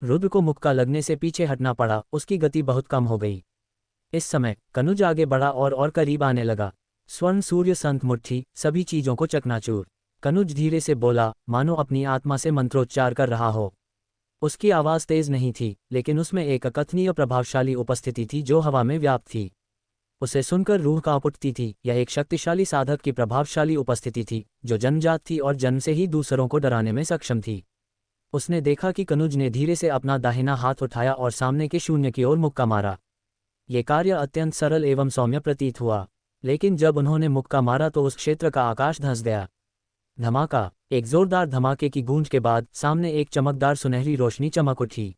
रुद्र को मुक्का लगने से पीछे हटना पड़ा, उसकी गति बहुत कम हो गई। इस समय कनुज आगे बढ़ा और करीब आने लगा। स्वर्ण सूर्य संत मुट्ठी, सभी चीजों को चकनाचूर। कनुज धीरे से बोला, मानो अपनी आत्मा से मंत्रोच्चार कर रहा हो। उसकी आवाज तेज नहीं थी, लेकिन उसमें एक अकथनीय प्रभावशाली उपस्थिति थी जो हवा में व्याप्त थी। उसे सुनकर रूह कांप उठती थी। यह एक शक्तिशाली साधक की प्रभावशाली उपस्थिति थी, जो जन्मजात थी और जन्म से ही दूसरों को डराने में सक्षम थी। उसने देखा कि कनुज ने धीरे से अपना दाहिना हाथ उठाया और सामने के शून्य की ओर मुक्का मारा। ये कार्य अत्यंत सरल एवं सौम्य प्रतीत हुआ, लेकिन जब उन्होंने मुक्का मारा तो उस क्षेत्र का आकाश धंस गया। धमाका! एक जोरदार धमाके की गूंज के बाद सामने एक चमकदार सुनहरी रोशनी चमक उठी।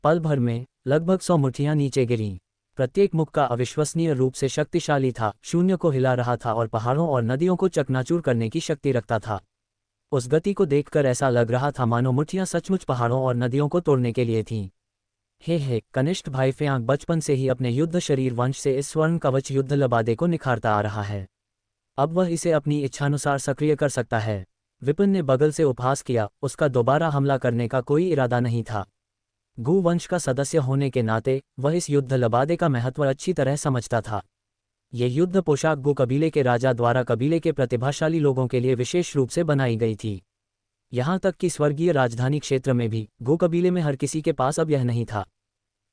पल भर में लगभग 100 मुट्ठियां नीचे गिरीं। प्रत्येक मुक्का अविश्वसनीय रूप से शक्तिशाली था, शून्य को हिला रहा था और पहाड़ों और नदियों को चकनाचूर करने की शक्ति रखता था। उस गति को देखकर ऐसा लग रहा था मानो मुट्ठियां सचमुच पहाड़ों और नदियों को तोड़ने के लिए थीं। हे कनिष्ठ भाई फेयांग बचपन से ही अपने युद्ध शरीर वंश से इस स्वर्ण कवच युद्ध लबादे को निखारता आ रहा है। अब वह इसे अपनी इच्छानुसार सक्रिय कर सकता है। विपिन ने बगल से उपहास किया। उसका दोबारा हमला करने का कोई इरादा नहीं था। गु वंश का सदस्य होने के नाते वह इस युद्ध लबादे का महत्व अच्छी तरह समझता था। ये युद्ध पोशाक गु कबीले के राजा द्वारा कबीले के प्रतिभाशाली लोगों के लिए विशेष रूप से बनाई गई थी। यहाँ तक कि स्वर्गीय राजधानी क्षेत्र में भी गु कबीले में हर किसी के पास अब यह नहीं था।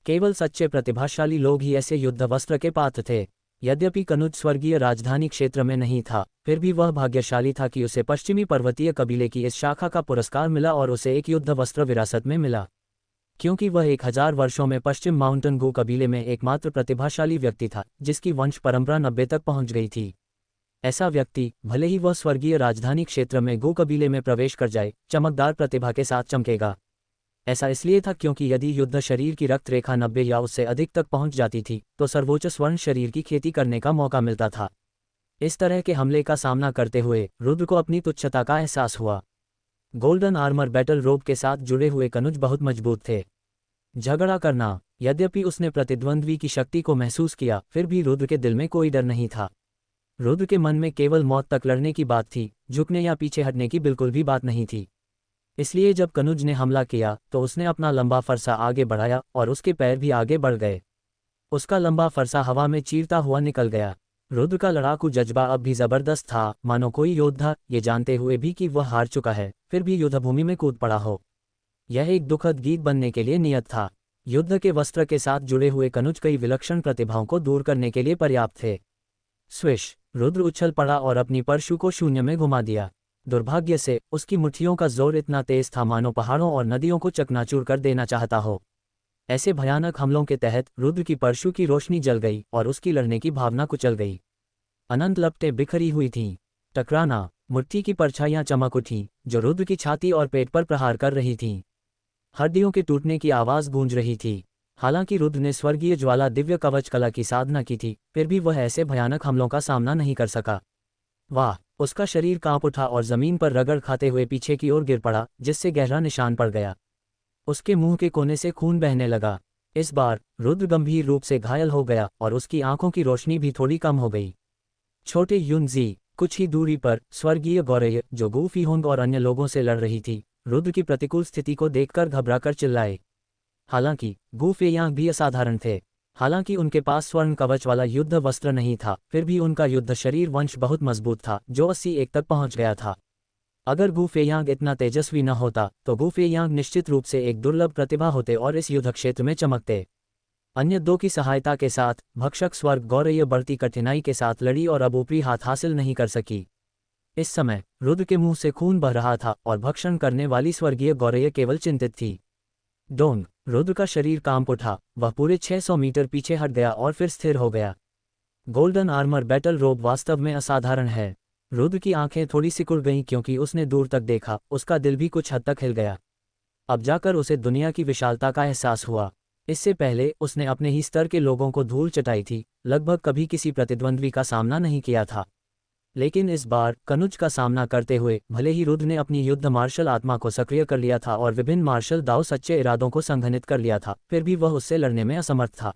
केवल सच्चे प्रतिभाशाली लोग ही ऐसे युद्ध वस्त्र के पात्र थे। यद्यपि कनुज स्वर्गीय राजधानी क्षेत्र में नहीं था, फिर भी वह भाग्यशाली था कि उसे पश्चिमी पर्वतीय कबीले की इस शाखा का पुरस्कार मिला और उसे एक युद्ध वस्त्र विरासत में मिला, क्योंकि वह 1000 वर्षों में पश्चिम माउंटेन गु कबीले में एकमात्र प्रतिभाशाली व्यक्ति था जिसकी वंश परंपरा 90 तक पहुंच गई थी। ऐसा व्यक्ति, भले ही वह स्वर्गीय राजधानी क्षेत्र में गु कबीले में प्रवेश कर जाए, चमकदार प्रतिभा के साथ चमकेगा। ऐसा इसलिए था क्योंकि यदि युद्ध शरीर की रक्त रेखा 90 या उससे अधिक तक पहुंच जाती थी तो सर्वोच्च स्वर्ण शरीर की खेती करने का मौका मिलता था। इस तरह के हमले का सामना करते हुए रुद्र को अपनी तुच्छता का एहसास हुआ। गोल्डन आर्मर बैटल रोब के साथ जुड़े हुए कनुज बहुत मजबूत थे। झगड़ा करना, यद्यपि उसने प्रतिद्वंद्वी की शक्ति को महसूस किया, फिर भी रुद्र के दिल में कोई डर नहीं था। रुद्र के मन में केवल मौत तक लड़ने की बात थी, झुकने या पीछे हटने की बिल्कुल भी बात नहीं थी। इसलिए जब कनुज ने हमला किया तो उसने अपना लंबा फरसा आगे बढ़ाया और उसके पैर भी आगे बढ़ गए। उसका लंबा फरसा हवा में चीरता हुआ निकल गया। रुद्र का लड़ाकू जज्बा अब भी जबरदस्त था, मानो कोई योद्धा ये जानते हुए भी कि वह हार चुका है, फिर भी युद्धभूमि में कूद पड़ा हो। यह एक दुखद गीत बनने के लिए नियत था। युद्ध के वस्त्र के साथ जुड़े हुए कनुज कई विलक्षण प्रतिभाओं को दूर करने के लिए पर्याप्त थे। स्विश! रुद्र उछल पड़ा और अपनी परशु को शून्य में घुमा दिया। दुर्भाग्य से उसकी मुट्ठियों का जोर इतना तेज था मानो पहाड़ों और नदियों को चकनाचूर कर देना चाहता हो। ऐसे भयानक हमलों के तहत रुद्र की परशु की रोशनी जल गई और उसकी लड़ने की भावना कुचल गई। अनंत लपटें बिखरी हुई थीं। टकराना, मुट्ठी की परछाइयां चमक उठीं, जो रुद्र की छाती और पेट पर प्रहार कर रही थीं। हड्डियों के टूटने की आवाज गूंज रही थी। हालांकि रुद्र ने स्वर्गीय ज्वाला दिव्य कवच कला की साधना की थी, फिर भी वह ऐसे भयानक हमलों का सामना नहीं कर सका। वाह! उसका शरीर कांप उठा और जमीन पर रगड़ खाते हुए पीछे की ओर गिर पड़ा, जिससे गहरा निशान पड़ गया। उसके मुंह के कोने से खून बहने लगा। इस बार रुद्र गंभीर रूप से घायल हो गया और उसकी आंखों की रोशनी भी थोड़ी कम हो गई। छोटे युनजी, कुछ ही दूरी पर स्वर्गीय गौरय, जो गु फीहोंग और अन्य लोगों से लड़ रही थी, रुद्र की प्रतिकूल स्थिति को देखकर घबराकर चिल्लाए। हालांकि गु फेयांग भी असाधारण थे। हालांकि उनके पास स्वर्ण कवच वाला युद्ध वस्त्र नहीं था, फिर भी उनका युद्ध शरीर वंश बहुत मजबूत था, जो 81 तक पहुंच गया था। अगर गु फेयांग इतना तेजस्वी न होता तो गु फेयांग निश्चित रूप से एक दुर्लभ प्रतिभा होते और इस युद्ध क्षेत्र में चमकते। अन्य दो की सहायता के साथ भक्षक स्वर्ग गौरय बढ़ती कठिनाई के साथ लड़ी और अब ऊपरी हाथ हासिल नहीं कर सकी। इस समय रुद्र के मुंह से खून बह रहा था और भक्षण करने वाली स्वर्गीय गौरय केवल चिंतित थी। डोंग! रुद्र का शरीर कांप उठा। वह पूरे 600 मीटर पीछे हट गया और फिर स्थिर हो गया। गोल्डन आर्मर बैटल रोब वास्तव में असाधारण है। रुद्र की आंखें थोड़ी सिकुड़ गईं क्योंकि उसने दूर तक देखा। उसका दिल भी कुछ हद तक हिल गया। अब जाकर उसे दुनिया की विशालता का एहसास हुआ। इससे पहले उसने अपने ही स्तर के लोगों को धूल चटाई थी, लगभग कभी किसी प्रतिद्वंद्वी का सामना नहीं किया था। लेकिन इस बार कनुज का सामना करते हुए भले ही रुद्र ने अपनी युद्ध मार्शल आत्मा को सक्रिय कर लिया था और विभिन्न मार्शल दाव सच्चे इरादों को संघनित कर लिया था, फिर भी वह उससे लड़ने में असमर्थ था।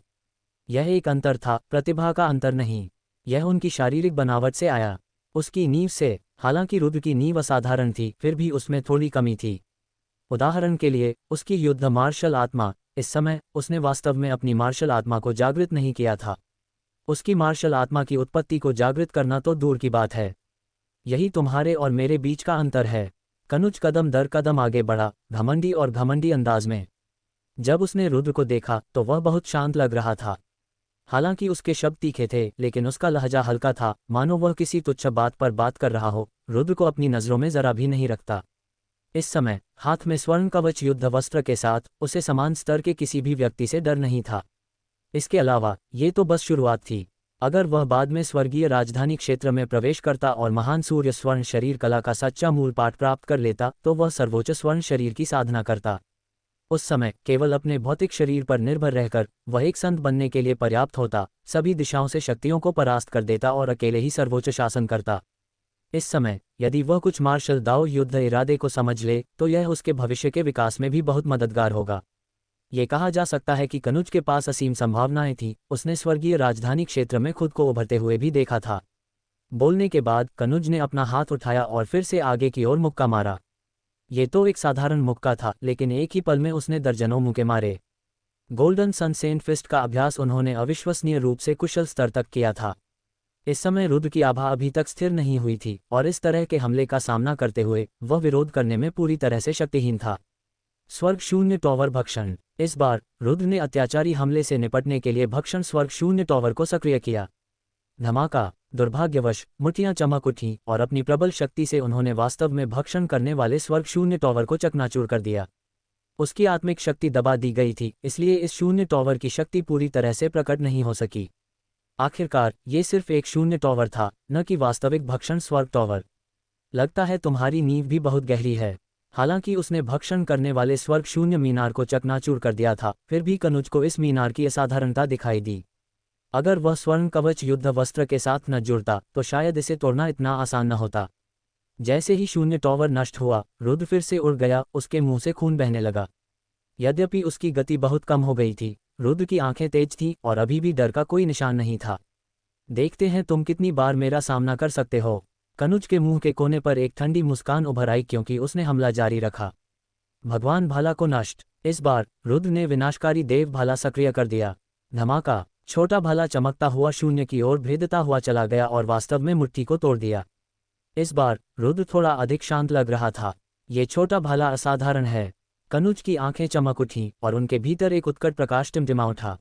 यह एक अंतर था, प्रतिभा का अंतर नहीं। यह उनकी शारीरिक बनावट से आया, उसकी नींव से। हालांकि रुद्र की नींव असाधारण थी, फिर भी उसमें थोड़ी कमी थी। उदाहरण के लिए उसकी युद्ध मार्शल आत्मा। इस समय उसने वास्तव में अपनी मार्शल आत्मा को जागृत नहीं किया था। उसकी मार्शल आत्मा की उत्पत्ति को जागृत करना तो दूर की बात है। यही तुम्हारे और मेरे बीच का अंतर है। कनुज कदम दर कदम आगे बढ़ा, घमंडी और घमंडी अंदाज में। जब उसने रुद्र को देखा तो वह बहुत शांत लग रहा था। हालांकि उसके शब्द तीखे थे, लेकिन उसका लहजा हल्का था, मानो वह किसी तुच्छ बात पर बात कर रहा हो। रुद्र को अपनी नज़रों में जरा भी नहीं रखता। इस समय हाथ में स्वर्ण कवच युद्ध वस्त्र के साथ उसे समान स्तर के किसी भी व्यक्ति से डर नहीं था। इसके अलावा ये तो बस शुरुआत थी। अगर वह बाद में स्वर्गीय राजधानी क्षेत्र में प्रवेश करता और महान सूर्य स्वर्ण शरीर कला का सच्चा मूल पाठ प्राप्त कर लेता तो वह सर्वोच्च स्वर्ण शरीर की साधना करता। उस समय केवल अपने भौतिक शरीर पर निर्भर रहकर वह एक संत बनने के लिए पर्याप्त होता, सभी दिशाओं से शक्तियों को परास्त कर देता और अकेले ही सर्वोच्च शासन करता। इस समय यदि वह कुछ मार्शल दाव युद्ध इरादे को समझ ले तो यह उसके भविष्य के विकास में भी बहुत मददगार होगा। ये कहा जा सकता है कि कनुज के पास असीम संभावनाएं थीं। उसने स्वर्गीय राजधानी क्षेत्र में खुद को उभरते हुए भी देखा था। बोलने के बाद कनुज ने अपना हाथ उठाया और फिर से आगे की ओर मुक्का मारा। ये तो एक साधारण मुक्का था, लेकिन एक ही पल में उसने दर्जनों मुक्के मारे। गोल्डन सन सेंट फिस्ट का अभ्यास उन्होंने अविश्वसनीय रूप से कुशल स्तर तक किया था। इस समय रुद्र की आभा अभी तक स्थिर नहीं हुई थी और इस तरह के हमले का सामना करते हुए वह विरोध करने में पूरी तरह से शक्तिहीन था। स्वर्ग शून्य टॉवर भक्षण। इस बार रुद्र ने अत्याचारी हमले से निपटने के लिए भक्षण स्वर्ग शून्य टॉवर को सक्रिय किया। धमाका। दुर्भाग्यवश मुठ्ठियां चमक उठीं और अपनी प्रबल शक्ति से उन्होंने वास्तव में भक्षण करने वाले स्वर्ग शून्य टॉवर को चकनाचूर कर दिया। उसकी आत्मिक शक्ति दबा दी गई थी, इसलिए इस शून्य टॉवर की शक्ति पूरी तरह से प्रकट नहीं हो सकी। आखिरकार ये सिर्फ एक शून्य टॉवर था, न कि वास्तविक भक्षण स्वर्ग टॉवर। लगता है तुम्हारी नींव भी बहुत गहरी है। हालांकि उसने भक्षण करने वाले स्वर्ग शून्य मीनार को चकनाचूर कर दिया था, फिर भी कनुज को इस मीनार की असाधारणता दिखाई दी। अगर वह स्वर्ण कवच युद्ध वस्त्र के साथ न जुड़ता तो शायद इसे तोड़ना इतना आसान न होता। जैसे ही शून्य टॉवर नष्ट हुआ, रुद्र फिर से उड़ गया, उसके मुंह से खून बहने लगा। यद्यपि उसकी गति बहुत कम हो गई थी, रुद्र की आंखें तेज थीं और अभी भी डर का कोई निशान नहीं था। देखते हैं तुम कितनी बार मेरा सामना कर सकते हो। कनुज के मुंह के कोने पर एक ठंडी मुस्कान उभर आई क्योंकि उसने हमला जारी रखा। भगवान भाला को नष्ट। इस बार रुद्र ने विनाशकारी देव भाला सक्रिय कर दिया। धमाका। छोटा भाला चमकता हुआ शून्य की ओर भेदता हुआ चला गया और वास्तव में मुट्ठी को तोड़ दिया। इस बार रुद्र थोड़ा अधिक शांत लग रहा था। ये छोटा भाला असाधारण है। कनुज की आंखें चमक उठीं और उनके भीतर एक उत्कट प्रकाश टिमटिमा उठा।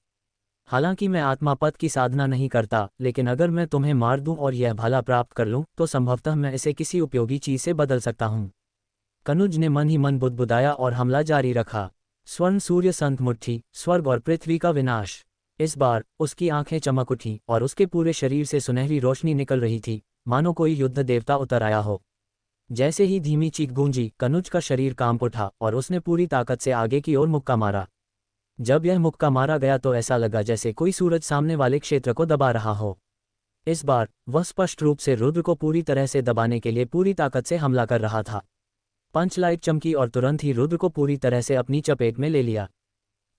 हालांकि मैं आत्मा पद की साधना नहीं करता, लेकिन अगर मैं तुम्हें मार दूं और यह भाला प्राप्त कर लूं तो संभवतः मैं इसे किसी उपयोगी चीज से बदल सकता हूं। कनुज ने मन ही मन बुदबुदाया और हमला जारी रखा। स्वर्ण सूर्य संत मुट्ठी, स्वर्ग और पृथ्वी का विनाश। इस बार उसकी आंखें चमक उठीं और उसके पूरे शरीर से सुनहरी रोशनी निकल रही थी, मानो कोई युद्ध देवता उतर आया हो। जैसे ही धीमी चीख गूंजी, कनुज का शरीर कांप उठा और उसने पूरी ताकत से आगे की ओर मुक्का मारा। जब यह मुक्का मारा गया तो ऐसा लगा जैसे कोई सूरज सामने वाले क्षेत्र को दबा रहा हो। इस बार वह स्पष्ट रूप से रुद्र को पूरी तरह से दबाने के लिए पूरी ताकत से हमला कर रहा था। पंचलाइट चमकी और तुरंत ही रुद्र को पूरी तरह से अपनी चपेट में ले लिया।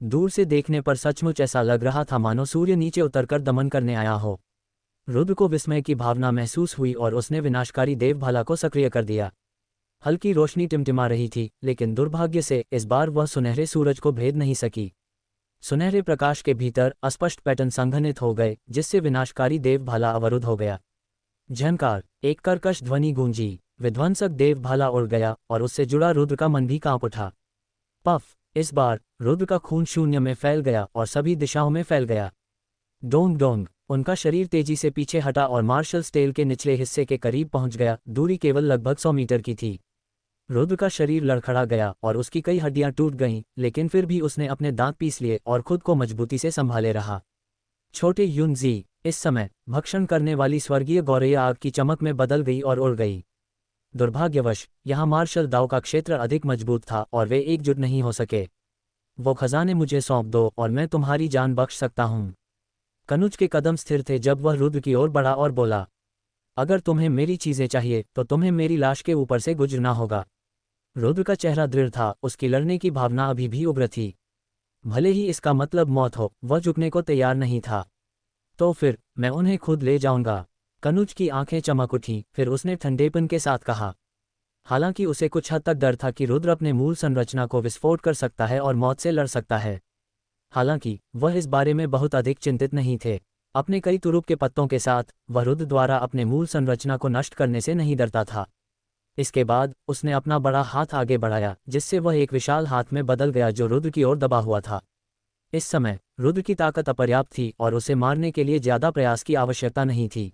दूर से देखने पर सचमुच ऐसा लग रहा था मानो सूर्य नीचे उतरकर दमन करने आया हो। रुद्र को विस्मय की भावना महसूस हुई और उसने विनाशकारी देव भाला को सक्रिय कर दिया। हल्की रोशनी टिमटिमा रही थी, लेकिन दुर्भाग्य से इस बार वह सुनहरे सूरज को भेद नहीं सकी। सुनहरे प्रकाश के भीतर अस्पष्ट पैटर्न संघनित हो गए, जिससे विनाशकारी देव भाला अवरुद्ध हो गया। झनकार। एक कर्कश ध्वनि गूंजी। विध्वंसक देव भाला उड़ गया और उससे जुड़ा रुद्र का मन भी कांप उठा। पफ। इस बार रुद्र का खून शून्य में फैल गया और सभी दिशाओं में फैल गया। Dong Dong. उनका शरीर तेजी से पीछे हटा और मार्शल स्टेल के निचले हिस्से के करीब पहुंच गया। दूरी केवल लगभग 100 मीटर की थी। रुद्र का शरीर लड़खड़ा गया और उसकी कई हड्डियां टूट गईं, लेकिन फिर भी उसने अपने दांत पीस लिए और खुद को मजबूती से संभाले रहा। छोटे युनजी। इस समय भक्षण करने वाली स्वर्गीय गौरैया आग की चमक में बदल गई और उड़ गई। दुर्भाग्यवश यहाँ मार्शल दाव का क्षेत्र अधिक मजबूत था और वे एकजुट नहीं हो सके। वो खजाने मुझे सौंप दो और मैं तुम्हारी जान बख्श सकता हूँ। कनुज के कदम स्थिर थे जब वह रुद्र की ओर बढ़ा और बोला, अगर तुम्हें मेरी चीजें चाहिए तो तुम्हें मेरी लाश के ऊपर से गुजरना होगा। रुद्र का चेहरा दृढ़ था, उसकी लड़ने की भावना अभी भी उग्र थी। भले ही इसका मतलब मौत हो, वह झुकने को तैयार नहीं था। तो फिर मैं उन्हें खुद ले जाऊंगा। कनुज की आंखें चमक उठीं, फिर उसने ठंडेपन के साथ कहा, हालांकि उसे कुछ हद तक डर था कि रुद्र अपने मूल संरचना को विस्फोट कर सकता है और मौत से लड़ सकता है। हालांकि वह इस बारे में बहुत अधिक चिंतित नहीं थे। अपने कई तुरुप के पत्तों के साथ वह रुद्र द्वारा अपने मूल संरचना को नष्ट करने से नहीं डरता था। इसके बाद उसने अपना बड़ा हाथ आगे बढ़ाया, जिससे वह एक विशाल हाथ में बदल गया जो रुद्र की ओर दबा हुआ था। इस समय रुद्र की ताकत अपर्याप्त थी और उसे मारने के लिए ज्यादा प्रयास की आवश्यकता नहीं थी।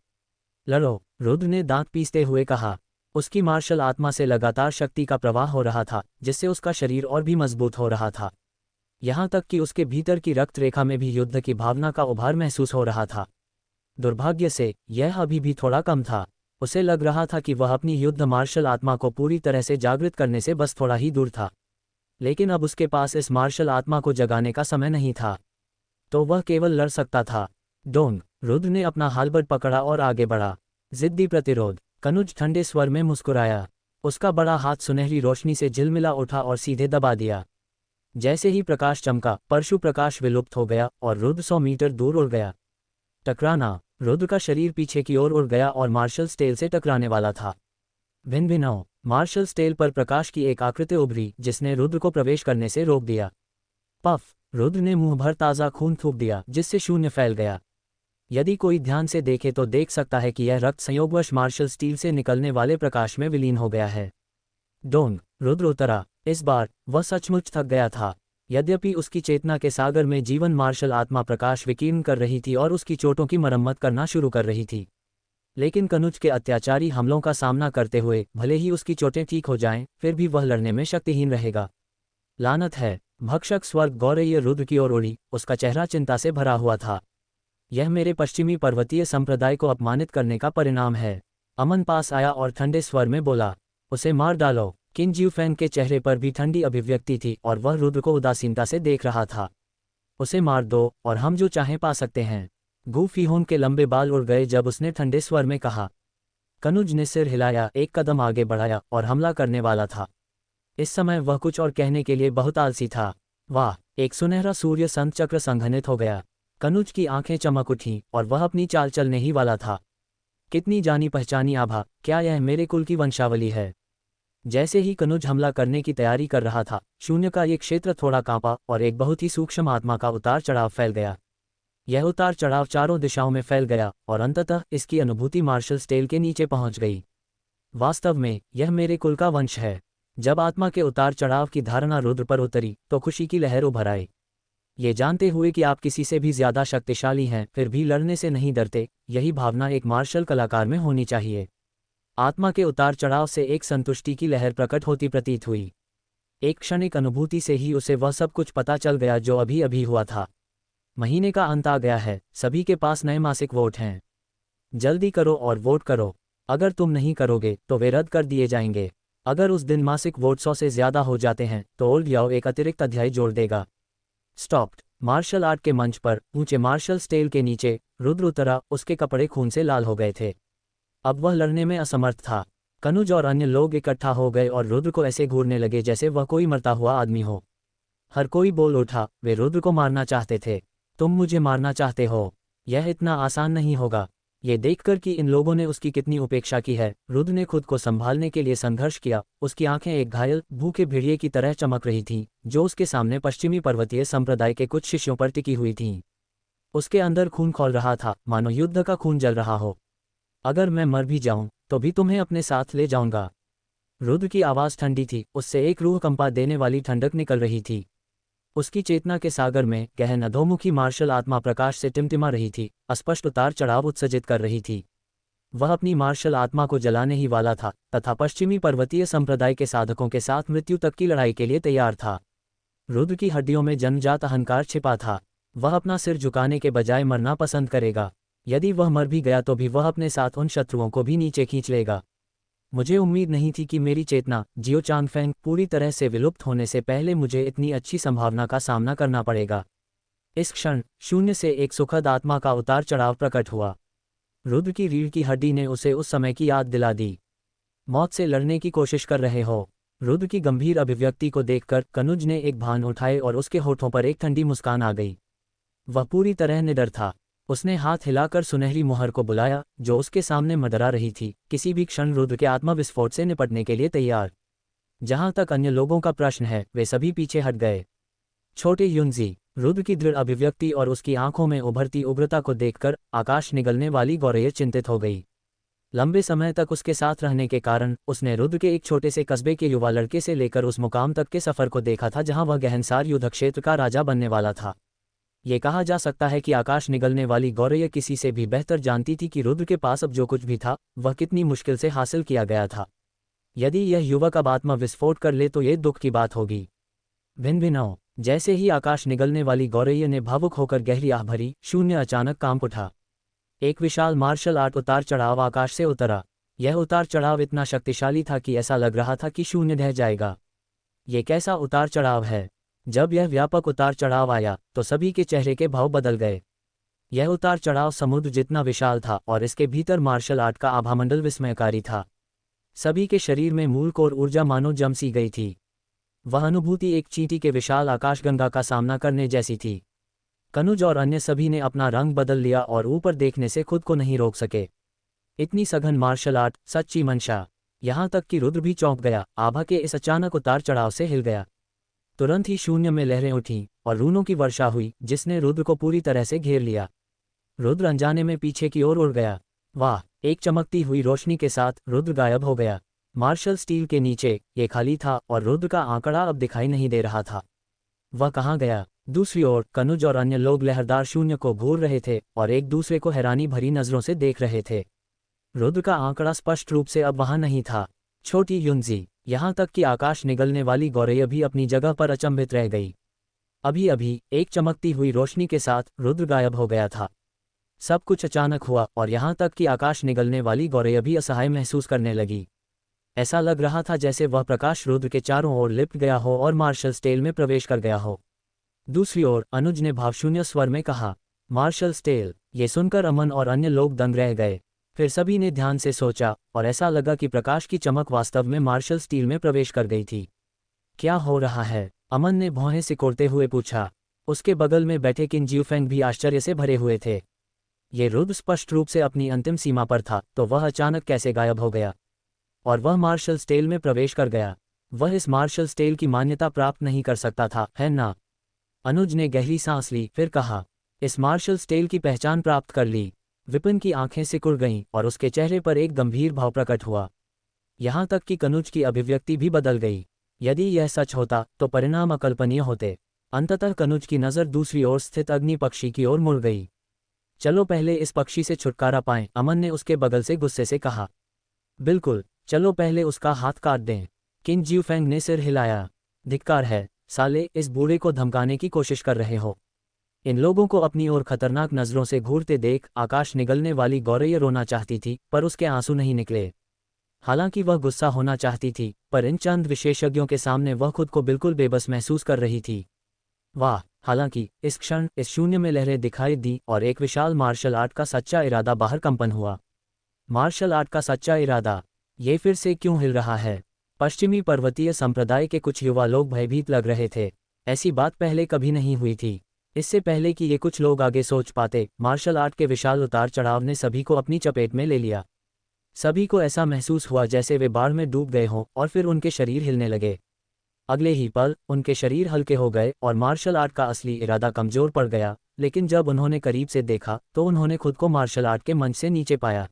लड़ो, रुद्र ने दांत पीसते हुए कहा। उसकी मार्शल आत्मा से लगातार शक्ति का प्रवाह हो रहा था, जिससे उसका शरीर और भी मजबूत हो रहा था। यहाँ तक कि उसके भीतर की रक्त रेखा में भी युद्ध की भावना का उभार महसूस हो रहा था। दुर्भाग्य से यह अभी भी थोड़ा कम था। उसे लग रहा था कि वह अपनी युद्ध मार्शल आत्मा को पूरी तरह से जागृत करने से बस थोड़ा ही दूर था। लेकिन अब उसके पास इस मार्शल आत्मा को जगाने का समय नहीं था, तो वह केवल लड़ सकता था। डोंग, रुद्र ने अपना हालबट पकड़ा और आगे बढ़ा। जिद्दी प्रतिरोध। कनुज ठंडे स्वर में मुस्कुराया। उसका बड़ा हाथ सुनहरी रोशनी से झिलमिला उठा और सीधे दबा दिया। जैसे ही प्रकाश चमका, परशु प्रकाश विलुप्त हो गया और रुद्र 100 मीटर दूर उड़ गया। टकराना। रुद्र का शरीर पीछे की ओर उड़ गया और मार्शल स्टेल से टकराने वाला था। भिन्न भिन्न मार्शल स्टेल पर प्रकाश की एक आकृति उभरी, जिसने रुद्र को प्रवेश करने से रोक दिया। पफ। रुद्र ने मुंह भर ताज़ा खून थूक दिया, जिससे शून्य फैल गया। यदि कोई ध्यान से देखे तो देख सकता है कि यह रक्त संयोगवश मार्शल स्टील से निकलने वाले प्रकाश में विलीन हो गया है। डोंग। रुद्र उतरा। इस बार वह सचमुच थक गया था। यद्यपि उसकी चेतना के सागर में जीवन मार्शल आत्मा प्रकाश विकीर्ण कर रही थी और उसकी चोटों की मरम्मत करना शुरू कर रही थी, लेकिन कनुज के अत्याचारी हमलों का सामना करते हुए भले ही उसकी चोटें ठीक हो जाएं, फिर भी वह लड़ने में शक्तिहीन रहेगा। लानत है। भक्षक स्वर्ग गौरय रुद्र की ओर उड़ी। उसका चेहरा चिंता से भरा हुआ था। यह मेरे पश्चिमी पर्वतीय संप्रदाय को अपमानित करने का परिणाम है। अमन पास आया और ठंडे स्वर में बोला, उसे मार डालो। किन ज्यूफेन के चेहरे पर भी ठंडी अभिव्यक्ति थी और वह रुद्र को उदासीनता से देख रहा था। उसे मार दो और हम जो चाहें पा सकते हैं। गू फीहोन के लंबे बाल उड़ गए जब उसने ठंडे स्वर में कहा। कनुज ने सिर हिलाया, एक कदम आगे बढ़ाया और हमला करने वाला था। इस समय वह कुछ और कहने के लिए बहुत आलसी था। वाह! एक सुनहरा सूर्य संत चक्र संघनित हो गया। कनुज की आंखें चमक उठीं और वह अपनी चाल चलने ही वाला था। कितनी जानी पहचानी आभा! क्या यह मेरे कुल की वंशावली है? जैसे ही कनुज हमला करने की तैयारी कर रहा था, शून्य का ये क्षेत्र थोड़ा कांपा और एक बहुत ही सूक्ष्म आत्मा का उतार चढ़ाव फैल गया। यह उतार चढ़ाव चारों दिशाओं में फैल गया और अंततः इसकी अनुभूति मार्शल स्टेल के नीचे पहुंच गई। वास्तव में यह मेरे कुल का वंश है। जब आत्मा के उतार चढ़ाव की धारणा रुद्र पर उतरी तो खुशी की लहर उभर आई। ये जानते हुए कि आप किसी से भी ज्यादा शक्तिशाली हैं, फिर भी लड़ने से नहीं डरते, यही भावना एक मार्शल कलाकार में होनी चाहिए। आत्मा के उतार चढ़ाव से एक संतुष्टि की लहर प्रकट होती प्रतीत हुई। एक क्षणिक अनुभूति से ही उसे वह सब कुछ पता चल गया जो अभी अभी हुआ था। महीने का अंत आ गया है, सभी के पास नए मासिक वोट हैं। जल्दी करो और वोट करो। अगर तुम नहीं करोगे तो वे रद्द कर दिए जाएंगे। अगर उस दिन मासिक वोट 100 से ज्यादा हो जाते हैं तो ओल्ड याओ एक अतिरिक्त अध्याय जोड़ देगा। स्टॉप्ड। मार्शल आर्ट के मंच पर ऊंचे मार्शल स्टेल के नीचे रुद्र उतरा। उसके कपड़े खून से लाल हो गए थे। अब वह लड़ने में असमर्थ था। कनुज और अन्य लोग इकट्ठा हो गए और रुद्र को ऐसे घूरने लगे जैसे वह कोई मरता हुआ आदमी हो। हर कोई बोल उठा, वे रुद्र को मारना चाहते थे। तुम मुझे मारना चाहते हो? यह इतना आसान नहीं होगा। ये देखकर कि इन लोगों ने उसकी कितनी उपेक्षा की है, रुद्र ने खुद को संभालने के लिए संघर्ष किया। उसकी आंखें एक घायल भूखे भेड़िए की तरह चमक रही थीं, जो उसके सामने पश्चिमी पर्वतीय संप्रदाय के कुछ शिष्यों पर टिकी हुई थीं। उसके अंदर खून खौल रहा था, मानो युद्ध का खून जल रहा हो। अगर मैं मर भी जाऊं तो भी तुम्हें अपने साथ ले जाऊंगा। रुद्र की आवाज़ ठंडी थी, उससे एक रूह कंपा देने वाली ठंडक निकल रही थी। उसकी चेतना के सागर में गहन अधोमुखी मार्शल आत्मा प्रकाश से टिमटिमा रही थी, अस्पष्ट उतार चढ़ाव उत्सर्जित कर रही थी। वह अपनी मार्शल आत्मा को जलाने ही वाला था तथा पश्चिमी पर्वतीय संप्रदाय के साधकों के साथ मृत्यु तक की लड़ाई के लिए तैयार था। रुद्र की हड्डियों में जन्मजात अहंकार छिपा था। वह अपना सिर झुकाने के बजाय मरना पसंद करेगा। यदि वह मर भी गया तो भी वह अपने साथ उन शत्रुओं को भी नीचे खींच लेगा। मुझे उम्मीद नहीं थी कि मेरी चेतना जियो चांगफेंग पूरी तरह से विलुप्त होने से पहले मुझे इतनी अच्छी संभावना का सामना करना पड़ेगा। इस क्षण शून्य से एक सुखद आत्मा का उतार चढ़ाव प्रकट हुआ। रुद्र की रीढ़ की हड्डी ने उसे उस समय की याद दिला दी। मौत से लड़ने की कोशिश कर रहे हो? रुद्र की गंभीर अभिव्यक्ति को देखकर कनुज ने एक भान उठाए और उसके होठों पर एक ठंडी मुस्कान आ गई। वह पूरी तरह निडर था। उसने हाथ हिलाकर सुनहरी मुहर को बुलाया जो उसके सामने मंडरा रही थी, किसी भी क्षण रुद्र के आत्मविस्फोट से निपटने के लिए तैयार। जहां तक अन्य लोगों का प्रश्न है, वे सभी पीछे हट गए। छोटे युनजी, रुद्र की दृढ़ अभिव्यक्ति और उसकी आंखों में उभरती उग्रता को देखकर आकाश निगलने वाली गौरैया चिंतित हो गई। लंबे समय तक उसके साथ रहने के कारण उसने रुद्र के एक छोटे से कस्बे के युवा लड़के से लेकर उस मुकाम तक के सफर को देखा था जहां वह गहनसार युद्ध क्षेत्र का राजा बनने वाला था। ये कहा जा सकता है कि आकाश निगलने वाली गौरैया किसी से भी बेहतर जानती थी कि रुद्र के पास अब जो कुछ भी था वह कितनी मुश्किल से हासिल किया गया था। यदि यह युवक अब आत्मा विस्फोट कर ले तो ये दुख की बात होगी। भिन्न भिन्न जैसे ही आकाश निगलने वाली गौरैया ने भावुक होकर गहरी आह भरी, शून्य अचानक कांप उठा। एक विशाल मार्शल आर्ट उतार चढ़ाव आकाश से उतरा। यह उतार चढ़ाव इतना शक्तिशाली था कि ऐसा लग रहा था कि शून्य ढह जाएगा। ये कैसा उतार चढ़ाव है? जब यह व्यापक उतार चढ़ाव आया तो सभी के चेहरे के भाव बदल गए। यह उतार चढ़ाव समुद्र जितना विशाल था और इसके भीतर मार्शल आर्ट का आभामंडल विस्मयकारी था। सभी के शरीर में मूल कोर ऊर्जा मानो जम सी गई थी। वह अनुभूति एक चींटी के विशाल आकाशगंगा का सामना करने जैसी थी। कनुज और अन्य सभी ने अपना रंग बदल लिया और ऊपर देखने से खुद को नहीं रोक सके। इतनी सघन मार्शल आर्ट, सच्ची मंशा। यहाँ तक कि रुद्र भी चौंक गया, आभा के इस अचानक उतार चढ़ाव से हिल गया। तुरंत ही शून्य में लहरें उठीं और रूनों की वर्षा हुई जिसने रुद्र को पूरी तरह से घेर लिया। रुद्र अनजाने में पीछे की ओर उड़ गया। वाह! एक चमकती हुई रोशनी के साथ रुद्र गायब हो गया। मार्शल स्टील के नीचे ये खाली था और रुद्र का आंकड़ा अब दिखाई नहीं दे रहा था। वह कहाँ गया? दूसरी ओर कनुज और अन्य लोग लहरदार शून्य को घूर रहे थे और एक दूसरे को हैरानी भरी नजरों से देख रहे थे। रुद्र का आंकड़ा स्पष्ट रूप से अब वहां नहीं था। छोटी युनजी, यहाँ तक कि आकाश निगलने वाली गौरैया भी अपनी जगह पर अचंभित रह गई। अभी अभी एक चमकती हुई रोशनी के साथ रुद्र गायब हो गया था। सब कुछ अचानक हुआ और यहाँ तक कि आकाश निगलने वाली गौरैया भी असहाय महसूस करने लगी। ऐसा लग रहा था जैसे वह प्रकाश रुद्र के चारों ओर लिपट गया हो और मार्शल स्टेल में प्रवेश कर गया हो। दूसरी ओर अनुज ने भावशून्य स्वर में कहा, मार्शल स्टेल। ये सुनकर अमन और अन्य लोग दंग रह गए। फिर सभी ने ध्यान से सोचा और ऐसा लगा कि प्रकाश की चमक वास्तव में मार्शल स्टील में प्रवेश कर गई थी। क्या हो रहा है? अमन ने भौहें सिकोड़ते हुए पूछा। उसके बगल में बैठे किन जियूफेंग भी आश्चर्य से भरे हुए थे। ये रुद्र स्पष्ट रूप से अपनी अंतिम सीमा पर था, तो वह अचानक कैसे गायब हो गया? और वह मार्शल स्टेल में प्रवेश कर गया। वह इस मार्शल स्टेल की मान्यता प्राप्त नहीं कर सकता था, है ना? अनुज ने गहरी सांस ली, फिर कहा, इस मार्शल स्टेल की पहचान प्राप्त कर ली। विपिन की आंखें सिकुड़ गईं और उसके चेहरे पर एक गंभीर भाव प्रकट हुआ। यहाँ तक कि कनुज की अभिव्यक्ति भी बदल गई। यदि यह सच होता तो परिणाम अकल्पनीय होते। अंततः कनुज की नज़र दूसरी ओर स्थित अग्नि पक्षी की ओर मुड़ गई। चलो पहले इस पक्षी से छुटकारा पाएं, अमन ने उसके बगल से गुस्से से कहा। बिल्कुल, चलो पहले उसका हाथ काट दें। किन जियूफेंग ने सिर हिलाया। धिक्कार है, साले, इस बूढ़े को धमकाने की कोशिश कर रहे हो। इन लोगों को अपनी ओर खतरनाक नजरों से घूरते देख आकाश निगलने वाली गौरैया रोना चाहती थी, पर उसके आंसू नहीं निकले। हालांकि वह गुस्सा होना चाहती थी, पर इन चंद विशेषज्ञों के सामने वह खुद को बिल्कुल बेबस महसूस कर रही थी। वाह! हालांकि इस क्षण इस शून्य में लहरें दिखाई दी और एक विशाल मार्शल आर्ट का सच्चा इरादा बाहर कंपन हुआ। मार्शल आर्ट का सच्चा इरादा, ये फिर से क्यों हिल रहा है? पश्चिमी पर्वतीय संप्रदाय के कुछ युवा लोग भयभीत लग रहे थे। ऐसी बात पहले कभी नहीं हुई थी। इससे पहले कि ये कुछ लोग आगे सोच पाते, मार्शल आर्ट के विशाल उतार चढ़ाव ने सभी को अपनी चपेट में ले लिया। सभी को ऐसा महसूस हुआ जैसे वे बाढ़ में डूब गए हों और फिर उनके शरीर हिलने लगे। अगले ही पल उनके शरीर हल्के हो गए और मार्शल आर्ट का असली इरादा कमजोर पड़ गया। लेकिन जब उन्होंने करीब से देखा तो उन्होंने खुद को मार्शल आर्ट के मंच से नीचे पाया।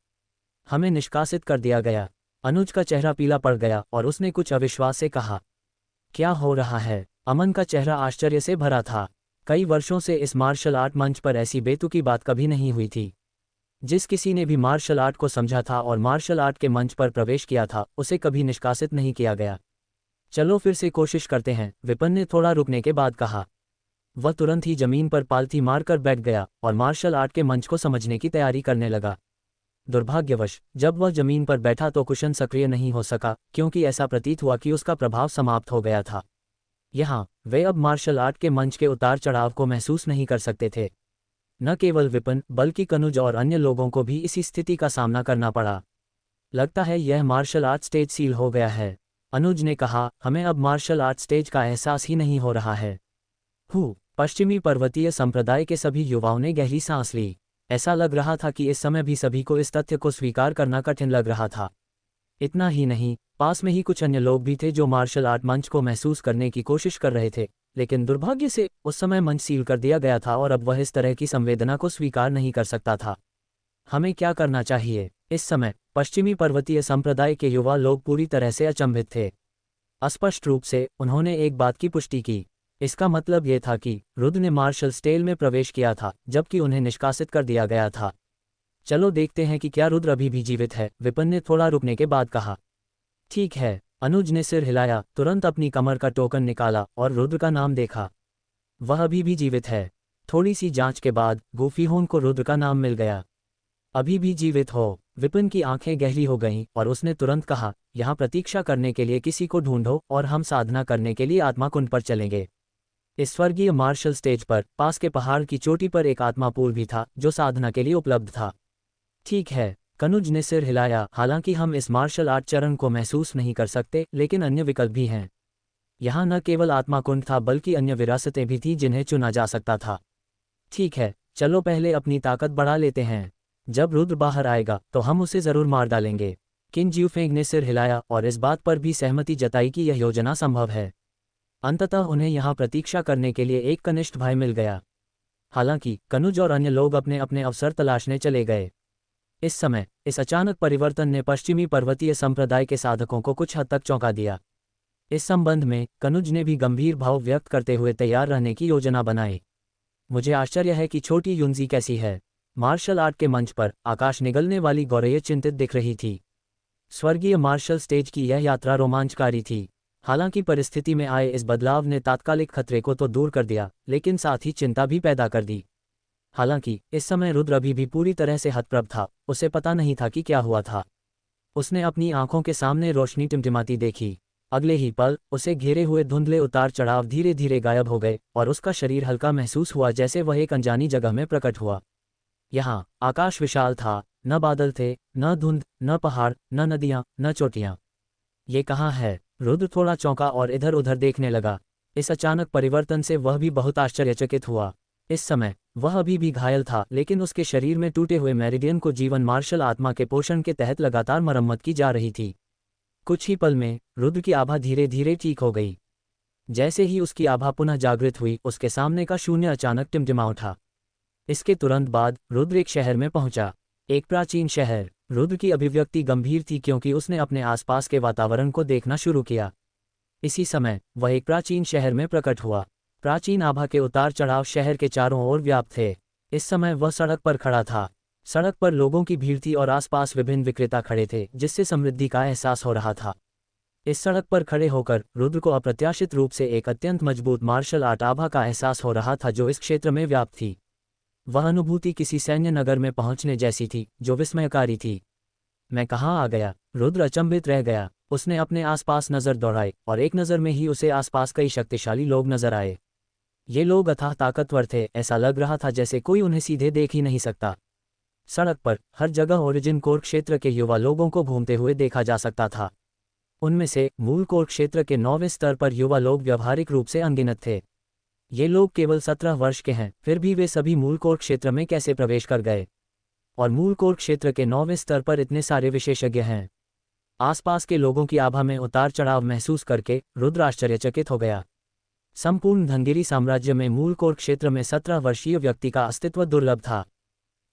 हमें निष्कासित कर दिया गया। अनुज का चेहरा पीला पड़ गया और उसने कुछ अविश्वास से कहा, क्या हो रहा है? अमन का चेहरा आश्चर्य से भरा था। कई वर्षों से इस मार्शल आर्ट मंच पर ऐसी बेतुकी बात कभी नहीं हुई थी। जिस किसी ने भी मार्शल आर्ट को समझा था और मार्शल आर्ट के मंच पर प्रवेश किया था, उसे कभी निष्कासित नहीं किया गया। चलो फिर से कोशिश करते हैं, विपिन ने थोड़ा रुकने के बाद कहा। वह तुरंत ही जमीन पर पालथी मारकर बैठ गया और मार्शल आर्ट के मंच को समझने की तैयारी करने लगा। दुर्भाग्यवश जब वह जमीन पर बैठा तो कुशन सक्रिय नहीं हो सका, क्योंकि ऐसा प्रतीत हुआ कि उसका प्रभाव समाप्त हो गया था। यहाँ वे अब मार्शल आर्ट के मंच के उतार चढ़ाव को महसूस नहीं कर सकते थे। न केवल विपिन बल्कि कनुज और अन्य लोगों को भी इसी स्थिति का सामना करना पड़ा। लगता है यह मार्शल आर्ट स्टेज सील हो गया है, अनुज ने कहा। हमें अब मार्शल आर्ट स्टेज का एहसास ही नहीं हो रहा है। पश्चिमी पर्वतीय संप्रदाय के सभी युवाओं ने गहरी सांस ली। ऐसा लग रहा था कि इस समय भी सभी को इस तथ्य को स्वीकार करना कठिन लग रहा था। इतना ही नहीं, पास में ही कुछ अन्य लोग भी थे जो मार्शल आर्ट मंच को महसूस करने की कोशिश कर रहे थे, लेकिन दुर्भाग्य से उस समय मंच सील कर दिया गया था और अब वह इस तरह की संवेदना को स्वीकार नहीं कर सकता था। हमें क्या करना चाहिए? इस समय पश्चिमी पर्वतीय संप्रदाय के युवा लोग पूरी तरह से अचंभित थे। अस्पष्ट रूप से उन्होंने एक बात की पुष्टि की। इसका मतलब यह था कि रुद्र ने मार्शल स्टेल में प्रवेश किया था, जबकि उन्हें निष्कासित कर दिया गया था। चलो देखते हैं कि क्या रुद्र अभी भी जीवित है, विपिन ने थोड़ा रुकने के बाद कहा। ठीक है, अनुज ने सिर हिलाया, तुरंत अपनी कमर का टोकन निकाला और रुद्र का नाम देखा। वह अभी भी जीवित है। थोड़ी सी जांच के बाद गोफीहोन को रुद्र का नाम मिल गया। अभी भी जीवित हो? विपिन की आंखें गहरी हो गईं और उसने तुरंत कहा, यहाँ प्रतीक्षा करने के लिए किसी को ढूंढो और हम साधना करने के लिए आत्मा कुंड पर चलेंगे। इस स्वर्गीय मार्शल स्टेज पर पास के पहाड़ की चोटी पर एक आत्मा पूल भी था जो साधना के लिए उपलब्ध था। ठीक है, कनुज ने सिर हिलाया, हालांकि हम इस मार्शल आर्ट चरण को महसूस नहीं कर सकते, लेकिन अन्य विकल्प भी हैं। यहाँ न केवल आत्मा कुंड था बल्कि अन्य विरासतें भी थीं जिन्हें चुना जा सकता था। ठीक है, चलो पहले अपनी ताकत बढ़ा लेते हैं। जब रुद्र बाहर आएगा तो हम उसे जरूर मार डालेंगे। किन ज्यूफेंग ने सिर हिलाया और इस बात पर भी सहमति जताई कि यह योजना संभव है। अंततः उन्हें यहाँ प्रतीक्षा करने के लिए एक कनिष्ठ भाई मिल गया। हालांकि कनुज और अन्य लोग अपने अपने अवसर तलाशने चले गए। इस समय इस अचानक परिवर्तन ने पश्चिमी पर्वतीय संप्रदाय के साधकों को कुछ हद तक चौंका दिया। इस संबंध में कनुज ने भी गंभीर भाव व्यक्त करते हुए तैयार रहने की योजना बनाई। मुझे आश्चर्य है कि छोटी युंजी कैसी है। मार्शल आर्ट के मंच पर आकाश निगलने वाली गौरैया चिंतित दिख रही थी। स्वर्गीय मार्शल स्टेज की यह यात्रा रोमांचकारी थी। हालांकि परिस्थिति में आए इस बदलाव ने तात्कालिक खतरे को तो दूर कर दिया, लेकिन साथ ही चिंता भी पैदा कर दी। हालांकि इस समय रुद्र अभी भी पूरी तरह से हतप्रभ था। उसे पता नहीं था कि क्या हुआ था। उसने अपनी आंखों के सामने रोशनी टिमटिमाती देखी। अगले ही पल उसे घेरे हुए धुंधले उतार चढ़ाव धीरे धीरे गायब हो गए और उसका शरीर हल्का महसूस हुआ, जैसे वह एक अनजानी जगह में प्रकट हुआ। यहाँ आकाश विशाल था, न बादल थे, न धुंध, न पहाड़, न नदियाँ, न चोटियाँ। ये कहाँ है? रुद्र थोड़ा चौंका और इधर उधर देखने लगा। इस अचानक परिवर्तन से वह भी बहुत आश्चर्यचकित हुआ। इस समय वह अभी भी घायल था, लेकिन उसके शरीर में टूटे हुए मेरिडियन को जीवन मार्शल आत्मा के पोषण के तहत लगातार मरम्मत की जा रही थी। कुछ ही पल में रुद्र की आभा धीरे धीरे ठीक हो गई। जैसे ही उसकी आभा पुनः जागृत हुई, उसके सामने का शून्य अचानक टिमटिमा उठा। इसके तुरंत बाद रुद्र एक शहर में पहुंचा। एक प्राचीन शहर। रुद्र की अभिव्यक्ति गंभीर थी क्योंकि उसने अपने आसपास के वातावरण को देखना शुरू किया। इसी समय वह एक प्राचीन शहर में प्रकट हुआ। प्राचीन आभा के उतार चढ़ाव शहर के चारों ओर व्याप्त थे। इस समय वह सड़क पर खड़ा था। सड़क पर लोगों की भीड़ थी और आसपास विभिन्न विक्रेता खड़े थे, जिससे समृद्धि का एहसास हो रहा था। इस सड़क पर खड़े होकर रुद्र को अप्रत्याशित रूप से एक अत्यंत मजबूत मार्शल आर्ट आभा का एहसास हो रहा था जो इस क्षेत्र में व्याप्त थी। वह अनुभूति किसी सैन्य नगर में पहुंचने जैसी थी, जो विस्मयकारी थी। मैं कहाँ आ गया? रुद्र अचंभित रह गया। उसने अपने आसपास नजर दौड़ाई और एक नज़र में ही उसे आसपास कई शक्तिशाली लोग नजर आए। ये लोग अथाह ताकतवर थे, ऐसा लग रहा था जैसे कोई उन्हें सीधे देख ही नहीं सकता। सड़क पर हर जगह ओरिजिन कोर क्षेत्र के युवा लोगों को घूमते हुए देखा जा सकता था। उनमें से मूल कोर क्षेत्र के 9वें स्तर पर युवा लोग व्यवहारिक रूप से अनगिनत थे। ये लोग केवल 17 वर्ष के हैं, फिर भी वे सभी मूल कोर क्षेत्र में कैसे प्रवेश कर गए? और मूल कोर क्षेत्र के 9वें स्तर पर इतने सारे विशेषज्ञ हैं। आसपास के लोगों की आभा में उतार चढ़ाव महसूस करके रुद्र आश्चर्यचकित हो गया। संपूर्ण धनगिरी साम्राज्य में मूल कोर क्षेत्र में 17 वर्षीय व्यक्ति का अस्तित्व दुर्लभ था,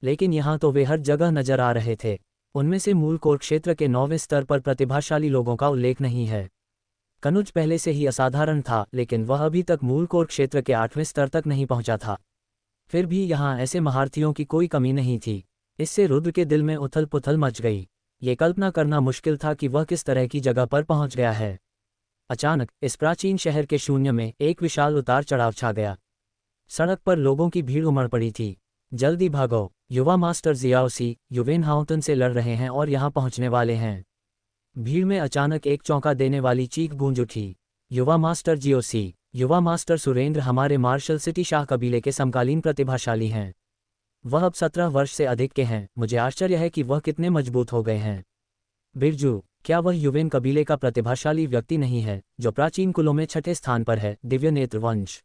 लेकिन यहाँ तो वे हर जगह नजर आ रहे थे। उनमें से मूल कोर क्षेत्र के 9वें स्तर पर प्रतिभाशाली लोगों का उल्लेख नहीं है। कनुज पहले से ही असाधारण था, लेकिन वह अभी तक मूल कोर क्षेत्र के 8वें स्तर तक नहीं पहुंचा था। फिर भी यहाँ ऐसे महारथियों की कोई कमी नहीं थी। इससे रुद्र के दिल में उथल पुथल मच गई। ये कल्पना करना मुश्किल था कि वह किस तरह की जगह पर पहुंच गया है। अचानक इस प्राचीन शहर के शून्य में एक विशाल उतार चढ़ाव छा गया। सड़क पर लोगों की भीड़ उमड़ पड़ी थी। जल्दी भागो, युवा मास्टर जियाओसी युवेनहाउटन से लड़ रहे हैं और यहाँ पहुँचने वाले हैं। भीड़ में अचानक एक चौंका देने वाली चीख गूंज उठी। युवा मास्टर जियोसी, युवा मास्टर सुरेंद्र हमारे मार्शल सिटी शाह कबीले के समकालीन प्रतिभाशाली हैं। वह अब 17 वर्ष से अधिक के हैं। मुझे आश्चर्य है कि वह कितने मजबूत हो गए हैं। बिरजू, क्या वह युवेन कबीले का प्रतिभाशाली व्यक्ति नहीं है जो प्राचीन कुलों में 6ठे स्थान पर है? दिव्य नेत्र वंश।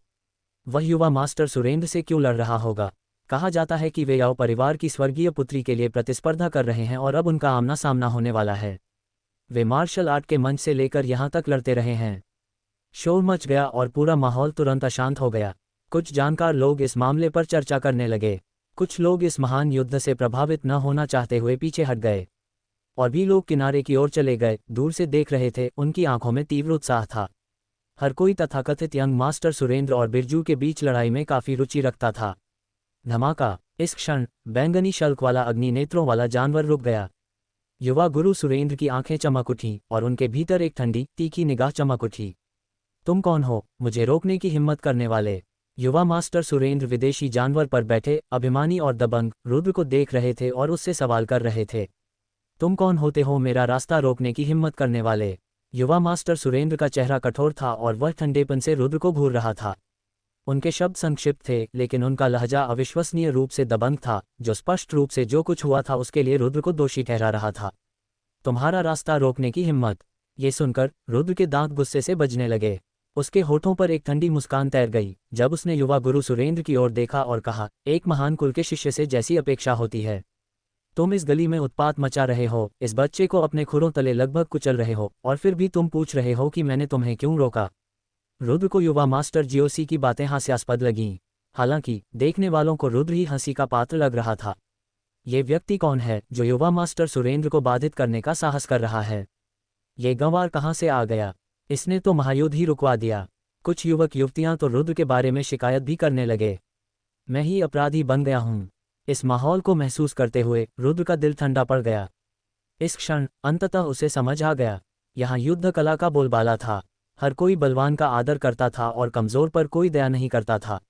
वह युवा मास्टर सुरेंद्र से क्यों लड़ रहा होगा? कहा जाता है कि वे याओ परिवार की स्वर्गीय पुत्री के लिए प्रतिस्पर्धा कर रहे हैं और अब उनका आमना सामना होने वाला है। वे मार्शल आर्ट के मंच से लेकर यहाँ तक लड़ते रहे हैं। शोर मच गया और पूरा माहौल तुरंत अशांत हो गया। कुछ जानकार लोग इस मामले पर चर्चा करने लगे। कुछ लोग इस महान युद्ध से प्रभावित न होना चाहते हुए पीछे हट गए, और भी लोग किनारे की ओर चले गए, दूर से देख रहे थे। उनकी आंखों में तीव्र उत्साह था। हर कोई तथाकथित यंग मास्टर सुरेंद्र और बिरजू के बीच लड़ाई में काफी रुचि रखता था। धमाका! इस क्षण बैंगनी शल्क वाला अग्नि नेत्रों वाला जानवर रुक गया। युवा गुरु सुरेंद्र की आंखें चमक उठीं और उनके भीतर एक ठंडी तीखी निगाह चमक उठी। तुम कौन हो, मुझे रोकने की हिम्मत करने वाले? युवा मास्टर सुरेंद्र विदेशी जानवर पर बैठे अभिमानी और दबंग रुद्र को देख रहे थे और उससे सवाल कर रहे थे। तुम कौन होते हो मेरा रास्ता रोकने की हिम्मत करने वाले? युवा मास्टर सुरेंद्र का चेहरा कठोर था और वह ठंडेपन से रुद्र को घूर रहा था। उनके शब्द संक्षिप्त थे, लेकिन उनका लहजा अविश्वसनीय रूप से दबंग था, जो स्पष्ट रूप से जो कुछ हुआ था उसके लिए रुद्र को दोषी ठहरा रहा था। तुम्हारा रास्ता रोकने की हिम्मत? ये सुनकर रुद्र के दांत गुस्से से बजने लगे। उसके होठों पर एक ठंडी मुस्कान तैर गई जब उसने युवा गुरु सुरेंद्र की ओर देखा और कहा, एक महान कुल के शिष्य से जैसी अपेक्षा होती है। तुम इस गली में उत्पात मचा रहे हो, इस बच्चे को अपने खुरों तले लगभग कुचल रहे हो, और फिर भी तुम पूछ रहे हो कि मैंने तुम्हें क्यों रोका। रुद्र को युवा मास्टर जीओसी की बातें हास्यास्पद लगीं। हालांकि देखने वालों को रुद्र ही हंसी का पात्र लग रहा था। ये व्यक्ति कौन है जो युवा मास्टर सुरेंद्र को बाधित करने का साहस कर रहा है? ये गंवार कहाँ से आ गया? इसने तो महायुद्ध ही रुकवा दिया। कुछ युवक युवतियां तो रुद्र के बारे में शिकायत भी करने लगे। मैं ही अपराधी बन गया हूँ। इस माहौल को महसूस करते हुए रुद्र का दिल ठंडा पड़ गया। इस क्षण अंततः उसे समझ आ गया, यहाँ युद्ध कला का बोलबाला था। हर कोई बलवान का आदर करता था और कमजोर पर कोई दया नहीं करता था।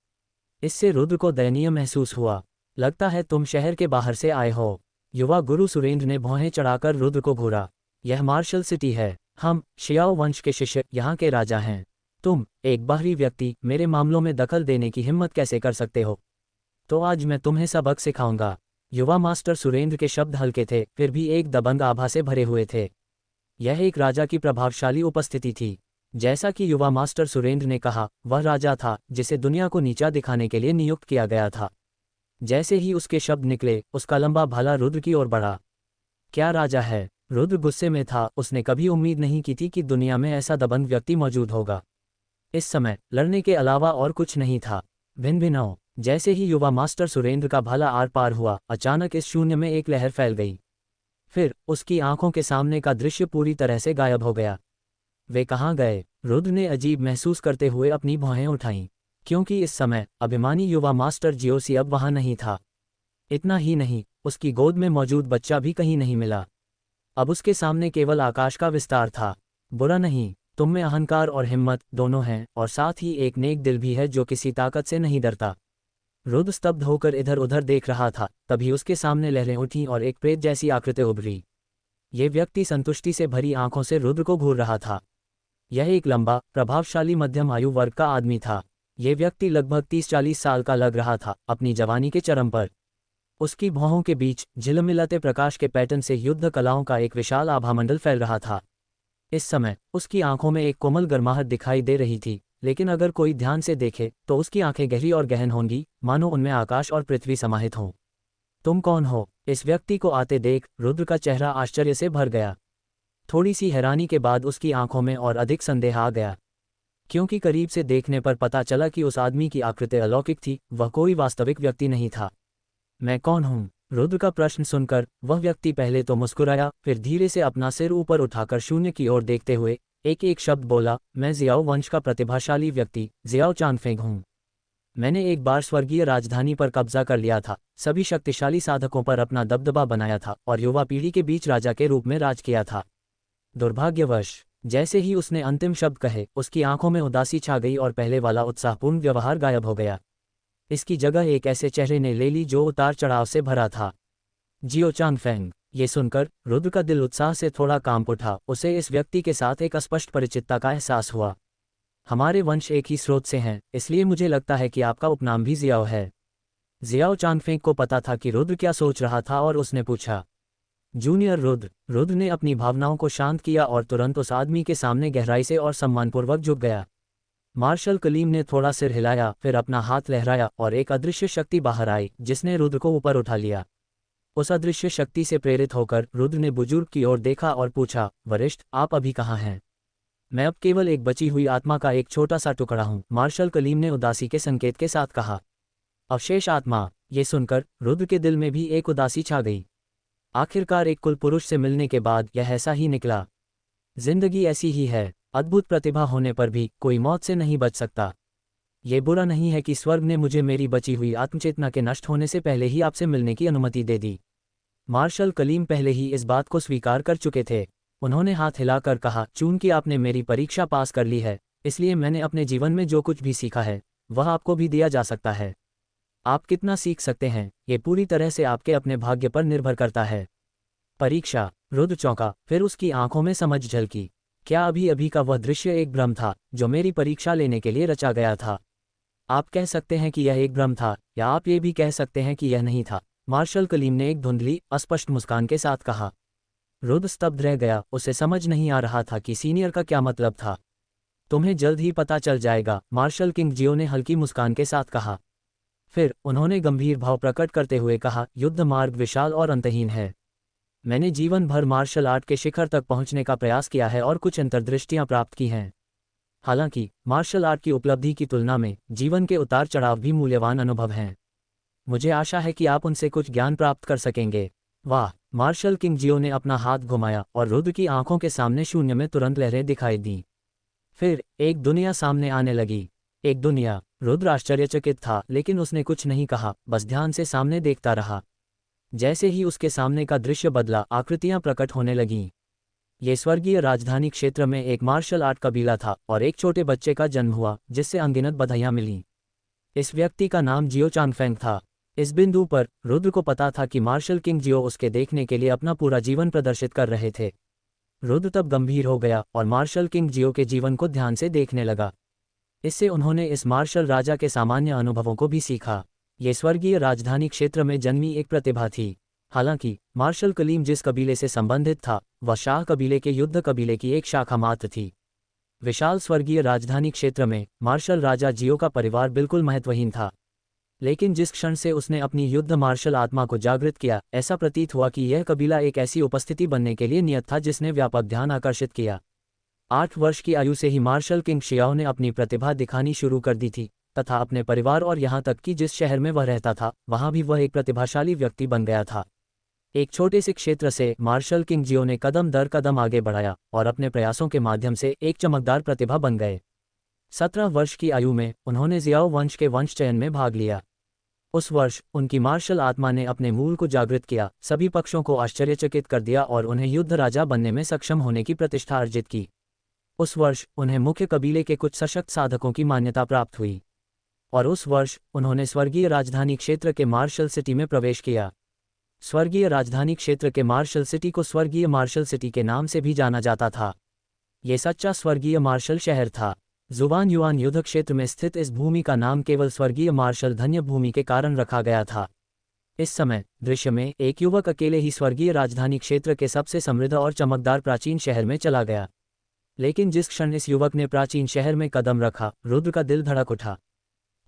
इससे रुद्र को दयनीय महसूस हुआ। लगता है तुम शहर के बाहर से आए हो। युवा गुरु सुरेंद्र ने भौहें चढ़ाकर रुद्र को घूरा। यह मार्शल सिटी है। हम शियाओ वंश के शिष्य यहाँ के राजा हैं। तुम एक बाहरी व्यक्ति मेरे मामलों में दखल देने की हिम्मत कैसे कर सकते हो? तो आज मैं तुम्हें सबक सिखाऊंगा। युवा मास्टर सुरेंद्र के शब्द हल्के थे, फिर भी एक दबंग आभा से भरे हुए थे। यह एक राजा की प्रभावशाली उपस्थिति थी। जैसा कि युवा मास्टर सुरेंद्र ने कहा, वह राजा था जिसे दुनिया को नीचा दिखाने के लिए नियुक्त किया गया था। जैसे ही उसके शब्द निकले, उसका लंबा भाला रुद्र की ओर बढ़ा। क्या राजा है? रुद्र गुस्से में था। उसने कभी उम्मीद नहीं की थी कि दुनिया में ऐसा दबंग व्यक्ति मौजूद होगा। इस समय लड़ने के अलावा और कुछ नहीं था। भिन्न भिन्न। जैसे ही युवा मास्टर सुरेंद्र का भाला आर पार हुआ, अचानक इस शून्य में एक लहर फैल गई। फिर उसकी आंखों के सामने का दृश्य पूरी तरह से गायब हो गया। वे कहाँ गए? रुद्र ने अजीब महसूस करते हुए अपनी भौहें उठाईं, क्योंकि इस समय अभिमानी युवा मास्टर जीओसी अब वहां नहीं था। इतना ही नहीं, उसकी गोद में मौजूद बच्चा भी कहीं नहीं मिला। अब उसके सामने केवल आकाश का विस्तार था। बुरा नहीं, तुम में अहंकार और हिम्मत दोनों हैं, और साथ ही एक नेक दिल भी है जो किसी ताकत से नहीं डरता। रुद्र स्तब्ध होकर इधर उधर देख रहा था। तभी उसके सामने लहरें उठीं और एक प्रेत जैसी आकृति उभरी। ये व्यक्ति संतुष्टि से भरी आंखों से रुद्र को घूर रहा था। यह एक लंबा, प्रभावशाली मध्यम आयु वर्ग का आदमी था। ये व्यक्ति लगभग 30-40 साल का लग रहा था, अपनी जवानी के चरम पर। उसकी भौहों के बीच झिलमिलाते प्रकाश के पैटर्न से युद्ध कलाओं का एक विशाल आभामंडल फैल रहा था। इस समय उसकी आंखों में एक कोमल गर्माहट दिखाई दे रही थी, लेकिन अगर कोई ध्यान से देखे तो उसकी आंखें गहरी और गहन होंगी, मानो उनमें आकाश और पृथ्वी समाहित हों। तुम कौन हो? इस व्यक्ति को आते देख रुद्र का चेहरा आश्चर्य से भर गया। थोड़ी सी हैरानी के बाद उसकी आंखों में और अधिक संदेह आ गया, क्योंकि करीब से देखने पर पता चला कि उस आदमी की आकृति अलौकिक थी। वह कोई वास्तविक व्यक्ति नहीं था। मैं कौन हूँ? रुद्र का प्रश्न सुनकर वह व्यक्ति पहले तो मुस्कुराया, फिर धीरे से अपना सिर ऊपर उठाकर शून्य की ओर देखते हुए एक एक शब्द बोला, मैं जियाओ वंश का प्रतिभाशाली व्यक्ति जियाओ चांगफेंग हूँ। मैंने एक बार स्वर्गीय राजधानी पर कब्जा कर लिया था, सभी शक्तिशाली साधकों पर अपना दबदबा बनाया था और युवा पीढ़ी के बीच राजा के रूप में राज किया था। दुर्भाग्यवश, जैसे ही उसने अंतिम शब्द कहे, उसकी आंखों में उदासी छा गई और पहले वाला उत्साहपूर्ण व्यवहार गायब हो गया। इसकी जगह एक ऐसे चेहरे ने ले ली जो उतार चढ़ाव से भरा था। जियो चांगफेंग। ये सुनकर रुद्र का दिल उत्साह से थोड़ा कांप उठा। उसे इस व्यक्ति के साथ एक अस्पष्ट परिचितता का एहसास हुआ। हमारे वंश एक ही स्रोत से हैं, इसलिए मुझे लगता है कि आपका उपनाम भी जियाओ है। जियाओ चांगफेंग को पता था कि रुद्र क्या सोच रहा था और उसने पूछा, जूनियर रुद्र? रुद्र ने अपनी भावनाओं को शांत किया और तुरंत उस आदमी के सामने गहराई से और सम्मानपूर्वक झुक गया। मार्शल कलीम ने थोड़ा सिर हिलाया, फिर अपना हाथ लहराया और एक अदृश्य शक्ति बाहर आई जिसने रुद्र को ऊपर उठा लिया। उस अदृश्य शक्ति से प्रेरित होकर रुद्र ने बुजुर्ग की ओर देखा और पूछा, वरिष्ठ, आप अभी कहाँ हैं? मैं अब केवल एक बची हुई आत्मा का एक छोटा सा टुकड़ा हूँ, मार्शल कलीम ने उदासी के संकेत के साथ कहा। अवशेष आत्मा। ये सुनकर रुद्र के दिल में भी एक उदासी छा गई। आखिरकार एक कुल पुरुष से मिलने के बाद यह ऐसा ही निकला। जिंदगी ऐसी ही है, अद्भुत प्रतिभा होने पर भी कोई मौत से नहीं बच सकता। ये बुरा नहीं है कि स्वर्ग ने मुझे मेरी बची हुई आत्मचेतना के नष्ट होने से पहले ही आपसे मिलने की अनुमति दे दी। मार्शल कलीम पहले ही इस बात को स्वीकार कर चुके थे। उन्होंने हाथ हिलाकर कहा, चूंकि आपने मेरी परीक्षा पास कर ली है, इसलिए मैंने अपने जीवन में जो कुछ भी सीखा है वह आपको भी दिया जा सकता है। आप कितना सीख सकते हैं, ये पूरी तरह से आपके अपने भाग्य पर निर्भर करता है। परीक्षा। रुद्र चौंका, फिर उसकी आंखों में समझ झलकी। क्या अभी अभी का वह दृश्य एक भ्रम था जो मेरी परीक्षा लेने के लिए रचा गया था? आप कह सकते हैं कि यह एक भ्रम था, या आप ये भी कह सकते हैं कि यह नहीं था, मार्शल कलीम ने एक धुंधली, अस्पष्ट मुस्कान के साथ कहा। रुद्र स्तब्ध रह गया, उसे समझ नहीं आ रहा था कि सीनियर का क्या मतलब था। तुम्हें जल्द ही पता चल जाएगा, मार्शल किंग जियो ने हल्की मुस्कान के साथ कहा। फिर उन्होंने गंभीर भाव प्रकट करते हुए कहा, युद्ध मार्ग विशाल और अंतहीन है। मैंने जीवन भर मार्शल आर्ट के शिखर तक पहुंचने का प्रयास किया है और कुछ अंतर्दृष्टियां प्राप्त की हैं। हालांकि मार्शल आर्ट की उपलब्धि की तुलना में जीवन के उतार चढ़ाव भी मूल्यवान अनुभव हैं। मुझे आशा है कि आप उनसे कुछ ज्ञान प्राप्त कर सकेंगे। वाह! मार्शल किंग जियो ने अपना हाथ घुमाया और रुद्र की आंखों के सामने शून्य में तुरंत लहरें दिखाई दीं। फिर एक दुनिया सामने आने लगी। एक दुनिया। रुद्र आश्चर्यचकित था, लेकिन उसने कुछ नहीं कहा, बस ध्यान से सामने देखता रहा। जैसे ही उसके सामने का दृश्य बदला, आकृतियां प्रकट होने लगीं। ये स्वर्गीय राजधानी क्षेत्र में एक मार्शल आर्ट कबीला था और एक छोटे बच्चे का जन्म हुआ जिससे अनगिनत बधाइयां मिलीं। इस व्यक्ति का नाम जियो चांगफेंग था। इस बिंदु पर रुद्र को पता था कि मार्शल किंग जियो उसके देखने के लिए अपना पूरा जीवन प्रदर्शित कर रहे थे। रुद्र तब गंभीर हो गया और मार्शल किंग जियो के जीवन को ध्यान से देखने लगा। इससे उन्होंने इस मार्शल राजा के सामान्य अनुभवों को भी सीखा। ये स्वर्गीय राजधानी क्षेत्र में जन्मी एक प्रतिभा थी। हालांकि मार्शल कलीम जिस कबीले से संबंधित था वह शाह कबीले के युद्ध कबीले की एक शाखा मात्र थी। विशाल स्वर्गीय राजधानी क्षेत्र में मार्शल राजा जियो का परिवार बिल्कुल महत्वहीन था। लेकिन जिस क्षण से उसने अपनी युद्ध मार्शल आत्मा को जागृत किया, ऐसा प्रतीत हुआ कि यह कबीला एक ऐसी उपस्थिति बनने के लिए नियत था जिसने व्यापक ध्यान आकर्षित किया। 8 वर्ष की आयु से ही मार्शल किंग शियाओ ने अपनी प्रतिभा दिखानी शुरू कर दी थी तथा अपने परिवार और यहाँ तक कि जिस शहर में वह रहता था वहाँ भी वह एक प्रतिभाशाली व्यक्ति बन गया था। एक छोटे से क्षेत्र से मार्शल किंग जियो ने कदम दर कदम आगे बढ़ाया और अपने प्रयासों के माध्यम से एक चमकदार प्रतिभा बन गए। 17 वर्ष की आयु में उन्होंने जियाओ वंश के वंश चयन में भाग लिया। उस वर्ष उनकी मार्शल आत्मा ने अपने मूल को जागृत किया, सभी पक्षों को आश्चर्यचकित कर दिया और उन्हें युद्ध राजा बनने में सक्षम होने की प्रतिष्ठा अर्जित की। उस वर्ष उन्हें मुख्य कबीले के कुछ सशक्त साधकों की मान्यता प्राप्त हुई और उस वर्ष उन्होंने स्वर्गीय राजधानी क्षेत्र के मार्शल सिटी में प्रवेश किया। स्वर्गीय राजधानी क्षेत्र के मार्शल सिटी को स्वर्गीय मार्शल सिटी के नाम से भी जाना जाता था। ये सच्चा स्वर्गीय मार्शल शहर था। जुबान युआन युद्ध क्षेत्र में स्थित इस भूमि का नाम केवल स्वर्गीय मार्शल धन्य भूमि के कारण रखा गया था। इस समय दृश्य में एक युवक अकेले ही स्वर्गीय राजधानी क्षेत्र के सबसे समृद्ध और चमकदार प्राचीन शहर में चला गया। लेकिन जिस क्षण इस युवक ने प्राचीन शहर में कदम रखा, रुद्र का दिल धड़क उठा।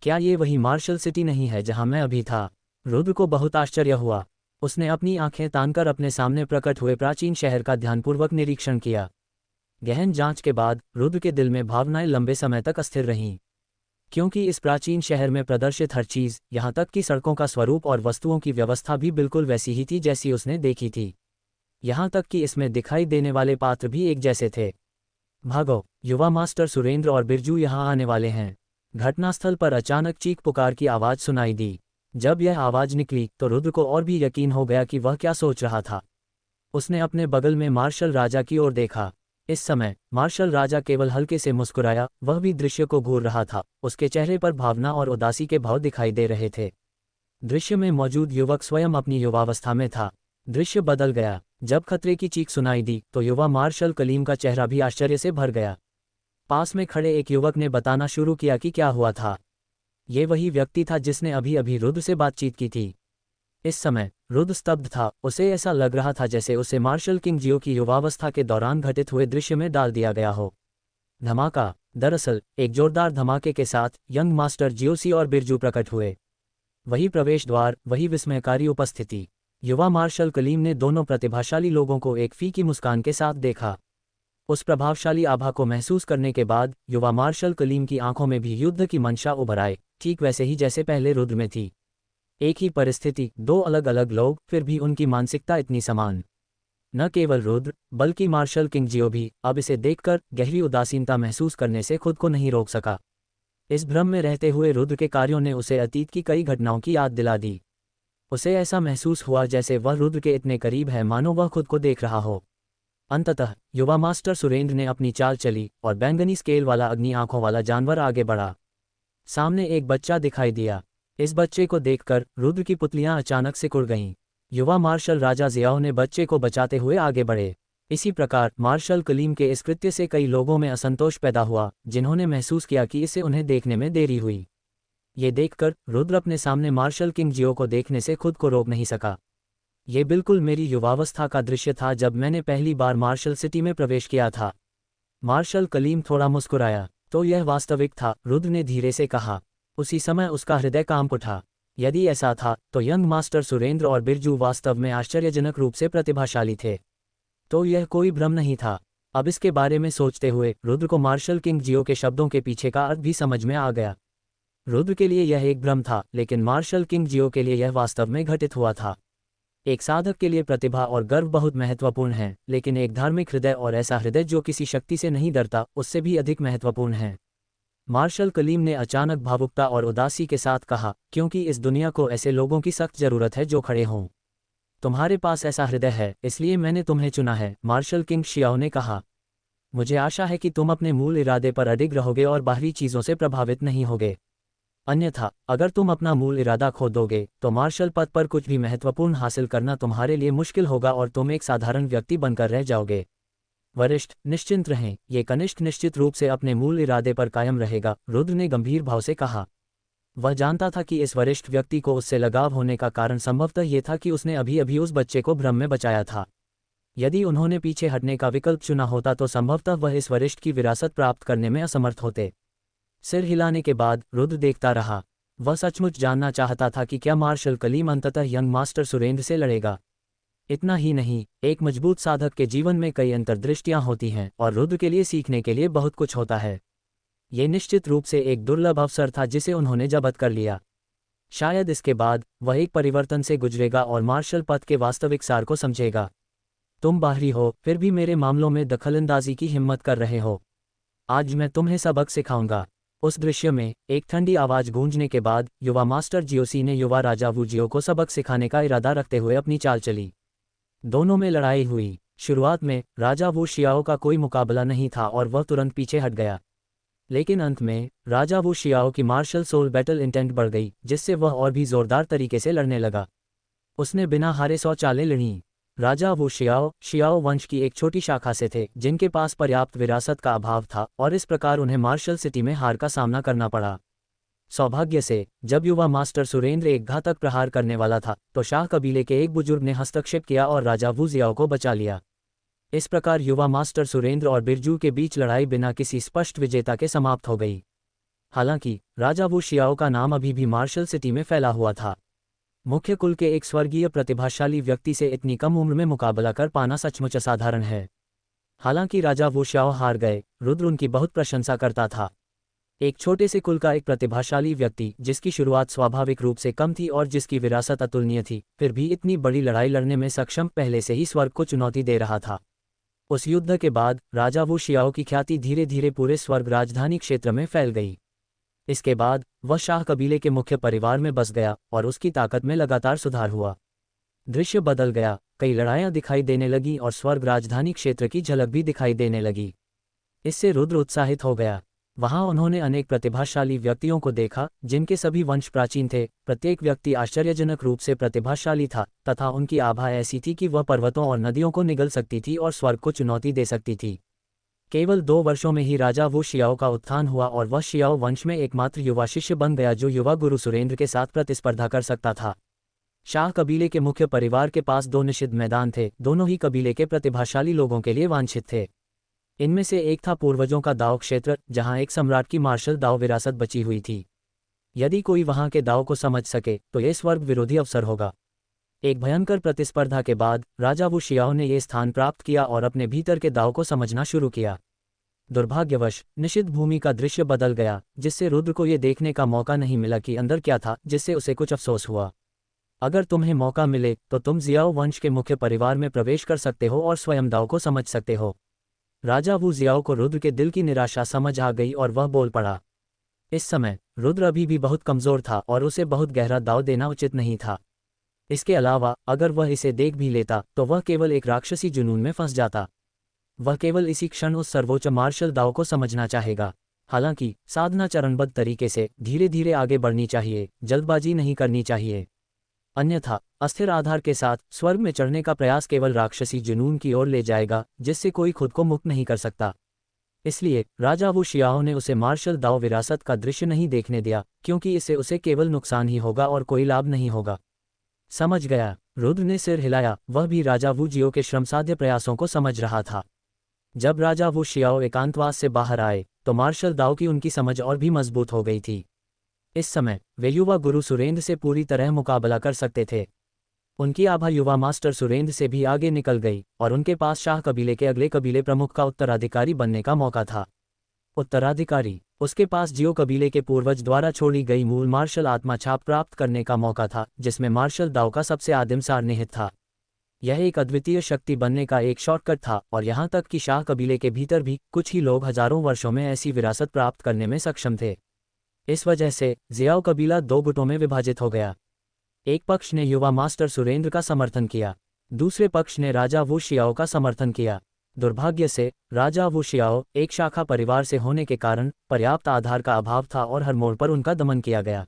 क्या ये वही मार्शल सिटी नहीं है जहां मैं अभी था? रुद्र को बहुत आश्चर्य हुआ। उसने अपनी आंखें तानकर अपने सामने प्रकट हुए प्राचीन शहर का ध्यानपूर्वक निरीक्षण किया। गहन जांच के बाद रुद्र के दिल में भावनाएं लंबे समय तक अस्थिर रहीं, क्योंकि इस प्राचीन शहर में प्रदर्शित हर चीज, यहाँ तक कि सड़कों का स्वरूप और वस्तुओं की व्यवस्था भी बिल्कुल वैसी ही थी जैसी उसने देखी थी। यहाँ तक कि इसमें दिखाई देने वाले पात्र भी एक जैसे थे। भागो, युवा मास्टर सुरेंद्र और बिरजू यहाँ आने वाले हैं। घटनास्थल पर अचानक चीख पुकार की आवाज सुनाई दी। जब यह आवाज निकली तो रुद्र को और भी यकीन हो गया कि वह क्या सोच रहा था। उसने अपने बगल में मार्शल राजा की ओर देखा। इस समय मार्शल राजा केवल हल्के से मुस्कुराया, वह भी दृश्य को घूर रहा था। उसके चेहरे पर भावना और उदासी के भाव दिखाई दे रहे थे। दृश्य में मौजूद युवक स्वयं अपनी युवावस्था में था। दृश्य बदल गया। जब खतरे की चीख सुनाई दी तो युवा मार्शल कलीम का चेहरा भी आश्चर्य से भर गया। पास में खड़े एक युवक ने बताना शुरू किया कि क्या हुआ था। ये वही व्यक्ति था जिसने अभी अभी रुद्र से बातचीत की थी। इस समय रुद्र स्तब्ध था। उसे ऐसा लग रहा था जैसे उसे मार्शल किंग जियो की युवावस्था के दौरान घटित हुए दृश्य में डाल दिया गया हो। धमाका। दरअसल एक जोरदार धमाके के साथ यंग मास्टर जियोसी और बिरजू प्रकट हुए। वही प्रवेश द्वार, वही विस्मयकारी उपस्थिति। युवा मार्शल कलीम ने दोनों प्रतिभाशाली लोगों को एक फीकी मुस्कान के साथ देखा। उस प्रभावशाली आभा को महसूस करने के बाद युवा मार्शल कलीम की आंखों में भी युद्ध की मंशा उभर आई, ठीक वैसे ही जैसे पहले रुद्र में थी। एक ही परिस्थिति, दो अलग अलग लोग, फिर भी उनकी मानसिकता इतनी समान। न केवल रुद्र बल्कि मार्शल किंग जियो भी अब इसे देखकर गहरी उदासीनता महसूस करने से खुद को नहीं रोक सका। इस भ्रम में रहते हुए रुद्र के कार्यों ने उसे अतीत की कई घटनाओं की याद दिला दी। उसे ऐसा महसूस हुआ जैसे वह रुद्र के इतने करीब है मानो वह खुद को देख रहा हो। अंततः युवा मास्टर सुरेंद्र ने अपनी चाल चली और बैंगनी स्केल वाला अग्नि आंखों वाला जानवर आगे बढ़ा। सामने एक बच्चा दिखाई दिया। इस बच्चे को देखकर रुद्र की पुतलियां अचानक सिकुड़ गईं। युवा मार्शल राजा जियाओ ने बच्चे को बचाते हुए आगे बढ़े। इसी प्रकार मार्शल कलीम के इस कृत्य से कई लोगों में असंतोष पैदा हुआ, जिन्होंने महसूस किया कि इससे उन्हें देखने में देरी हुई। ये देखकर रुद्र अपने सामने मार्शल किंग जियो को देखने से खुद को रोक नहीं सका। ये बिल्कुल मेरी युवावस्था का दृश्य था जब मैंने पहली बार मार्शल सिटी में प्रवेश किया था। मार्शल कलीम थोड़ा मुस्कुराया। तो यह वास्तविक था, रुद्र ने धीरे से कहा। उसी समय उसका हृदय कांप उठा। यदि ऐसा था तो यंग मास्टर सुरेंद्र और बिरजू वास्तव में आश्चर्यजनक रूप से प्रतिभाशाली थे। तो यह कोई भ्रम नहीं था। अब इसके बारे में सोचते हुए रुद्र को मार्शल किंग जियो के शब्दों के पीछे का अर्थ भी समझ में आ गया। रुद्र के लिए यह एक भ्रम था, लेकिन मार्शल किंग जियो के लिए यह वास्तव में घटित हुआ था। एक साधक के लिए प्रतिभा और गर्व बहुत महत्वपूर्ण है, लेकिन एक धार्मिक हृदय और ऐसा हृदय जो किसी शक्ति से नहीं डरता, उससे भी अधिक महत्वपूर्ण है। मार्शल कलीम ने अचानक भावुकता और उदासी के साथ कहा, क्योंकि इस दुनिया को ऐसे लोगों की सख्त जरूरत है जो खड़े हों। तुम्हारे पास ऐसा हृदय है, इसलिए मैंने तुम्हें चुना है, मार्शल किंग शियाओ ने कहा। मुझे आशा है कि तुम अपने मूल इरादे पर अडिग रहोगे और बाहरी चीज़ों से प्रभावित नहीं होगे। अन्यथा अगर तुम अपना मूल इरादा खो दोगे तो मार्शल पद पर कुछ भी महत्वपूर्ण हासिल करना तुम्हारे लिए मुश्किल होगा और तुम एक साधारण व्यक्ति बनकर रह जाओगे। वरिष्ठ निश्चिंत रहें, ये कनिष्ठ निश्चित रूप से अपने मूल इरादे पर कायम रहेगा, रुद्र ने गंभीर भाव से कहा। वह जानता था कि इस वरिष्ठ व्यक्ति को उससे लगाव होने का कारण संभवतः ये था कि उसने अभी अभी उस बच्चे को भ्रम में बचाया था। यदि उन्होंने पीछे हटने का विकल्प चुना होता तो संभवतः वह इस वरिष्ठ की विरासत प्राप्त करने में असमर्थ होते। सिर हिलाने के बाद रुद्र देखता रहा। वह सचमुच जानना चाहता था कि क्या मार्शल कलीम अंततः यंग मास्टर सुरेंद्र से लड़ेगा। इतना ही नहीं, एक मजबूत साधक के जीवन में कई अंतर्दृष्टियां होती हैं और रुद्र के लिए सीखने के लिए बहुत कुछ होता है। ये निश्चित रूप से एक दुर्लभ अवसर था जिसे उन्होंने जब्त कर लिया। शायद इसके बाद वह एक परिवर्तन से गुजरेगा और मार्शल पद के वास्तविक सार को समझेगा। तुम बाहरी हो, फिर भी मेरे मामलों में दखलंदाजी की हिम्मत कर रहे हो। आज मैं तुम्हें सबक सिखाऊंगा। उस दृश्य में एक ठंडी आवाज गूंजने के बाद युवा मास्टर जियोसी ने युवा राजा वू जियो को सबक सिखाने का इरादा रखते हुए अपनी चाल चली। दोनों में लड़ाई हुई। शुरुआत में राजा वू शियाओ का कोई मुकाबला नहीं था और वह तुरंत पीछे हट गया। लेकिन अंत में राजा वू शियाओ की मार्शल सोल बैटल इंटेंट बढ़ गई, जिससे वह और भी जोरदार तरीके से लड़ने लगा। उसने बिना हारे 100 चालें लड़ीं। राजा वू शियाओ वंश की एक छोटी शाखा से थे, जिनके पास पर्याप्त विरासत का अभाव था और इस प्रकार उन्हें मार्शल सिटी में हार का सामना करना पड़ा। सौभाग्य से जब युवा मास्टर सुरेंद्र एक घातक प्रहार करने वाला था तो शाह कबीले के एक बुजुर्ग ने हस्तक्षेप किया और राजा वू जियाओ को बचा लिया। इस प्रकार युवा मास्टर सुरेंद्र और बिरजू के बीच लड़ाई बिना किसी स्पष्ट विजेता के समाप्त हो गई। हालांकि राजा वू शियाओ का नाम अभी भी मार्शल सिटी में फैला हुआ था। मुख्य कुल के एक स्वर्गीय प्रतिभाशाली व्यक्ति से इतनी कम उम्र में मुकाबला कर पाना सचमुच असाधारण है। हालांकि राजा वू शियाओ हार गए, रुद्र उनकी बहुत प्रशंसा करता था। एक छोटे से कुल का एक प्रतिभाशाली व्यक्ति, जिसकी शुरुआत स्वाभाविक रूप से कम थी और जिसकी विरासत अतुलनीय थी, फिर भी इतनी बड़ी लड़ाई लड़ने में सक्षम, पहले से ही स्वर्ग को चुनौती दे रहा था। उस युद्ध के बाद राजा वू शियाओ की ख्याति धीरे धीरे पूरे स्वर्ग राजधानी क्षेत्र में फैल गई। इसके बाद वह शाह कबीले के मुख्य परिवार में बस गया और उसकी ताकत में लगातार सुधार हुआ। दृश्य बदल गया, कई लड़ाइयां दिखाई देने लगी और स्वर्ग राजधानी क्षेत्र की झलक भी दिखाई देने लगी। इससे रुद्र उत्साहित हो गया। वहां उन्होंने अनेक प्रतिभाशाली व्यक्तियों को देखा, जिनके सभी वंश प्राचीन थे। प्रत्येक व्यक्ति आश्चर्यजनक रूप से प्रतिभाशाली था तथा उनकी आभा ऐसी थी कि वह पर्वतों और नदियों को निगल सकती थी और स्वर्ग को चुनौती दे सकती थी। केवल 2 वर्षों में ही राजा वू शियाओ का उत्थान हुआ और वह शियाओ वंश में एकमात्र युवा शिष्य बन गया जो युवा गुरु सुरेंद्र के साथ प्रतिस्पर्धा कर सकता था। शाह कबीले के मुख्य परिवार के पास 2 निषिद्ध मैदान थे, दोनों ही कबीले के प्रतिभाशाली लोगों के लिए वांछित थे। इनमें से एक था पूर्वजों का दाव क्षेत्र, जहां एक सम्राट की मार्शल दाव विरासत बची हुई थी। यदि कोई वहां के दाव को समझ सके तो यह स्वर्ग विरोधी अवसर होगा। एक भयंकर प्रतिस्पर्धा के बाद राजा वू शियाओ ने यह स्थान प्राप्त किया और अपने भीतर के दाव को समझना शुरू किया। दुर्भाग्यवश निषिद्ध भूमि का दृश्य बदल गया, जिससे रुद्र को यह देखने का मौका नहीं मिला कि अंदर क्या था, जिससे उसे कुछ अफसोस हुआ। अगर तुम्हें मौका मिले तो तुम जियाओ वंश के मुख्य परिवार में प्रवेश कर सकते हो और स्वयं दाव को समझ सकते हो। राजा वू जियाओ को रुद्र के दिल की निराशा समझ आ गई और वह बोल पड़ा। इस समय रुद्र अभी भी बहुत कमजोर था और उसे बहुत गहरा दाव देना उचित नहीं था। इसके अलावा अगर वह इसे देख भी लेता तो वह केवल एक राक्षसी जुनून में फंस जाता। वह केवल इसी क्षण उस सर्वोच्च मार्शल दाव को समझना चाहेगा। हालांकि साधना चरणबद्ध तरीके से धीरे धीरे आगे बढ़नी चाहिए, जल्दबाजी नहीं करनी चाहिए। अन्यथा अस्थिर आधार के साथ स्वर्ग में चढ़ने का प्रयास केवल राक्षसी जुनून की ओर ले जाएगा, जिससे कोई खुद को मुक्त नहीं कर सकता। इसलिए राजा वू शियाओ ने उसे मार्शल दाव विरासत का दृश्य नहीं देखने दिया, क्योंकि इससे उसे केवल नुकसान ही होगा और कोई लाभ नहीं होगा। समझ गया, रुद्र ने सिर हिलाया। वह भी राजा वू जियो के श्रमसाध्य प्रयासों को समझ रहा था। जब राजा वू शियाओ एकांतवास से बाहर आए तो मार्शल दाव की उनकी समझ और भी मजबूत हो गई थी। इस समय वे युवा गुरु सुरेंद्र से पूरी तरह मुकाबला कर सकते थे। उनकी आभा युवा मास्टर सुरेंद्र से भी आगे निकल गई और उनके पास शाह कबीले के अगले कबीले प्रमुख का उत्तराधिकारी बनने का मौका था। उत्तराधिकारी, उसके पास जियो कबीले के पूर्वज द्वारा छोड़ी गई मूल मार्शल आत्मा छाप प्राप्त करने का मौका था, जिसमें मार्शल दाव का सबसे आदिम सार निहित था। यह एक अद्वितीय शक्ति बनने का एक शॉर्टकट था और यहाँ तक कि शाह कबीले के भीतर भी कुछ ही लोग हजारों वर्षों में ऐसी विरासत प्राप्त करने में सक्षम थे। इस वजह से जियाओ कबीला दो गुटों में विभाजित हो गया। एक पक्ष ने युवा मास्टर सुरेंद्र का समर्थन किया, दूसरे पक्ष ने राजा वू शियाओ का समर्थन किया। दुर्भाग्य से राजा वू शियाओ एक शाखा परिवार से होने के कारण पर्याप्त आधार का अभाव था और हर मोड़ पर उनका दमन किया गया।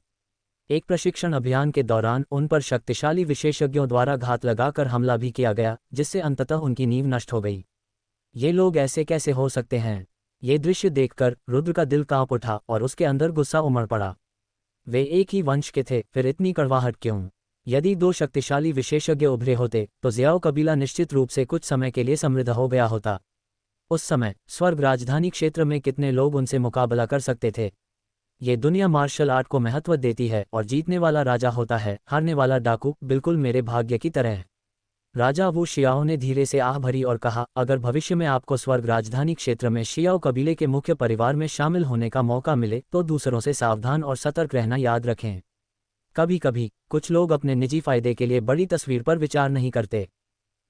एक प्रशिक्षण अभियान के दौरान उन पर शक्तिशाली विशेषज्ञों द्वारा घात लगाकर हमला भी किया गया, जिससे अंततः उनकी नींव नष्ट हो गई। ये लोग ऐसे कैसे हो सकते हैं? ये दृश्य देखकर रुद्र का दिल कांप उठा और उसके अंदर गुस्सा उमड़ पड़ा। वे एक ही वंश के थे, फिर इतनी कड़वाहट क्यों? यदि दो शक्तिशाली विशेषज्ञ उभरे होते तो जियाओ कबीला निश्चित रूप से कुछ समय के लिए समृद्ध हो गया होता। उस समय स्वर्ग राजधानी क्षेत्र में कितने लोग उनसे मुकाबला कर सकते थे? ये दुनिया मार्शल आर्ट को महत्व देती है और जीतने वाला राजा होता है, हारने वाला डाकू, बिल्कुल मेरे भाग्य की तरह। राजा वू शियाओ ने धीरे से आह भरी और कहा, अगर भविष्य में आपको स्वर्ग राजधानी क्षेत्र में शियाओ कबीले के मुख्य परिवार में शामिल होने का मौका मिले तो दूसरों से सावधान और सतर्क रहना याद रखें। कभी कभी कुछ लोग अपने निजी फायदे के लिए बड़ी तस्वीर पर विचार नहीं करते।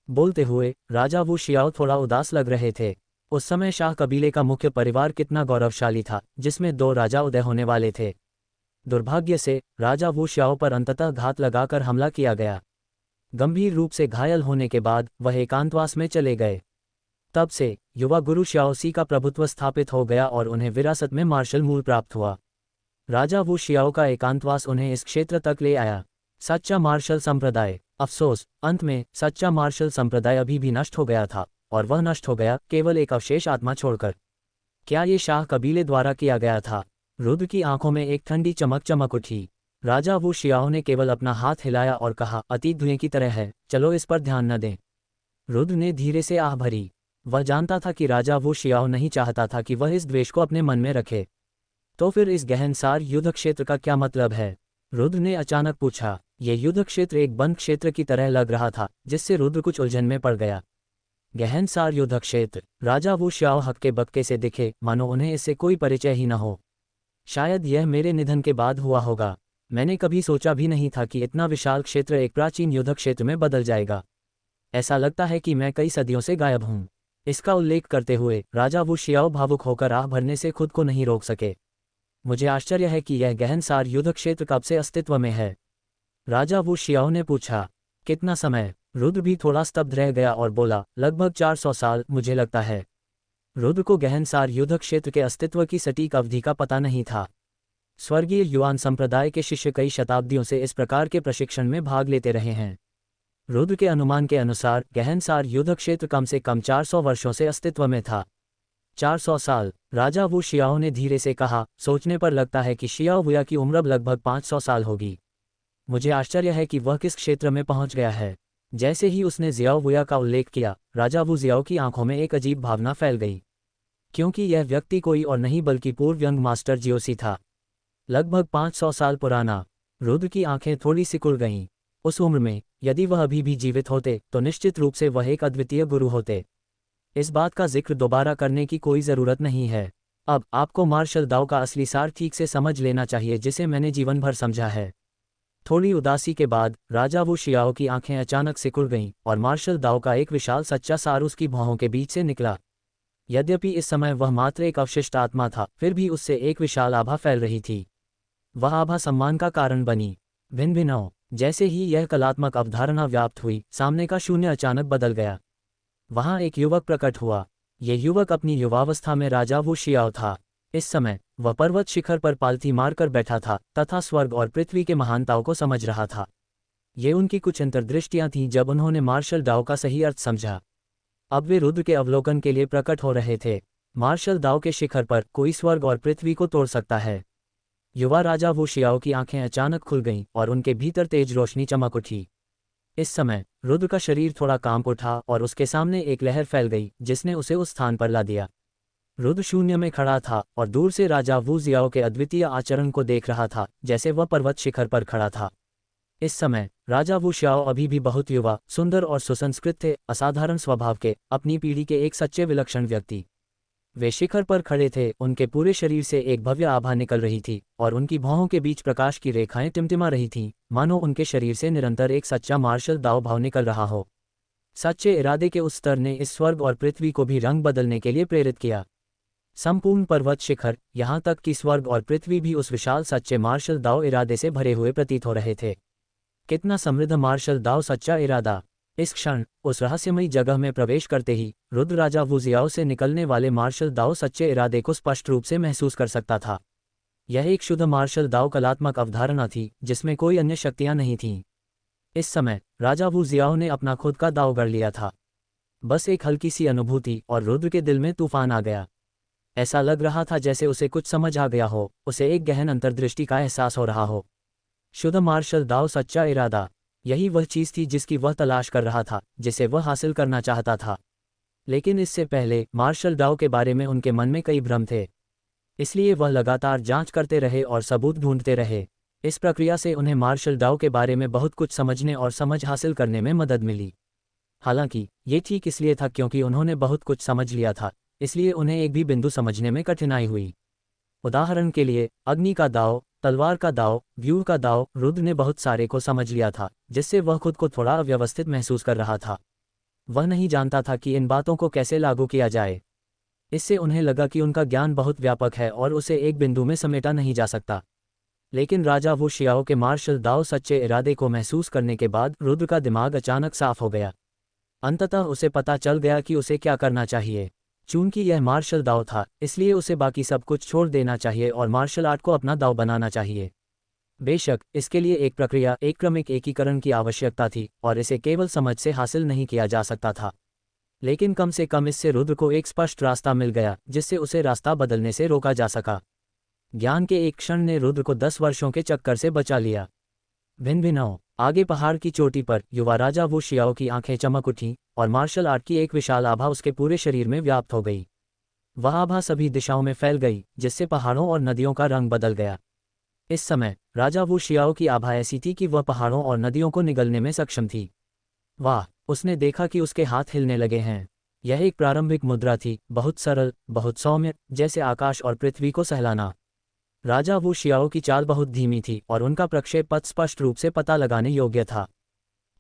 बोलते हुए राजा वू शियाओ थोड़ा उदास लग रहे थे। उस समय शाह कबीले का मुख्य परिवार कितना गौरवशाली था, जिसमें दो राजा उदय होने वाले थे। दुर्भाग्य से राजा वू शियाओ पर अंततः घात लगाकर हमला किया गया। गंभीर रूप से घायल होने के बाद वह एकांतवास में चले गए। तब से युवा गुरु शियाओसी का प्रभुत्व स्थापित हो गया और उन्हें विरासत में मार्शल मूल प्राप्त हुआ। राजा वू शियाओ का एकांतवास उन्हें इस क्षेत्र तक ले आया। सच्चा मार्शल संप्रदाय। अफसोस, अंत में सच्चा मार्शल संप्रदाय अभी भी नष्ट हो गया था, और वह नष्ट हो गया केवल एक अवशेष आत्मा छोड़कर। क्या ये शाह कबीले द्वारा किया गया था? रुद्र की आंखों में एक ठंडी चमक चमक उठी। राजा वू शियाओ ने केवल अपना हाथ हिलाया और कहा, अतीत धुएं की तरह है, चलो इस पर ध्यान न दें। रुद्र ने धीरे से आह भरी। वह जानता था कि राजा वू शियाओ नहीं चाहता था कि वह इस द्वेष को अपने मन में रखे। तो फिर इस गहनसार युद्ध क्षेत्र का क्या मतलब है? रुद्र ने अचानक पूछा। यह युद्ध क्षेत्र एक बंद क्षेत्र की तरह लग रहा था, जिससे रुद्र कुछ उलझन में पड़ गया। गहनसार युद्ध क्षेत्र। राजा वू शियाओ हक्के बक्के से दिखे, मानो उन्हें इससे कोई परिचय ही न हो। शायद यह मेरे निधन के बाद हुआ होगा। मैंने कभी सोचा भी नहीं था कि इतना विशाल क्षेत्र एक प्राचीन युद्ध क्षेत्र में बदल जाएगा। ऐसा लगता है कि मैं कई सदियों से गायब हूँ। इसका उल्लेख करते हुए राजा वू शियाओ भावुक होकर आह भरने से खुद को नहीं रोक सके। मुझे आश्चर्य है कि यह गहनसार युद्ध क्षेत्र कब से अस्तित्व में है? राजा वू शियाओ ने पूछा। कितना समय? रुद्र भी थोड़ा स्तब्ध रह गया और बोला, लगभग 400 साल मुझे लगता है। रुद्र को गहनसार युद्ध क्षेत्र के अस्तित्व की सटीक अवधि का पता नहीं था। स्वर्गीय युआन संप्रदाय के शिष्य कई शताब्दियों से इस प्रकार के प्रशिक्षण में भाग लेते रहे हैं। रुद्र के अनुमान के अनुसार गहनसार युद्ध क्षेत्र कम से कम 400 वर्षों से अस्तित्व में था। 400 साल। राजा वू शियाओ ने धीरे से कहा, सोचने पर लगता है कि शियाओ वुया की उम्र अब लगभग 500 साल होगी। मुझे आश्चर्य है कि वह किस क्षेत्र में पहुंच गया है। जैसे ही उसने जियाओ वुया का उल्लेख किया, राजा वू जियाओ की आंखों में एक अजीब भावना फैल गई। क्योंकि यह व्यक्ति कोई और नहीं बल्कि पूर्व यंग मास्टर जियोसी था, लगभग 500 साल पुराना। रुद्र की आंखें थोड़ी सिकुड़ गईं। उस उम्र में यदि वह अभी भी जीवित होते तो निश्चित रूप से वह एक अद्वितीय गुरु होते। इस बात का जिक्र दोबारा करने की कोई ज़रूरत नहीं है। अब आपको मार्शल दाओ का असली सार ठीक से समझ लेना चाहिए, जिसे मैंने जीवन भर समझा है। थोड़ी उदासी के बाद राजा वू शियाओ की आंखें अचानक सिकुड़ गईं और मार्शल दाओ का एक विशाल सच्चा सार उसकी भौहों के बीच से निकला। यद्यपि इस समय वह मात्र एक अवशिष्ट आत्मा था, फिर भी उससे एक विशाल आभा फैल रही थी। वह आभा सम्मान का कारण बनी। भिन्न भिन्न जैसे ही यह कलात्मक अवधारणा व्याप्त हुई, सामने का शून्य अचानक बदल गया। वहां एक युवक प्रकट हुआ। ये युवक अपनी युवावस्था में राजा वू शियाओ था। इस समय वह पर्वत शिखर पर पालथी मारकर बैठा था तथा स्वर्ग और पृथ्वी के महानताओं को समझ रहा था। ये उनकी कुछ अंतर्दृष्टियां थीं जब उन्होंने मार्शल दाओ का सही अर्थ समझा। अब वे रुद्र के अवलोकन के लिए प्रकट हो रहे थे। मार्शल दाओ के शिखर पर कोई स्वर्ग और पृथ्वी को तोड़ सकता है। युवा राजा वू शियाओ की आंखें अचानक खुल गईं और उनके भीतर तेज रोशनी चमक उठी। इस समय रुद्र का शरीर थोड़ा कांप उठा और उसके सामने एक लहर फैल गई जिसने उसे उस स्थान पर ला दिया। रुद्र शून्य में खड़ा था और दूर से राजा वू जियाओ के अद्वितीय आचरण को देख रहा था, जैसे वह पर्वत शिखर पर खड़ा था। इस समय राजा वू शियाओ अभी भी बहुत युवा, सुंदर और सुसंस्कृत थे, असाधारण स्वभाव के, अपनी पीढ़ी के एक सच्चे विलक्षण व्यक्ति। वे शिखर पर खड़े थे, उनके पूरे शरीर से एक भव्य आभा निकल रही थी और उनकी भौहों के बीच प्रकाश की रेखाएं टिमटिमा रही थीं, मानो उनके शरीर से निरंतर एक सच्चा मार्शल दाओ भाव निकल रहा हो। सच्चे इरादे के उस स्तर ने इस स्वर्ग और पृथ्वी को भी रंग बदलने के लिए प्रेरित किया। संपूर्ण पर्वत शिखर, यहाँ तक कि स्वर्ग और पृथ्वी भी उस विशाल सच्चे मार्शल दाओ इरादे से भरे हुए प्रतीत हो रहे थे। कितना समृद्ध मार्शल दाओ सच्चा इरादा! इस क्षण उस रहस्यमयी जगह में प्रवेश करते ही रुद्र राजा वू जियाओ से निकलने वाले मार्शल दाओ सच्चे इरादे को स्पष्ट रूप से महसूस कर सकता था। यह एक शुद्ध मार्शल दाओ कलात्मक अवधारणा थी जिसमें कोई अन्य शक्तियां नहीं थीं। इस समय राजा वू जियाओ ने अपना खुद का दाव गढ़ लिया था। बस एक हल्की सी अनुभूति और रुद्र के दिल में तूफान आ गया। ऐसा लग रहा था जैसे उसे कुछ समझ आ गया हो, उसे एक गहन अंतर्दृष्टि का एहसास हो रहा हो। शुद्ध मार्शल दाओ सच्चा इरादा, यही वह चीज़ थी जिसकी वह तलाश कर रहा था, जिसे वह हासिल करना चाहता था। लेकिन इससे पहले मार्शल दाओ के बारे में उनके मन में कई भ्रम थे। इसलिए वह लगातार जांच करते रहे और सबूत ढूंढते रहे। इस प्रक्रिया से उन्हें मार्शल दाओ के बारे में बहुत कुछ समझने और समझ हासिल करने में मदद मिली। हालांकि ये ठीक इसलिए था क्योंकि उन्होंने बहुत कुछ समझ लिया था, इसलिए उन्हें एक भी बिंदु समझने में कठिनाई हुई। उदाहरण के लिए अग्नि का दाव, तलवार का दाव, व्यूह का दाव। रुद्र ने बहुत सारे को समझ लिया था, जिससे वह खुद को थोड़ा अव्यवस्थित महसूस कर रहा था। वह नहीं जानता था कि इन बातों को कैसे लागू किया जाए। इससे उन्हें लगा कि उनका ज्ञान बहुत व्यापक है और उसे एक बिंदु में समेटा नहीं जा सकता। लेकिन राजा वू शियाओ के मार्शल दाओ सच्चे इरादे को महसूस करने के बाद रुद्र का दिमाग अचानक साफ हो गया। अंततः उसे पता चल गया कि उसे क्या करना चाहिए। चूंकि यह मार्शल दाव था, इसलिए उसे बाकी सब कुछ छोड़ देना चाहिए और मार्शल आर्ट को अपना दाव बनाना चाहिए। बेशक इसके लिए एक प्रक्रिया, एक क्रमिक एकीकरण की आवश्यकता थी और इसे केवल समझ से हासिल नहीं किया जा सकता था। लेकिन कम से कम इससे रुद्र को एक स्पष्ट रास्ता मिल गया जिससे उसे रास्ता बदलने से रोका जा सका। ज्ञान के एक क्षण ने रुद्र को 10 वर्षों के चक्कर से बचा लिया। भिन्न भिन्न आगे पहाड़ की चोटी पर युवा राजा वू शियाओ की आंखें चमक उठीं और मार्शल आर्ट की एक विशाल आभा उसके पूरे शरीर में व्याप्त हो गई। वह आभा सभी दिशाओं में फैल गई, जिससे पहाड़ों और नदियों का रंग बदल गया। इस समय राजा वू शियाओ की आभा ऐसी थी कि वह पहाड़ों और नदियों को निगलने में सक्षम थी। वाह! उसने देखा कि उसके हाथ हिलने लगे हैं। यह एक प्रारंभिक मुद्रा थी, बहुत सरल, बहुत सौम्य, जैसे आकाश और पृथ्वी को सहलाना। राजा वू शियाओ की चाल बहुत धीमी थी और उनका प्रक्षेप पथ स्पष्ट रूप से पता लगाने योग्य था।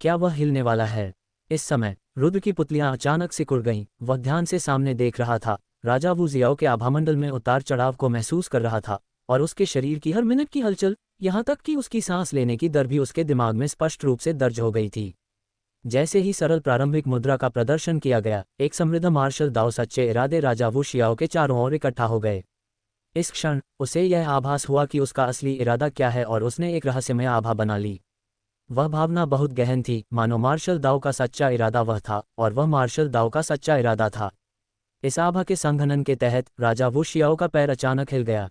क्या वह हिलने वाला है? इस समय रुद्र की पुतलियां अचानक सिकुड़ गईं। वह ध्यान से सामने देख रहा था, राजा वू जियाओ के आभामंडल में उतार चढ़ाव को महसूस कर रहा था और उसके शरीर की हर मिनट की हलचल, यहाँ तक कि उसकी सांस लेने की दर भी उसके दिमाग में स्पष्ट रूप से दर्ज हो गई थी। जैसे ही सरल प्रारंभिक मुद्रा का प्रदर्शन किया गया, एक समृद्ध मार्शल दाव सच्चे इरादे राजा वू शियाओ के चारों ओर इकट्ठा हो गए। इस क्षण उसे यह आभास हुआ कि उसका असली इरादा क्या है और उसने एक रहस्यमय आभा बना ली। वह भावना बहुत गहन थी, मानो मार्शल दाओ का सच्चा इरादा वह था और वह मार्शल दाओ का सच्चा इरादा था। इस आभा के संघनन के तहत राजा वू शियाओ का पैर अचानक हिल गया।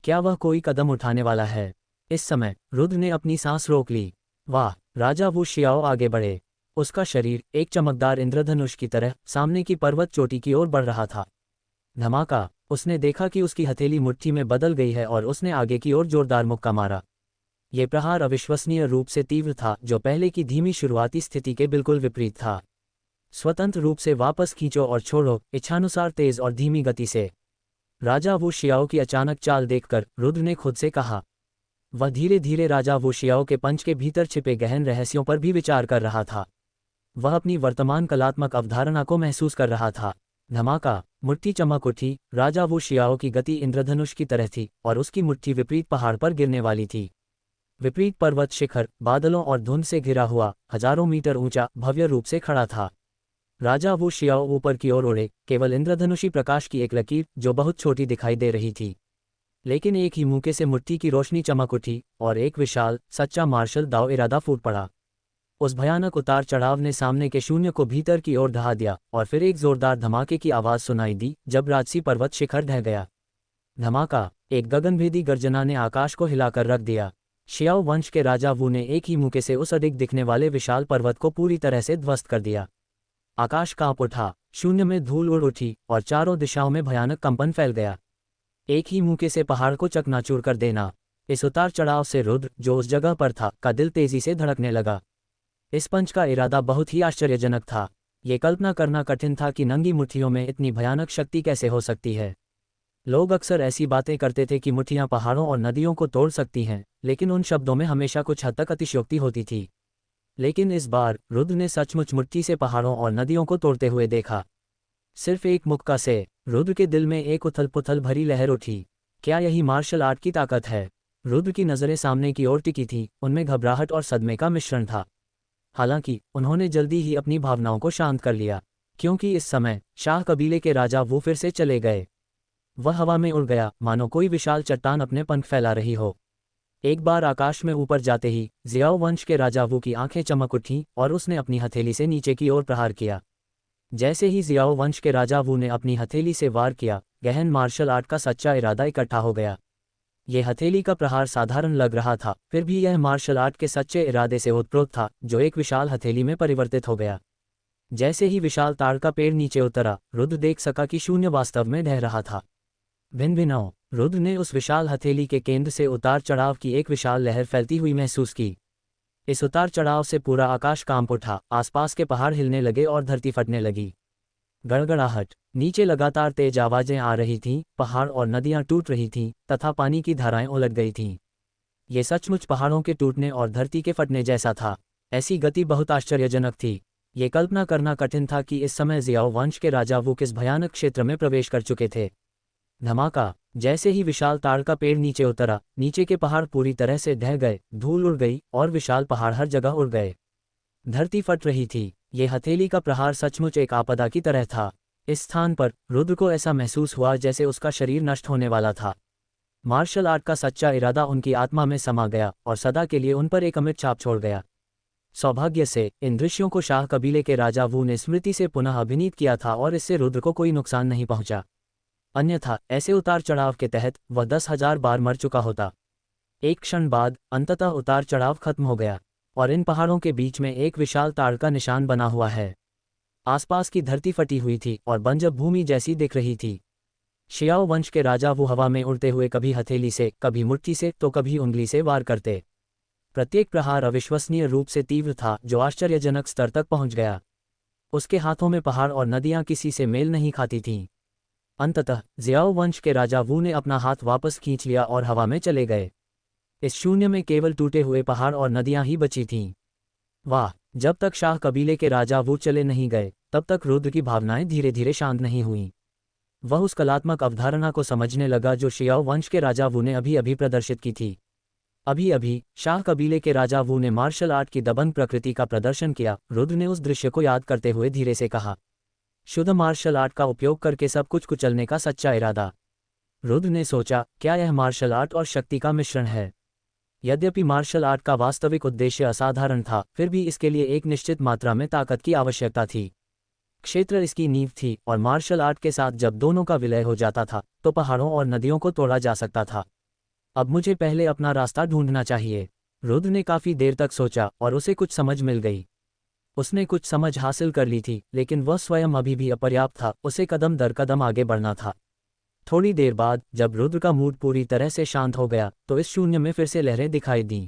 क्या वह कोई कदम उठाने वाला है? इस समय रुद्र ने अपनी सांस रोक ली। वाह! राजा वू शियाओ आगे बढ़े। उसका शरीर एक चमकदार इंद्रधनुष की तरह सामने की पर्वत चोटी की ओर बढ़ रहा था। धमाका। उसने देखा कि उसकी हथेली मुट्ठी में बदल गई है और उसने आगे की ओर जोरदार मुक्का मारा। ये प्रहार अविश्वसनीय रूप से तीव्र था, जो पहले की धीमी शुरुआती स्थिति के बिल्कुल विपरीत था। स्वतंत्र रूप से वापस खींचो और छोड़ो, इच्छानुसार तेज और धीमी गति से। राजा वू शियाओ की अचानक चाल देखकर रुद्र ने खुद से कहा। वह धीरे धीरे राजा वू शियाओ के पंच के भीतर छिपे गहन रहस्यों पर भी विचार कर रहा था। वह अपनी वर्तमान कलात्मक अवधारणा को महसूस कर रहा था। धमाका। मुट्ठी चमक उठी। राजा वू शियाओ की गति इंद्रधनुष की तरह थी और उसकी मुट्ठी विपरीत पहाड़ पर गिरने वाली थी। विपरीत पर्वत शिखर बादलों और धुंध से घिरा हुआ, हजारों मीटर ऊंचा, भव्य रूप से खड़ा था। राजा वू शियाओ ऊपर की ओर उड़े, केवल इंद्रधनुषी प्रकाश की एक लकीर जो बहुत छोटी दिखाई दे रही थी। लेकिन एक ही मौके से मुट्ठी की रोशनी चमक उठी और एक विशाल, सच्चा मार्शल दाव इरादा फूट पड़ा। उस भयानक उतार चढ़ाव ने सामने के शून्य को भीतर की ओर ढहा दिया और फिर एक जोरदार धमाके की आवाज सुनाई दी जब राजसी पर्वत शिखर ढह गया। धमाका। एक गगनभेदी गर्जना ने आकाश को हिलाकर रख दिया। शियाओ वंश के राजा वू ने एक ही मौके से उस अधिक दिखने वाले विशाल पर्वत को पूरी तरह से ध्वस्त कर दिया। आकाश कांप उठा, शून्य में धूल उड़ उठी और चारों दिशाओं में भयानक कंपन फैल गया। एक ही मौके से पहाड़ को चकनाचूर कर देना। इस उतार चढ़ाव से रुद्र, जो उस जगह पर था, का दिल तेजी से धड़कने लगा। इस पंच का इरादा बहुत ही आश्चर्यजनक था। ये कल्पना करना कठिन था कि नंगी मुट्ठियों में इतनी भयानक शक्ति कैसे हो सकती है। लोग अक्सर ऐसी बातें करते थे कि मुट्ठियां पहाड़ों और नदियों को तोड़ सकती हैं, लेकिन उन शब्दों में हमेशा कुछ हद तक अतिशयोक्ति होती थी। लेकिन इस बार रुद्र ने सचमुच मुट्ठी से पहाड़ों और नदियों को तोड़ते हुए देखा। सिर्फ एक मुक्का से रुद्र के दिल में एक उथल पुथल भरी लहर उठी। क्या यही मार्शल आर्ट की ताकत है? रुद्र की नज़रें सामने की ओर टिकी थीं, उनमें घबराहट और सदमे का मिश्रण था। हालांकि उन्होंने जल्दी ही अपनी भावनाओं को शांत कर लिया, क्योंकि इस समय शाह कबीले के राजा वो फिर से चले गए। वह हवा में उड़ गया, मानो कोई विशाल चट्टान अपने पंख फैला रही हो। एक बार आकाश में ऊपर जाते ही जियाओ वंश के राजा वू की आंखें चमक उठीं और उसने अपनी हथेली से नीचे की ओर प्रहार किया। जैसे ही जियाओ वंश के राजा वू ने अपनी हथेली से वार किया, गहन मार्शल आर्ट का सच्चा इरादा इकट्ठा हो गया। यह हथेली का प्रहार साधारण लग रहा था, फिर भी यह मार्शल आर्ट के सच्चे इरादे से ओतप्रोत था, जो एक विशाल हथेली में परिवर्तित हो गया। जैसे ही विशाल ताड़ का पेड़ नीचे उतरा, रुद्र देख सका कि शून्य वास्तव में ढह रहा था। भिन्न भिन्नों। रुद्र ने उस विशाल हथेली के केंद्र से उतार चढ़ाव की एक विशाल लहर फैलती हुई महसूस की। इस उतार चढ़ाव से पूरा आकाश कांप उठा, आसपास के पहाड़ हिलने लगे और धरती फटने लगी। गड़गड़ाहट। नीचे लगातार तेज आवाजें आ रही थीं, पहाड़ और नदियां टूट रही थीं तथा पानी की धाराएं उलट गई थीं। ये सचमुच पहाड़ों के टूटने और धरती के फटने जैसा था। ऐसी गति बहुत आश्चर्यजनक थी। ये कल्पना करना कठिन था कि इस समय जियाओ वंश के राजा वो किस भयानक क्षेत्र में प्रवेश कर चुके थे। धमाका। जैसे ही विशाल ताड़ का पेड़ नीचे उतरा, नीचे के पहाड़ पूरी तरह से ढह गए, धूल उड़ गई और विशाल पहाड़ हर जगह उड़ गए। धरती फट रही थी। ये हथेली का प्रहार सचमुच एक आपदा की तरह था। इस स्थान पर रुद्र को ऐसा महसूस हुआ जैसे उसका शरीर नष्ट होने वाला था। मार्शल आर्ट का सच्चा इरादा उनकी आत्मा में समा गया और सदा के लिए उन पर एक अमिट छाप छोड़ गया। सौभाग्य से इन दृश्यों को शाह कबीले के राजा वू ने स्मृति से पुनः अभिनीत किया था और इससे रुद्र को कोई नुकसान नहीं पहुंचा। अन्यथा ऐसे उतार चढ़ाव के तहत वह 10,000 बार मर चुका होता। एक क्षण बाद अंततः उतार चढ़ाव खत्म हो गया और इन पहाड़ों के बीच में एक विशाल ताड़ का निशान बना हुआ है। आसपास की धरती फटी हुई थी और बंजर भूमि जैसी दिख रही थी। शियाओ वंश के राजा वो हवा में उड़ते हुए कभी हथेली से, कभी मुट्ठी से, तो कभी उंगली से वार करते। प्रत्येक प्रहार अविश्वसनीय रूप से तीव्र था, जो आश्चर्यजनक स्तर तक पहुंच गया। उसके हाथों में पहाड़ और नदियां किसी से मेल नहीं खाती थीं। अंततः जियाओ वंश के राजा वू ने अपना हाथ वापस खींच लिया और हवा में चले गए। इस शून्य में केवल टूटे हुए पहाड़ और नदियां ही बची थीं। वाह! जब तक शाह कबीले के राजा वो चले नहीं गए, तब तक रुद्र की भावनाएं धीरे धीरे शांत नहीं हुईं। वह उस कलात्मक अवधारणा को समझने लगा जो शियाओ वंश के राजा वू ने अभी अभी प्रदर्शित की थी। अभी अभी शाह कबीले के राजा वू ने मार्शल आर्ट की दबंग प्रकृति का प्रदर्शन किया। रुद्र ने उस दृश्य को याद करते हुए धीरे से कहा, शुद्ध मार्शल आर्ट का उपयोग करके सब कुछ कुचलने का सच्चा इरादा। रुद्र ने सोचा, क्या यह मार्शल आर्ट और शक्ति का मिश्रण है? यद्यपि मार्शल आर्ट का वास्तविक उद्देश्य असाधारण था, फिर भी इसके लिए एक निश्चित मात्रा में ताकत की आवश्यकता थी। क्षेत्र इसकी नींव थी और मार्शल आर्ट के साथ जब दोनों का विलय हो जाता था, तो पहाड़ों और नदियों को तोड़ा जा सकता था। अब मुझे पहले अपना रास्ता ढूंढना चाहिए। रुद्र ने काफी देर तक सोचा और उसे कुछ समझ मिल गई। उसने कुछ समझ हासिल कर ली थी, लेकिन वह स्वयं अभी भी अपर्याप्त था। उसे कदम दर कदम आगे बढ़ना था। थोड़ी देर बाद जब रुद्र का मूड पूरी तरह से शांत हो गया तो इस शून्य में फिर से लहरें दिखाई दीं।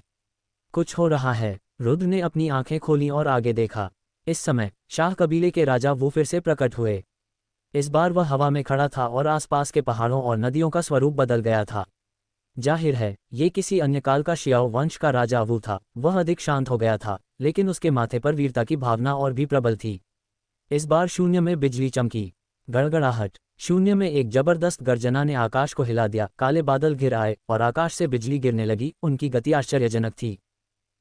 कुछ हो रहा है। रुद्र ने अपनी आंखें खोलीं और आगे देखा। इस समय शाह कबीले के राजा वो फिर से प्रकट हुए। इस बार वह हवा में खड़ा था और आसपास के पहाड़ों और नदियों का स्वरूप बदल गया था। जाहिर है ये किसी अन्य काल का शियाओ वंश का राजा वू था। वह अधिक शांत हो गया था, लेकिन उसके माथे पर वीरता की भावना और भी प्रबल थी। इस बार शून्य में बिजली चमकी। गड़गड़ाहट। शून्य में एक जबरदस्त गर्जना ने आकाश को हिला दिया। काले बादल घिर आए और आकाश से बिजली गिरने लगी। उनकी गति आश्चर्यजनक थी।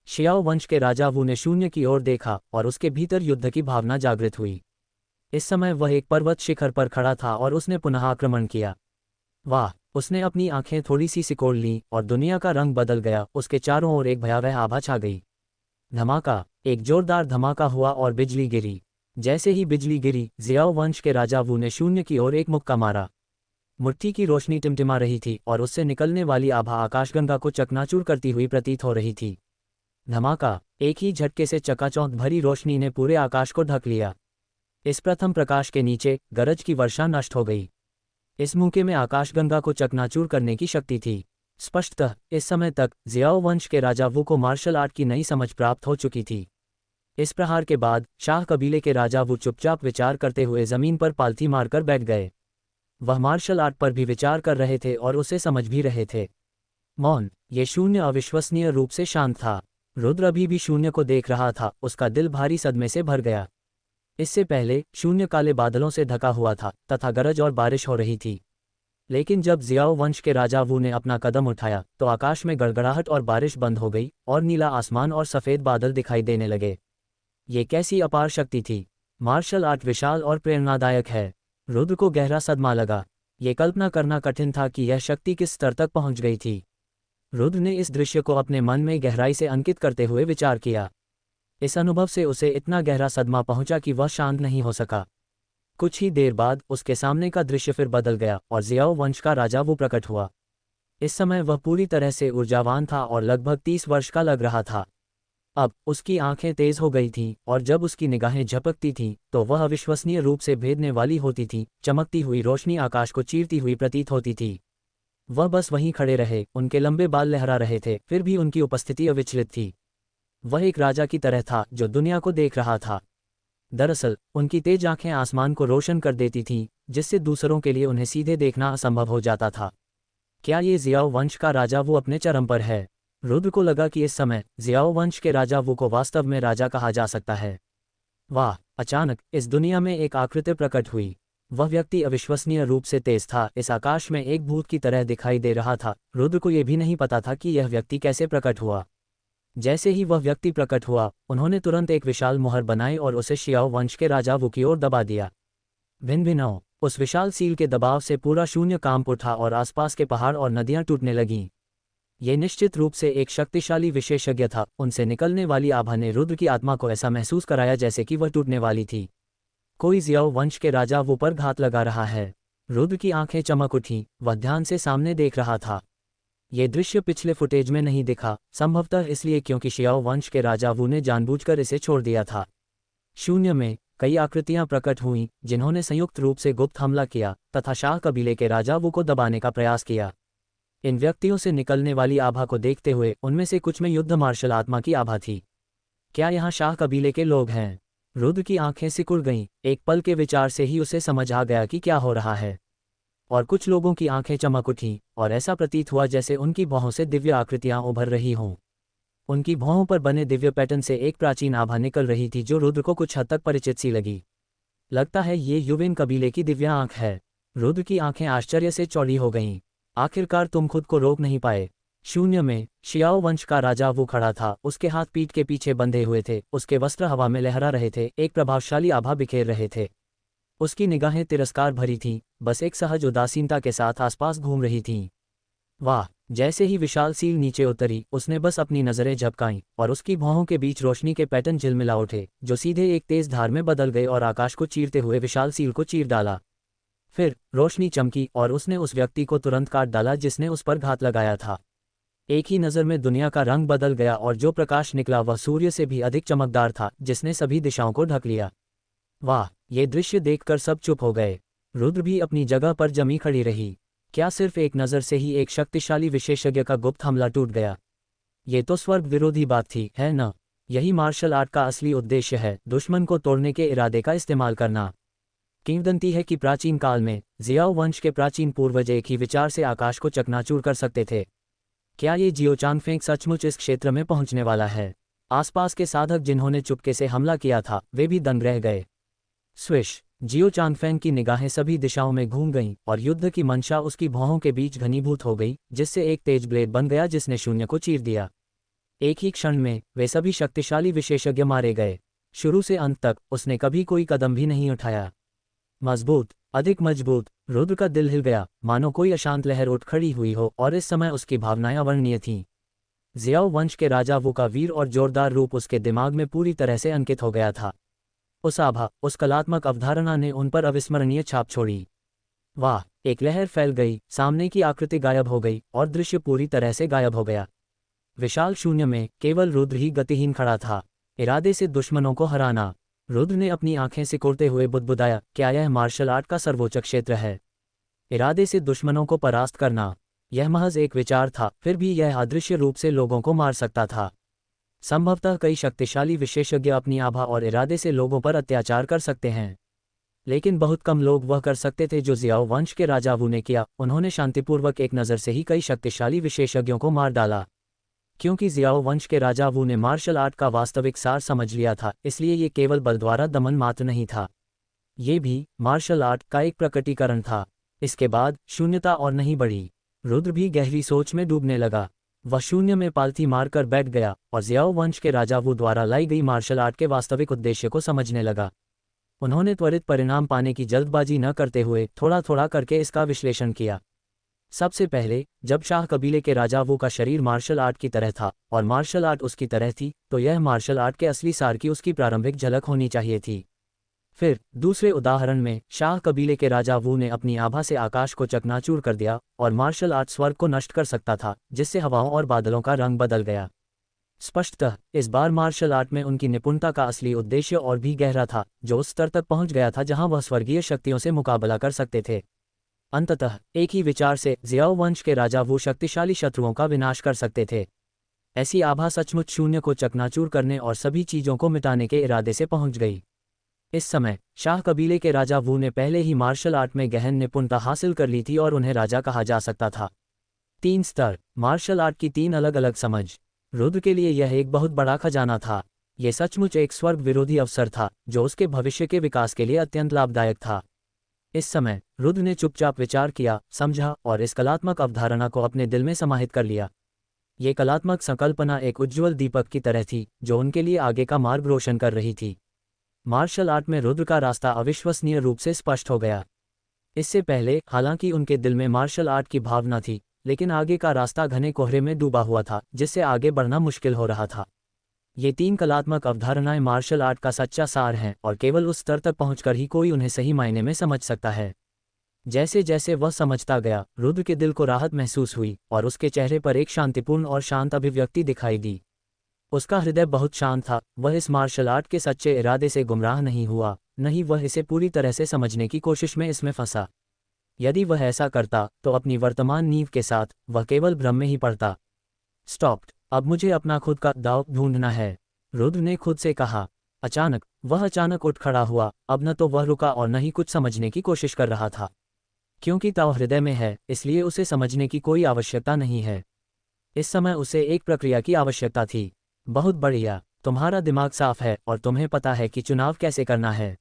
शियाओ वंश के राजा वू ने शून्य की ओर देखा और उसके भीतर युद्ध की भावना जागृत हुई। इस समय वह एक पर्वत शिखर पर खड़ा था और उसने पुनः आक्रमण किया। वाह! उसने अपनी आंखें थोड़ी सी सिकोड़ लीं और दुनिया का रंग बदल गया। उसके चारों ओर एक भयावह आभा छा गई। धमाका! एक जोरदार धमाका हुआ और बिजली गिरी। जैसे ही बिजली गिरी, ज़ियाओ वंश के राजा वू ने शून्य की ओर एक मुक्का मारा। मुट्ठी की रोशनी टिमटिमा रही थी और उससे निकलने वाली आभा आकाशगंगा को चकनाचूर करती हुई प्रतीत हो रही थी। धमाका! एक ही झटके से चकाचौंध भरी रोशनी ने पूरे आकाश को ढक लिया। इस प्रथम प्रकाश के नीचे गरज की वर्षा नष्ट हो गई। इस मौके में आकाशगंगा को चकनाचूर करने की शक्ति थी। स्पष्टतः इस समय तक ज़ियाओ वंश के राजा वू को मार्शल आर्ट की नई समझ प्राप्त हो चुकी थी। इस प्रहार के बाद शाह कबीले के राजा वू चुपचाप विचार करते हुए जमीन पर पालथी मारकर बैठ गए। वह मार्शल आर्ट पर भी विचार कर रहे थे और उसे समझ भी रहे थे। मौन। ये शून्य अविश्वसनीय रूप से शांत था। रुद्र अभी भी शून्य को देख रहा था। उसका दिल भारी सदमे से भर गया। इससे पहले शून्य काले बादलों से ढका हुआ था तथा गरज और बारिश हो रही थी। लेकिन जब ज़ियाओ वंश के राजा वू ने अपना कदम उठाया तो आकाश में गड़गड़ाहट और बारिश बंद हो गई और नीला आसमान और सफ़ेद बादल दिखाई देने लगे। ये कैसी अपार शक्ति थी! मार्शल आर्ट विशाल और प्रेरणादायक है। रुद्र को गहरा सदमा लगा। ये कल्पना करना कठिन था कि यह शक्ति किस स्तर तक पहुंच गई थी। रुद्र ने इस दृश्य को अपने मन में गहराई से अंकित करते हुए विचार किया। इस अनुभव से उसे इतना गहरा सदमा पहुंचा कि वह शांत नहीं हो सका। कुछ ही देर बाद उसके सामने का दृश्य फिर बदल गया और ज़ियाओ वंश का राजा वो प्रकट हुआ। इस समय वह पूरी तरह से ऊर्जावान था और लगभग 30 वर्ष का लग रहा था। अब उसकी आंखें तेज हो गई थीं और जब उसकी निगाहें झपकती थीं तो वह अविश्वसनीय रूप से भेदने वाली होती थी। चमकती हुई रोशनी आकाश को चीरती हुई प्रतीत होती थी। वह बस वहीं खड़े रहे। उनके लंबे बाल लहरा रहे थे, फिर भी उनकी उपस्थिति अविचलित थी। वह एक राजा की तरह था जो दुनिया को देख रहा था। दरअसल उनकी तेज आंखें आसमान को रोशन कर देती थीं, जिससे दूसरों के लिए उन्हें सीधे देखना असंभव हो जाता था। क्या ये ज़ियाओ वंश का राजा वो अपने चरम पर है? रुद्र को लगा कि इस समय ज़ियाओ वंश के राजा वो को वास्तव में राजा कहा जा सकता है। वाह! अचानक इस दुनिया में एक आकृति प्रकट हुई। वह व्यक्ति अविश्वसनीय रूप से तेज था। इस आकाश में एक भूत की तरह दिखाई दे रहा था। रुद्र को यह भी नहीं पता था कि यह व्यक्ति कैसे प्रकट हुआ। जैसे ही वह व्यक्ति प्रकट हुआ, उन्होंने तुरंत एक विशाल मुहर बनाई और उसे शियाओ वंश के राजा वू की ओर दबा दिया। भिन-भिनाओ। उस विशाल सील के दबाव से पूरा शून्य कांप उठा और आसपास के पहाड़ और नदियां टूटने लगीं। ये निश्चित रूप से एक शक्तिशाली विशेषज्ञ था। उनसे निकलने वाली आभा ने रुद्र की आत्मा को ऐसा महसूस कराया जैसे कि वह टूटने वाली थी। कोई ज़ियाओ वंश के राजा वो पर घात लगा रहा है। रुद्र की आंखें चमक उठीं। वह ध्यान से सामने देख रहा था। ये दृश्य पिछले फुटेज में नहीं दिखा, संभवतः इसलिए क्योंकि शियाओ वंश के राजा वू ने जानबूझकर इसे छोड़ दिया था। शून्य में कई आकृतियां प्रकट हुईं जिन्होंने संयुक्त रूप से गुप्त हमला किया तथा शाह कबीले के राजा वू को दबाने का प्रयास किया। इन व्यक्तियों से निकलने वाली आभा को देखते हुए उनमें से कुछ में युद्ध मार्शल आत्मा की आभा थी। क्या यहाँ शाह कबीले के लोग हैं? रुद्र की आंखें सिकुड़ गईं। एक पल के विचार से ही उसे समझ आ गया कि क्या हो रहा है। और कुछ लोगों की आंखें चमक उठीं और ऐसा प्रतीत हुआ जैसे उनकी भौहों से दिव्य आकृतियां उभर रही हों। उनकी भौहों पर बने दिव्य पैटर्न से एक प्राचीन आभा निकल रही थी जो रुद्र को कुछ हद तक परिचित सी लगी। लगता है ये युवेन कबीले की दिव्य आंख है। रुद्र की आंखें आश्चर्य से चौड़ी हो गईं। आखिरकार तुम खुद को रोक नहीं पाए। शून्य में शियाओ वंश का राजा वो खड़ा था। उसके हाथ पीठ के पीछे बंधे हुए थे। उसके वस्त्र हवा में लहरा रहे थे। एक प्रभावशाली आभा बिखेर रहे थे। उसकी निगाहें तिरस्कार भरी थीं, बस एक सहज उदासीनता के साथ आसपास घूम रही थीं। वाह! जैसे ही विशाल सील नीचे उतरी, उसने बस अपनी नज़रें झपकाईं और उसकी भौहों के बीच रोशनी के पैटर्न झिलमिला उठे, जो सीधे एक तेज धार में बदल गए और आकाश को चीरते हुए विशाल सील को चीर डाला। फिर रोशनी चमकी और उसने उस व्यक्ति को तुरंत काट डाला जिसने उस पर घात लगाया था। एक ही नज़र में दुनिया का रंग बदल गया और जो प्रकाश निकला वह सूर्य से भी अधिक चमकदार था, जिसने सभी दिशाओं को ढक लिया। वाह! ये दृश्य देखकर सब चुप हो गए। रुद्र भी अपनी जगह पर जमी खड़ी रही। क्या सिर्फ एक नज़र से ही एक शक्तिशाली विशेषज्ञ का गुप्त हमला टूट गया? ये तो स्वर्ग विरोधी बात थी, है न? यही मार्शल आर्ट का असली उद्देश्य है, दुश्मन को तोड़ने के इरादे का इस्तेमाल करना। किंवदंती है कि प्राचीन काल में जियाओ वंश के प्राचीन पूर्वज एक ही विचार से आकाश को चकनाचूर कर सकते थे। क्या ये जियो चांगफेंग सचमुच इस क्षेत्र में पहुंचने वाला है? आसपास के साधक जिन्होंने चुपके से हमला किया था वे भी दंग रह गए। स्विश! जियो चांगफेंग की निगाहें सभी दिशाओं में घूम गईं और युद्ध की मंशा उसकी भौहों के बीच घनीभूत हो गई, जिससे एक तेज ब्लेड बन गया जिसने शून्य को चीर दिया। एक ही क्षण में वे सभी शक्तिशाली विशेषज्ञ मारे गए। शुरू से अंत तक उसने कभी कोई कदम भी नहीं उठाया। मजबूत, अधिक मजबूत। रुद्र का दिल हिल गया, मानो कोई अशांत लहर उठ खड़ी हुई हो, और इस समय उसकी भावनाएं अवर्णनीय थीं। जियाओ वंश के राजा वू का वीर और जोरदार रूप उसके दिमाग में पूरी तरह से अंकित हो गया था। उस आभा, उस कलात्मक अवधारणा ने उन पर अविस्मरणीय छाप छोड़ी। वाह! एक लहर फैल गई, सामने की आकृति गायब हो गई और दृश्य पूरी तरह से गायब हो गया। विशाल शून्य में केवल रुद्र ही गतिहीन खड़ा था, इरादे से दुश्मनों को हराना। रुद्र ने अपनी आंखें सिकोड़ते हुए बुदबुदाया, क्या यह मार्शल आर्ट का सर्वोच्च क्षेत्र है? इरादे से दुश्मनों को परास्त करना, यह महज एक विचार था, फिर भी यह अदृश्य रूप से लोगों को मार सकता था। संभवतः कई शक्तिशाली विशेषज्ञ अपनी आभा और इरादे से लोगों पर अत्याचार कर सकते हैं, लेकिन बहुत कम लोग वह कर सकते थे जो जियाओ वंश के राजा वू ने किया। उन्होंने शांतिपूर्वक एक नज़र से ही कई शक्तिशाली विशेषज्ञों को मार डाला। क्योंकि जियाओ वंश के राजा वू ने मार्शल आर्ट का वास्तविक सार समझ लिया था, इसलिए ये केवल बल द्वारा दमन मात्र नहीं था, ये भी मार्शल आर्ट का एक प्रकटीकरण था। इसके बाद शून्यता और नहीं बढ़ी। रुद्र भी गहरी सोच में डूबने लगा। वह शून्य में पालथी मारकर बैठ गया और जियाओ वंश के राजा वू द्वारा लाई गई मार्शल आर्ट के वास्तविक उद्देश्य को समझने लगा। उन्होंने त्वरित परिणाम पाने की जल्दबाजी न करते हुए थोड़ा थोड़ा करके इसका विश्लेषण किया। सबसे पहले, जब शाह कबीले के राजा वू का शरीर मार्शल आर्ट की तरह था और मार्शल आर्ट उसकी तरह थी, तो यह मार्शल आर्ट के असली सार की उसकी प्रारंभिक झलक होनी चाहिए थी। फिर दूसरे उदाहरण में शाह कबीले के राजा वू ने अपनी आभा से आकाश को चकनाचूर कर दिया और मार्शल आर्ट स्वर्ग को नष्ट कर सकता था, जिससे हवाओं और बादलों का रंग बदल गया। स्पष्टतः इस बार मार्शल आर्ट में उनकी निपुणता का असली उद्देश्य और भी गहरा था, जो उस स्तर तक पहुंच गया था जहां वह स्वर्गीय शक्तियों से मुकाबला कर सकते थे। अंततः एक ही विचार से जियाओ वंश के राजा वू शक्तिशाली शत्रुओं का विनाश कर सकते थे। ऐसी आभा सचमुच शून्य को चकनाचूर करने और सभी चीज़ों को मिटाने के इरादे से पहुंच गई। इस समय शाह कबीले के राजा वू ने पहले ही मार्शल आर्ट में गहन निपुणता हासिल कर ली थी और उन्हें राजा कहा जा सकता था। 3 स्तर, मार्शल आर्ट की 3 अलग अलग समझ। रुद्र के लिए यह एक बहुत बड़ा खजाना था। यह सचमुच एक स्वर्ग विरोधी अवसर था, जो उसके भविष्य के विकास के लिए अत्यंत लाभदायक था। इस समय रुद्र ने चुपचाप विचार किया, समझा और इस कलात्मक अवधारणा को अपने दिल में समाहित कर लिया। ये कलात्मक संकल्पना एक उज्ज्वल दीपक की तरह थी, जो उनके लिए आगे का मार्ग रोशन कर रही थी। मार्शल आर्ट में रुद्र का रास्ता अविश्वसनीय रूप से स्पष्ट हो गया। इससे पहले हालांकि उनके दिल में मार्शल आर्ट की भावना थी, लेकिन आगे का रास्ता घने कोहरे में डूबा हुआ था, जिससे आगे बढ़ना मुश्किल हो रहा था। ये 3 कलात्मक अवधारणाएं मार्शल आर्ट का सच्चा सार हैं और केवल उस स्तर तक पहुंचकर ही कोई उन्हें सही मायने में समझ सकता है। जैसे जैसे वह समझता गया, रुद्र के दिल को राहत महसूस हुई और उसके चेहरे पर एक शांतिपूर्ण और शांत अभिव्यक्ति दिखाई दी। उसका हृदय बहुत शांत था। वह इस मार्शल आर्ट के सच्चे इरादे से गुमराह नहीं हुआ, नहीं वह इसे पूरी तरह से समझने की कोशिश में इसमें फंसा। यदि वह ऐसा करता तो अपनी वर्तमान नींव के साथ वह केवल भ्रम में ही पड़ता। स्टॉप्ड, अब मुझे अपना खुद का दाव ढूंढना है, रुद्र ने खुद से कहा। वह अचानक उठ खड़ा हुआ। अब न तो वह रुका और न ही कुछ समझने की कोशिश कर रहा था। क्योंकि ताव हृदय में है, इसलिए उसे समझने की कोई आवश्यकता नहीं है। इस समय उसे एक प्रक्रिया की आवश्यकता थी। बहुत बढ़िया, तुम्हारा दिमाग साफ है और तुम्हें पता है कि चुनाव कैसे करना है।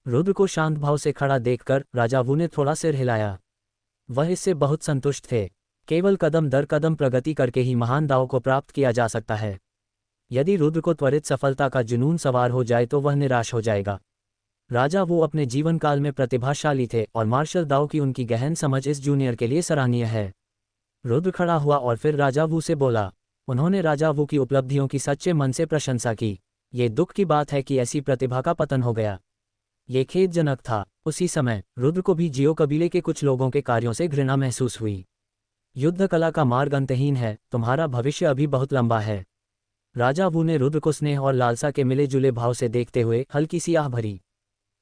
रुद्र को शांत भाव से खड़ा देखकर राजा वू ने थोड़ा सिर हिलाया। वह इससे बहुत संतुष्ट थे। केवल कदम दर कदम प्रगति करके ही महान दाव को प्राप्त किया जा सकता है। यदि रुद्र को त्वरित सफलता का जुनून सवार हो जाए तो वह निराश हो जाएगा। राजा वो अपने जीवन काल में प्रतिभाशाली थे और मार्शल दाव की उनकी गहन समझ इस जूनियर के लिए सराहनीय है। रुद्र खड़ा हुआ और फिर राजा वू से बोला। उन्होंने राजा वू की उपलब्धियों की सच्चे मन से प्रशंसा की। ये दुख की बात है कि ऐसी प्रतिभा का पतन हो गया। ये खेदजनक था। उसी समय रुद्र को भी जियो कबीले के कुछ लोगों के कार्यों से घृणा महसूस हुई। युद्ध कला का मार्ग अंतहीन है, तुम्हारा भविष्य अभी बहुत लंबा है। राजा वू ने रुद्र को स्नेह और लालसा के मिले जुले भाव से देखते हुए हल्की सी आह भरी।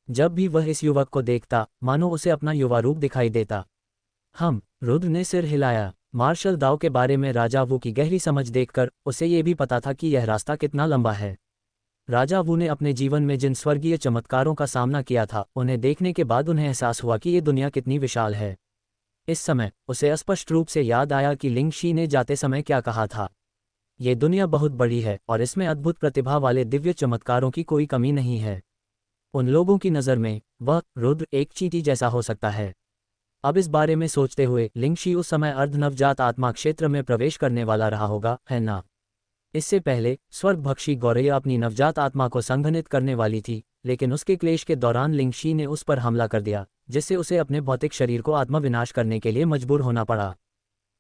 जब भी वह इस युवक को देखता, मानो उसे अपना युवा रूप दिखाई देता। रुद्र ने सिर हिलाया। मार्शल दाओ के बारे में राजा वू की गहरी समझ देखकर उसे ये भी पता था कि यह रास्ता कितना लंबा है। राजा वू ने अपने जीवन में जिन स्वर्गीय चमत्कारों का सामना किया था, उन्हें देखने के बाद उन्हें एहसास हुआ कि ये दुनिया कितनी विशाल है। इस समय उसे स्पष्ट रूप से याद आया कि लिंग शी ने जाते समय क्या कहा था। ये दुनिया बहुत बड़ी है और इसमें अद्भुत प्रतिभा वाले दिव्य चमत्कारों की कोई कमी नहीं है। उन लोगों की नज़र में वह रुद्र एक चींटी जैसा हो सकता है। अब इस बारे में सोचते हुए लिंग शी उस समय अर्धनवजात आत्मा क्षेत्र में प्रवेश करने वाला रहा होगा, है ना? इससे पहले स्वर्गभक्षी गौरैया अपनी नवजात आत्मा को संघनित करने वाली थी, लेकिन उसके क्लेश के दौरान लिंग शी ने उस पर हमला कर दिया, जिससे उसे अपने भौतिक शरीर को आत्मविनाश करने के लिए मजबूर होना पड़ा।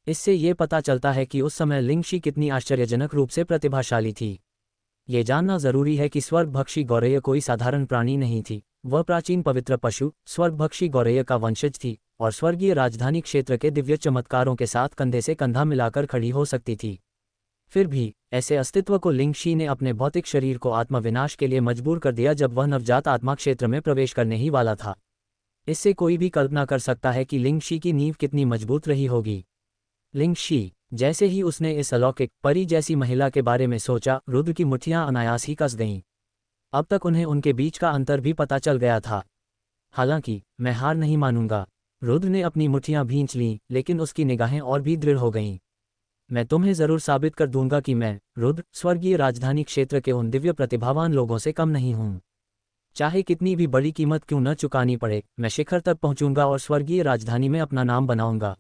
इससे ये पता चलता है कि उस समय लिंग शी कितनी आश्चर्यजनक रूप से प्रतिभाशाली थी। ये जानना जरूरी है कि स्वर्गभक्षी गौरैया कोई साधारण प्राणी नहीं थी। वह प्राचीन पवित्र पशु स्वर्गभक्षी गौरैया का वंशज थी और स्वर्गीय राजधानी क्षेत्र के दिव्य चमत्कारों के साथ कंधे से कंधा मिलाकर खड़ी हो सकती थी। फिर भी ऐसे अस्तित्व को लिंग शी ने अपने भौतिक शरीर को आत्मविनाश के लिए मजबूर कर दिया जब वह नवजात आत्मा क्षेत्र में प्रवेश करने ही वाला था। इससे कोई भी कल्पना कर सकता है कि लिंग शी की नींव कितनी मजबूत रही होगी। लिंग शी, जैसे ही उसने इस अलौकिक परी जैसी महिला के बारे में सोचा, रुद्र की मुट्ठियां अनायास ही कस गईं। अब तक उन्हें उनके बीच का अंतर भी पता चल गया था। हालांकि मैं हार नहीं मानूंगा। रुद्र ने अपनी मुट्ठियां भींच लीं, लेकिन उसकी निगाहें और भी दृढ़ हो गईं। मैं तुम्हें जरूर साबित कर दूंगा कि मैं, रुद्र, स्वर्गीय राजधानी क्षेत्र के उन दिव्य प्रतिभावान लोगों से कम नहीं हूं। चाहे कितनी भी बड़ी कीमत क्यों न चुकानी पड़े, मैं शिखर तक पहुंचूंगा और स्वर्गीय राजधानी में अपना नाम बनाऊंगा।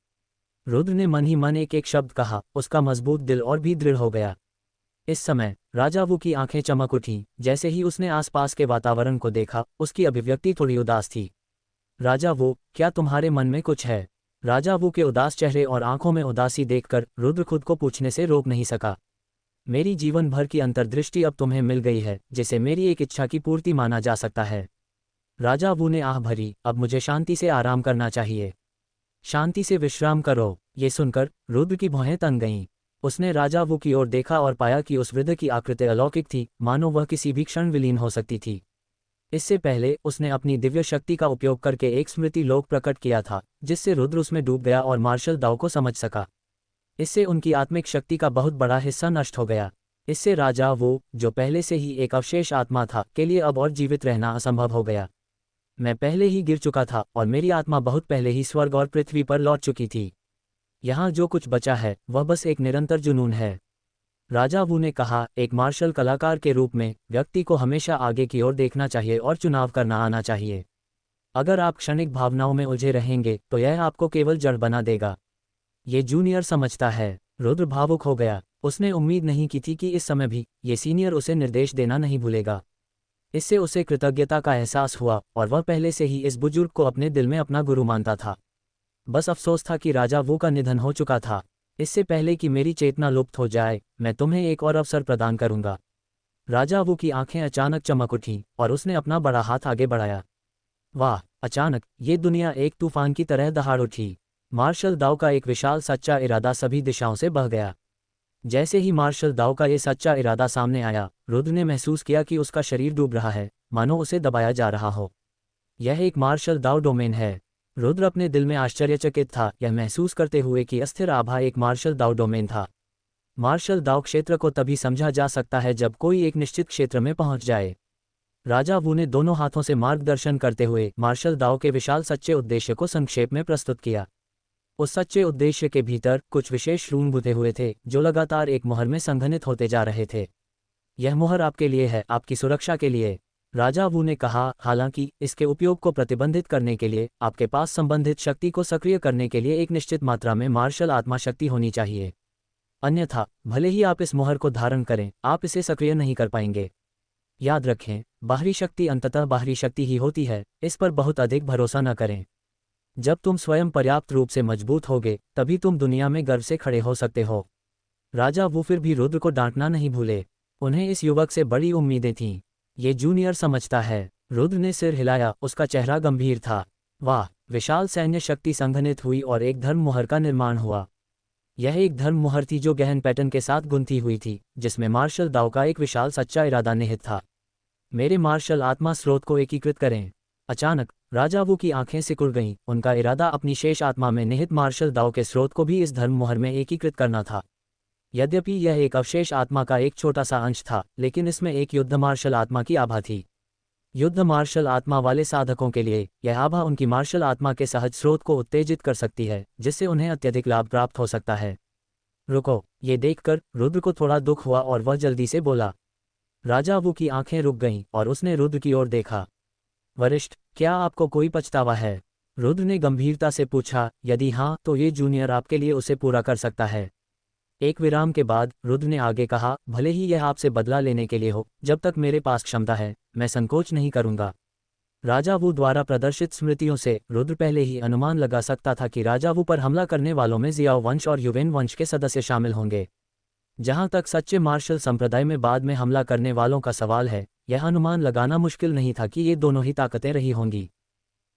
रुद्र ने मन ही मन एक एक शब्द कहा। उसका मजबूत दिल और भी दृढ़ हो गया। इस समय राजा वू की आंखें चमक उठीं। जैसे ही उसने आसपास के वातावरण को देखा, उसकी अभिव्यक्ति थोड़ी उदास थी। राजा वू, क्या तुम्हारे मन में कुछ है? राजा वू के उदास चेहरे और आंखों में उदासी देखकर रुद्र खुद को पूछने से रोक नहीं सका। मेरी जीवन भर की अंतर्दृष्टि अब तुम्हें मिल गई है, जिसे मेरी एक इच्छा की पूर्ति माना जा सकता है। राजा वू ने आह भरी। अब मुझे शांति से आराम करना चाहिए। शांति से विश्राम करो। ये सुनकर रुद्र की भौहें तन गईं। उसने राजा वू की ओर देखा और पाया कि उस वृद्ध की आकृति अलौकिक थी, मानो वह किसी भी क्षण विलीन हो सकती थी। इससे पहले उसने अपनी दिव्य शक्ति का उपयोग करके एक स्मृति लोक प्रकट किया था, जिससे रुद्र उसमें डूब गया और मार्शल दाओ को समझ सका। इससे उनकी आत्मिक शक्ति का बहुत बड़ा हिस्सा नष्ट हो गया। इससे राजा वो, जो पहले से ही एक अवशेष आत्मा था, के लिए अब और जीवित रहना असंभव हो गया। मैं पहले ही गिर चुका था और मेरी आत्मा बहुत पहले ही स्वर्ग और पृथ्वी पर लौट चुकी थी। यहाँ जो कुछ बचा है वह बस एक निरंतर जुनून है। राजा वू ने कहा, एक मार्शल कलाकार के रूप में व्यक्ति को हमेशा आगे की ओर देखना चाहिए और चुनाव करना आना चाहिए। अगर आप क्षणिक भावनाओं में उलझे रहेंगे तो यह आपको केवल जड़ बना देगा। ये जूनियर समझता है। रुद्र भावुक हो गया। उसने उम्मीद नहीं की थी कि इस समय भी ये सीनियर उसे निर्देश देना नहीं भूलेगा। इससे उसे कृतज्ञता का एहसास हुआ और वह पहले से ही इस बुजुर्ग को अपने दिल में अपना गुरु मानता था। बस अफसोस था कि राजा वू का निधन हो चुका था। इससे पहले कि मेरी चेतना लुप्त हो जाए, मैं तुम्हें एक और अवसर प्रदान करूंगा। राजा वू की आंखें अचानक चमक उठीं और उसने अपना बड़ा हाथ आगे बढ़ाया। वाह! अचानक ये दुनिया एक तूफान की तरह दहाड़ उठी। मार्शल दाओ का एक विशाल सच्चा इरादा सभी दिशाओं से बह गया। जैसे ही मार्शल दाओ का ये सच्चा इरादा सामने आया, रुद्र ने महसूस किया कि उसका शरीर डूब रहा है, मानो उसे दबाया जा रहा हो। यह एक मार्शल दाओ डोमेन है। रुद्र अपने दिल में आश्चर्यचकित था, यह महसूस करते हुए कि अस्थिर आभा एक मार्शल दाओ डोमेन था। मार्शल दाओ क्षेत्र को तभी समझा जा सकता है जब कोई एक निश्चित क्षेत्र में पहुंच जाए। राजा वू ने दोनों हाथों से मार्गदर्शन करते हुए मार्शल दाओ के विशाल सच्चे उद्देश्य को संक्षेप में प्रस्तुत किया। उस सच्चे उद्देश्य के भीतर कुछ विशेष रून बुते हुए थे, जो लगातार एक मुहर में संघनित होते जा रहे थे। यह मुहर आपके लिए है, आपकी सुरक्षा के लिए। राजा वू ने कहा, हालांकि इसके उपयोग को प्रतिबंधित करने के लिए आपके पास संबंधित शक्ति को सक्रिय करने के लिए एक निश्चित मात्रा में मार्शल आत्मा शक्ति होनी चाहिए। अन्यथा भले ही आप इस मुहर को धारण करें, आप इसे सक्रिय नहीं कर पाएंगे। याद रखें, बाहरी शक्ति अंततः बाहरी शक्ति ही होती है, इस पर बहुत अधिक भरोसा न करें। जब तुम स्वयं पर्याप्त रूप से मजबूत होगे, तभी तुम दुनिया में गर्व से खड़े हो सकते हो। राजा वो फिर भी रुद्र को डांटना नहीं भूले। उन्हें इस युवक से बड़ी उम्मीदें थीं। ये जूनियर समझता है। रुद्र ने सिर हिलाया, उसका चेहरा गंभीर था। वाह! विशाल सैन्य शक्ति संघनित हुई और एक धर्म मुहर का निर्माण हुआ। यह एक धर्म मुहर थी जो गहन पैटर्न के साथ गुंथी हुई थी, जिसमें मार्शल दाओ का एक विशाल सच्चा इरादा निहित था। मेरे मार्शल आत्मा स्रोत को एकीकृत करें। अचानक राजा वू की आंखें सिकुड़ गईं। उनका इरादा अपनी शेष आत्मा में निहित मार्शल दाओ के स्रोत को भी इस धर्म मोहर में एकीकृत करना था। यद्यपि यह एक अवशेष आत्मा का एक छोटा सा अंश था, लेकिन इसमें एक युद्ध मार्शल आत्मा की आभा थी। युद्ध मार्शल आत्मा वाले साधकों के लिए यह आभा उनकी मार्शल आत्मा के सहज स्रोत को उत्तेजित कर सकती है, जिससे उन्हें अत्यधिक लाभ प्राप्त हो सकता है। रुको, ये देखकर रुद्र को थोड़ा दुख हुआ और वह जल्दी से बोला। राजा वू की आंखें रुक गईं और उसने रुद्र की ओर देखा। वरिष्ठ, क्या आपको कोई पछतावा है? रुद्र ने गंभीरता से पूछा। यदि हाँ, तो ये जूनियर आपके लिए उसे पूरा कर सकता है। एक विराम के बाद रुद्र ने आगे कहा, भले ही यह आपसे बदला लेने के लिए हो, जब तक मेरे पास क्षमता है मैं संकोच नहीं करूंगा। राजा वू द्वारा प्रदर्शित स्मृतियों से रुद्र पहले ही अनुमान लगा सकता था कि राजा वू पर हमला करने वालों में जियाओ वंश और युवेन वंश के सदस्य शामिल होंगे। जहां तक सच्चे मार्शल संप्रदाय में बाद में हमला करने वालों का सवाल है, यह अनुमान लगाना मुश्किल नहीं था कि ये दोनों ही ताकतें रही होंगी।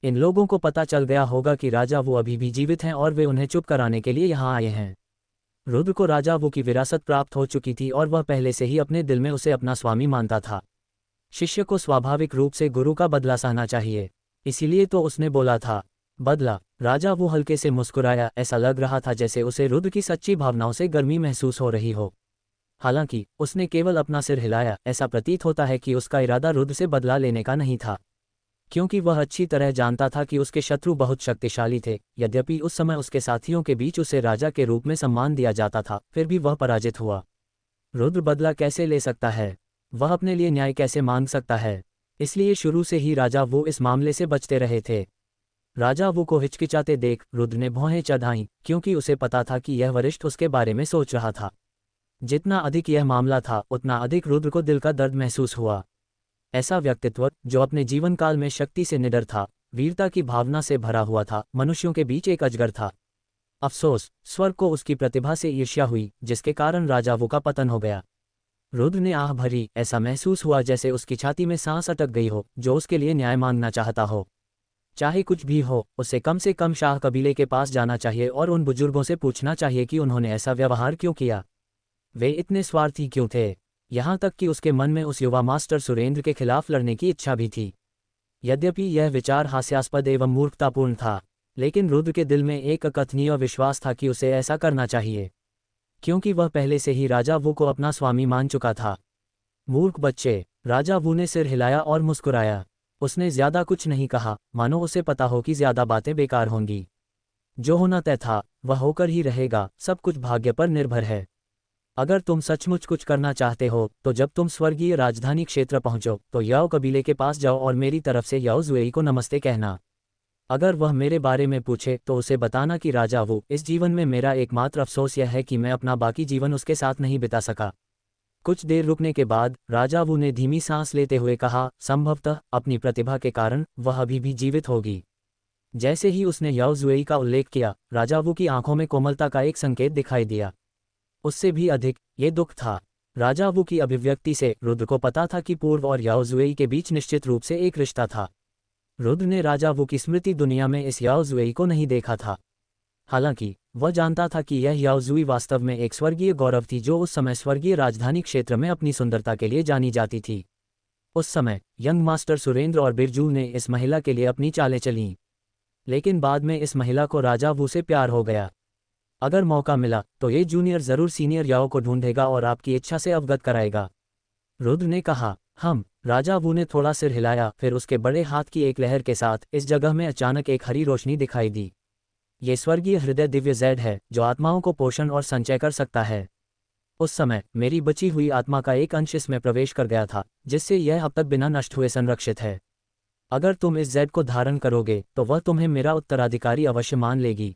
इन लोगों को पता चल गया होगा कि राजा वू अभी भी जीवित हैं और वे उन्हें चुप कराने के लिए यहाँ आए हैं। रुद्र को राजा वू की विरासत प्राप्त हो चुकी थी और वह पहले से ही अपने दिल में उसे अपना स्वामी मानता था। शिष्य को स्वाभाविक रूप से गुरु का बदला सहना चाहिए, इसीलिए तो उसने बोला था, बदला। राजा वू हल्के से मुस्कुराया। ऐसा लग रहा था जैसे उसे रुद्र की सच्ची भावनाओं से गर्मी महसूस हो रही हो। हालांकि उसने केवल अपना सिर हिलाया। ऐसा प्रतीत होता है कि उसका इरादा रुद्र से बदला लेने का नहीं था, क्योंकि वह अच्छी तरह जानता था कि उसके शत्रु बहुत शक्तिशाली थे। यद्यपि उस समय उसके साथियों के बीच उसे राजा के रूप में सम्मान दिया जाता था, फिर भी वह पराजित हुआ। रुद्र बदला कैसे ले सकता है? वह अपने लिए न्याय कैसे मांग सकता है? इसलिए शुरू से ही राजा वो इस मामले से बचते रहे थे। राजा वो को हिचकिचाते देख रुद्र ने भौहें चढ़ाईं, क्योंकि उसे पता था कि यह वरिष्ठ उसके बारे में सोच रहा था। जितना अधिक यह मामला था, उतना अधिक रुद्र को दिल का दर्द महसूस हुआ। ऐसा व्यक्तित्व जो अपने जीवन काल में शक्ति से निडर था, वीरता की भावना से भरा हुआ था, मनुष्यों के बीच एक अजगर था। अफसोस, स्वर्ग को उसकी प्रतिभा से ईर्ष्या हुई, जिसके कारण राजा वो का पतन हो गया। रुद्र ने आह भरी। ऐसा महसूस हुआ जैसे उसकी छाती में सांस अटक गई हो, जो उसके लिए न्याय मांगना चाहता हो। चाहे कुछ भी हो, उसे कम से कम शाह कबीले के पास जाना चाहिए और उन बुजुर्गों से पूछना चाहिए कि उन्होंने ऐसा व्यवहार क्यों किया। वे इतने स्वार्थी क्यों थे? यहाँ तक कि उसके मन में उस युवा मास्टर सुरेंद्र के खिलाफ लड़ने की इच्छा भी थी। यद्यपि यह विचार हास्यास्पद एवं मूर्खतापूर्ण था, लेकिन रुद्र के दिल में एक अकथनीय विश्वास था कि उसे ऐसा करना चाहिए, क्योंकि वह पहले से ही राजा वू को अपना स्वामी मान चुका था। मूर्ख बच्चे, राजा वू ने सिर हिलाया और मुस्कुराया। उसने ज्यादा कुछ नहीं कहा, मानो उसे पता हो कि ज्यादा बातें बेकार होंगी। जो होना तय था वह होकर ही रहेगा, सब कुछ भाग्य पर निर्भर है। अगर तुम सचमुच कुछ करना चाहते हो तो जब तुम स्वर्गीय राजधानी क्षेत्र पहुंचो तो याओ कबीले के पास जाओ और मेरी तरफ से याओ जुएई को नमस्ते कहना। अगर वह मेरे बारे में पूछे तो उसे बताना कि राजा वो, इस जीवन में मेरा एकमात्र अफसोस यह है कि मैं अपना बाकी जीवन उसके साथ नहीं बिता सका। कुछ देर रुकने के बाद राजा वू ने धीमी सांस लेते हुए कहा, संभवतः अपनी प्रतिभा के कारण वह अभी भी जीवित होगी। जैसे ही उसने याओ जुएई का उल्लेख किया, राजा वू की आंखों में कोमलता का एक संकेत दिखाई दिया। उससे भी अधिक ये दुख था। राजा वू की अभिव्यक्ति से रुद्र को पता था कि पूर्व और याओ जुएई के बीच निश्चित रूप से एक रिश्ता था। रुद्र ने राजा वू की स्मृति दुनिया में इस याओ जुएई को नहीं देखा था। हालांकि वह जानता था कि यह याओ जुई वास्तव में एक स्वर्गीय गौरव थी, जो उस समय स्वर्गीय राजधानी क्षेत्र में अपनी सुंदरता के लिए जानी जाती थी। उस समय यंग मास्टर सुरेंद्र और बिरजू ने इस महिला के लिए अपनी चालें चलीं, लेकिन बाद में इस महिला को राजा वू से प्यार हो गया। अगर मौका मिला तो ये जूनियर जरूर सीनियर याओ को ढूंढेगा और आपकी इच्छा से अवगत कराएगा, रुद्र ने कहा। राजा वू ने थोड़ा सिर हिलाया, फिर उसके बड़े हाथ की एक लहर के साथ इस जगह में अचानक एक हरी रोशनी दिखाई दी। ये स्वर्गीय हृदय दिव्य जैड है, जो आत्माओं को पोषण और संचय कर सकता है। उस समय मेरी बची हुई आत्मा का एक अंश इसमें प्रवेश कर गया था, जिससे यह अब तक बिना नष्ट हुए संरक्षित है। अगर तुम इस जैड को धारण करोगे तो वह तुम्हें मेरा उत्तराधिकारी अवश्य मान लेगी।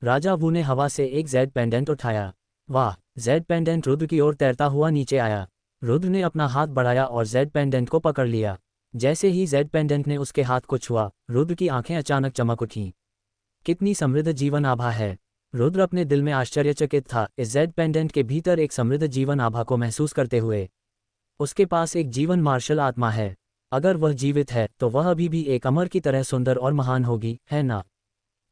राजा वू ने हवा से एक जेड पेंडेंट उठाया। वाह! जेड पेंडेंट रुद्र की ओर तैरता हुआ नीचे आया। रुद्र ने अपना हाथ बढ़ाया और जेड पेंडेंट को पकड़ लिया। जैसे ही जेड पेंडेंट ने उसके हाथ को छुआ, रुद्र की आंखें अचानक चमक उठीं। कितनी समृद्ध जीवन आभा है! रुद्र अपने दिल में आश्चर्यचकित था, इस जेड पेंडेंट के भीतर एक समृद्ध जीवन आभा को महसूस करते हुए। उसके पास एक जीवन मार्शल आत्मा है। अगर वह जीवित है तो वह अभी भी एक अमर की तरह सुंदर और महान होगी, है ना?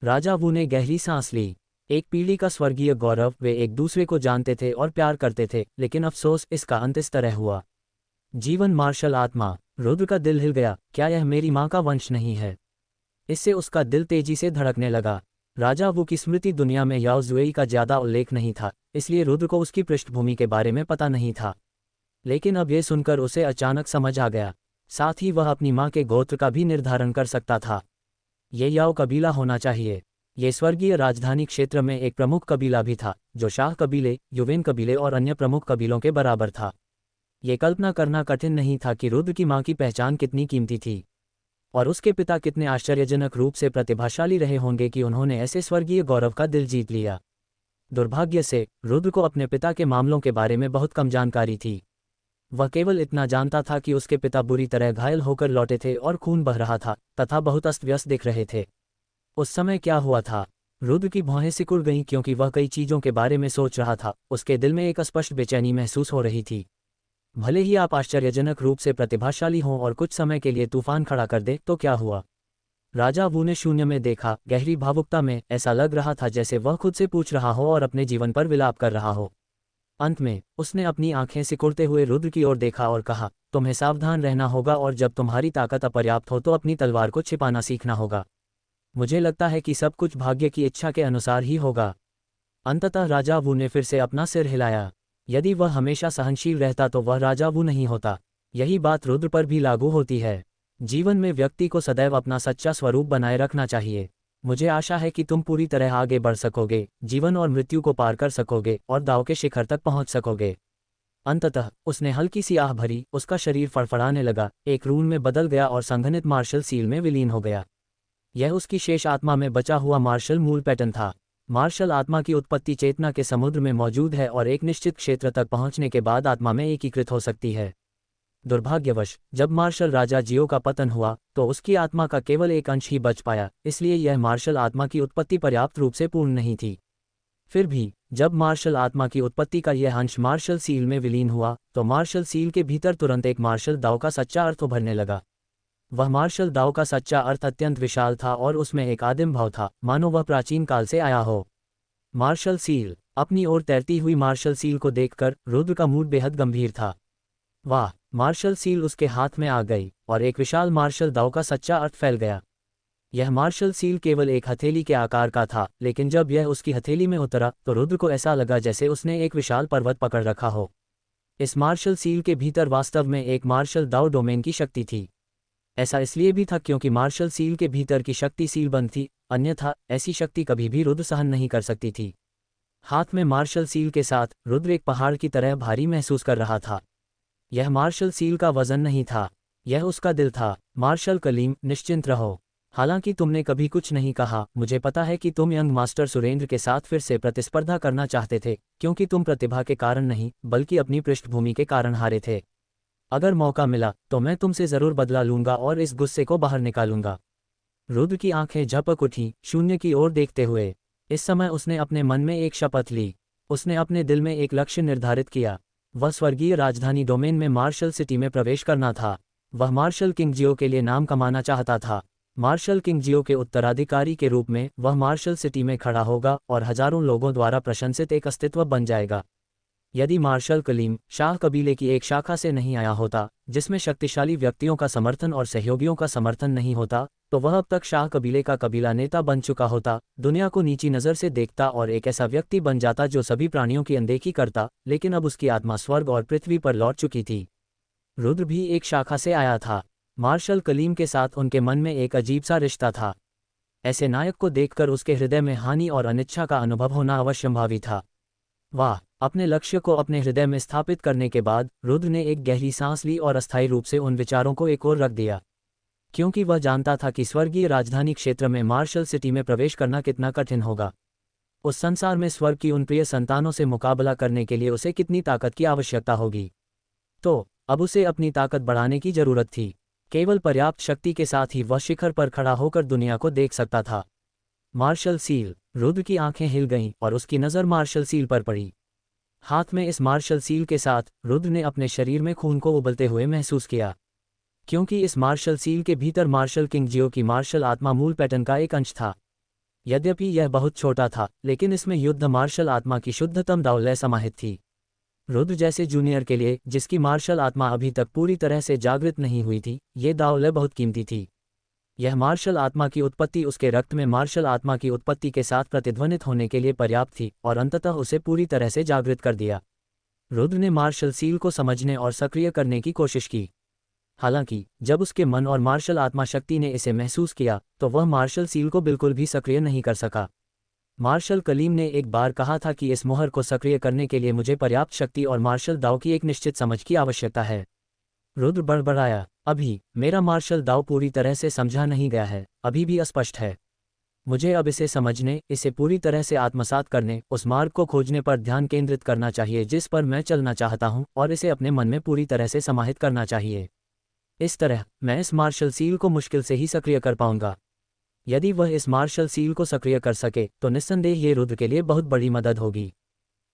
राजा वू ने गहरी सांस ली। एक पीढ़ी का स्वर्गीय गौरव, वे एक दूसरे को जानते थे और प्यार करते थे, लेकिन अफसोस इसका अंत इस तरह हुआ। जीवन मार्शल आत्मा, रुद्र का दिल हिल गया, क्या यह मेरी माँ का वंश नहीं है? इससे उसका दिल तेजी से धड़कने लगा। राजा वू की स्मृति दुनिया में याओ जुएई का ज्यादा उल्लेख नहीं था, इसलिए रुद्र को उसकी पृष्ठभूमि के बारे में पता नहीं था। लेकिन अब यह सुनकर उसे अचानक समझ आ गया। साथ ही वह अपनी माँ के गोत्र का भी निर्धारण कर सकता था। ये याओ कबीला होना चाहिए। ये स्वर्गीय राजधानी क्षेत्र में एक प्रमुख कबीला भी था, जो शाह कबीले, युवेन कबीले और अन्य प्रमुख कबीलों के बराबर था। ये कल्पना करना कठिन नहीं था कि रुद्र की माँ की पहचान कितनी कीमती थी, और उसके पिता कितने आश्चर्यजनक रूप से प्रतिभाशाली रहे होंगे कि उन्होंने ऐसे स्वर्गीय गौरव का दिल जीत लिया। दुर्भाग्य से रुद्र को अपने पिता के मामलों के बारे में बहुत कम जानकारी थी। वह केवल इतना जानता था कि उसके पिता बुरी तरह घायल होकर लौटे थे और खून बह रहा था तथा बहुत अस्त व्यस्त दिख रहे थे। उस समय क्या हुआ था? रुद्र की भौहें सिकुड़ गईं क्योंकि वह कई चीज़ों के बारे में सोच रहा था। उसके दिल में एक स्पष्ट बेचैनी महसूस हो रही थी। भले ही आप आश्चर्यजनक रूप से प्रतिभाशाली हों और कुछ समय के लिए तूफान खड़ा कर दे, तो क्या हुआ? राजा वू ने शून्य में देखा, गहरी भावुकता में। ऐसा लग रहा था जैसे वह खुद से पूछ रहा हो और अपने जीवन पर विलाप कर रहा हो। अंत में उसने अपनी आंखें सिकुड़ते हुए रुद्र की ओर देखा और कहा, तुम्हें सावधान रहना होगा और जब तुम्हारी ताकत अपर्याप्त हो तो अपनी तलवार को छिपाना सीखना होगा। मुझे लगता है कि सब कुछ भाग्य की इच्छा के अनुसार ही होगा। अंततः राजा वू ने फिर से अपना सिर हिलाया। यदि वह हमेशा सहनशील रहता तो वह राजा वू नहीं होता। यही बात रुद्र पर भी लागू होती है। जीवन में व्यक्ति को सदैव अपना सच्चा स्वरूप बनाए रखना चाहिए। मुझे आशा है कि तुम पूरी तरह आगे बढ़ सकोगे, जीवन और मृत्यु को पार कर सकोगे और दांव के शिखर तक पहुंच सकोगे। अंततः उसने हल्की सी आह भरी, उसका शरीर फड़फड़ाने लगा, एक रून में बदल गया और संघनित मार्शल सील में विलीन हो गया। यह उसकी शेष आत्मा में बचा हुआ मार्शल मूल पैटर्न था। मार्शल आत्मा की उत्पत्ति चेतना के समुद्र में मौजूद है और एक निश्चित क्षेत्र तक पहुंचने के बाद आत्मा में एकीकृत हो सकती है। दुर्भाग्यवश जब मार्शल राजा जियो का पतन हुआ तो उसकी आत्मा का केवल एक अंश ही बच पाया, इसलिए यह मार्शल आत्मा की उत्पत्ति पर्याप्त रूप से पूर्ण नहीं थी। फिर भी जब मार्शल आत्मा की उत्पत्ति का यह अंश मार्शल सील में विलीन हुआ तो मार्शल सील के भीतर तुरंत एक मार्शल दाव का सच्चा अर्थ उभरने लगा। वह मार्शल दाव का सच्चा अर्थ अत्यंत विशाल था और उसमें एक आदिम भाव था, मानो वह प्राचीन काल से आया हो। मार्शल सील। अपनी ओर तैरती हुई मार्शल सील को देखकर रुद्र का मूड बेहद गंभीर था। वाह! मार्शल सील उसके हाथ में आ गई और एक विशाल मार्शल दाव का सच्चा अर्थ फैल गया। यह मार्शल सील केवल एक हथेली के आकार का था, लेकिन जब यह उसकी हथेली में उतरा तो रुद्र को ऐसा लगा जैसे उसने एक विशाल पर्वत पकड़ रखा हो। इस मार्शल सील के भीतर वास्तव में एक मार्शल दाव डोमेन की शक्ति थी। ऐसा इसलिए भी था क्योंकि मार्शल सील के भीतर की शक्ति सीलबंद थी, अन्यथा ऐसी शक्ति कभी भी रुद्र सहन नहीं कर सकती थी। हाथ में मार्शल सील के साथ रुद्र एक पहाड़ की तरह भारी महसूस कर रहा था। यह मार्शल सील का वजन नहीं था, यह उसका दिल था। मार्शल कलीम, निश्चिंत रहो। हालांकि तुमने कभी कुछ नहीं कहा, मुझे पता है कि तुम यंग मास्टर सुरेंद्र के साथ फिर से प्रतिस्पर्धा करना चाहते थे, क्योंकि तुम प्रतिभा के कारण नहीं बल्कि अपनी पृष्ठभूमि के कारण हारे थे। अगर मौका मिला तो मैं तुमसे जरूर बदला लूंगा और इस गुस्से को बाहर निकालूंगा। रुद्र की आंखें झपक उठीं, शून्य की ओर देखते हुए। इस समय उसने अपने मन में एक शपथ ली। उसने अपने दिल में एक लक्ष्य निर्धारित किया। वह स्वर्गीय राजधानी डोमेन में मार्शल सिटी में प्रवेश करना था। वह मार्शल किंग जियो के लिए नाम कमाना चाहता था। मार्शल किंग जियो के उत्तराधिकारी के रूप में वह मार्शल सिटी में खड़ा होगा और हजारों लोगों द्वारा प्रशंसित एक अस्तित्व बन जाएगा। यदि मार्शल कलीम शाह कबीले की एक शाखा से नहीं आया होता, जिसमें शक्तिशाली व्यक्तियों का समर्थन और सहयोगियों का समर्थन नहीं होता, तो वह अब तक शाह कबीले का कबीला नेता बन चुका होता, दुनिया को नीची नज़र से देखता और एक ऐसा व्यक्ति बन जाता जो सभी प्राणियों की अनदेखी करता। लेकिन अब उसकी आत्मा स्वर्ग और पृथ्वी पर लौट चुकी थी। रुद्र भी एक शाखा से आया था। मार्शल कलीम के साथ उनके मन में एक अजीब सा रिश्ता था। ऐसे नायक को देखकर उसके हृदय में हानि और अनिच्छा का अनुभव होना अवश्यंभावी था। वाह! अपने लक्ष्य को अपने हृदय में स्थापित करने के बाद रुद्र ने एक गहरी सांस ली और अस्थायी रूप से उन विचारों को एक ओर रख दिया, क्योंकि वह जानता था कि स्वर्गीय राजधानी क्षेत्र में मार्शल सिटी में प्रवेश करना कितना कठिन होगा। उस संसार में स्वर्ग की उन प्रिय संतानों से मुकाबला करने के लिए उसे कितनी ताकत की आवश्यकता होगी। तो अब उसे अपनी ताकत बढ़ाने की जरूरत थी। केवल पर्याप्त शक्ति के साथ ही वह शिखर पर खड़ा होकर दुनिया को देख सकता था। Martial seal. रुद्र की आंखें हिल गईं और उसकी नज़र मार्शल सील पर पड़ी। हाथ में इस मार्शल सील के साथ रुद्र ने अपने शरीर में खून को उबलते हुए महसूस किया, क्योंकि इस मार्शल सील के भीतर मार्शल किंग जियो की मार्शल आत्मा मूल पैटर्न का एक अंश था। यद्यपि यह बहुत छोटा था, लेकिन इसमें युद्ध मार्शल आत्मा की शुद्धतम दावलय समाहित थी। रुद्र जैसे जूनियर के लिए, जिसकी मार्शल आत्मा अभी तक पूरी तरह से जागृत नहीं हुई थी, ये दाव बहुत कीमती थी। यह मार्शल आत्मा की उत्पत्ति उसके रक्त में मार्शल आत्मा की उत्पत्ति के साथ प्रतिध्वनित होने के लिए पर्याप्त थी और अंततः उसे पूरी तरह से जागृत कर दिया। रुद्र ने मार्शल सील को समझने और सक्रिय करने की कोशिश की। हालांकि जब उसके मन और मार्शल आत्मा शक्ति ने इसे महसूस किया तो वह मार्शल सील को बिल्कुल भी सक्रिय नहीं कर सका। मार्शल कलीम ने एक बार कहा था कि इस मोहर को सक्रिय करने के लिए मुझे पर्याप्त शक्ति और मार्शल दाव की एक निश्चित समझ की आवश्यकता है। रुद्र बड़बड़ाया, अभी मेरा मार्शल दाव पूरी तरह से समझा नहीं गया है, अभी भी अस्पष्ट है। मुझे अब इसे समझने, इसे पूरी तरह से आत्मसात करने, उस मार्ग को खोजने पर ध्यान केंद्रित करना चाहिए जिस पर मैं चलना चाहता हूं, और इसे अपने मन में पूरी तरह से समाहित करना चाहिए। इस तरह मैं इस मार्शल सील को मुश्किल से ही सक्रिय कर पाऊंगा। यदि वह इस मार्शल सील को सक्रिय कर सके तो निस्संदेह ये रुद्र के लिए बहुत बड़ी मदद होगी।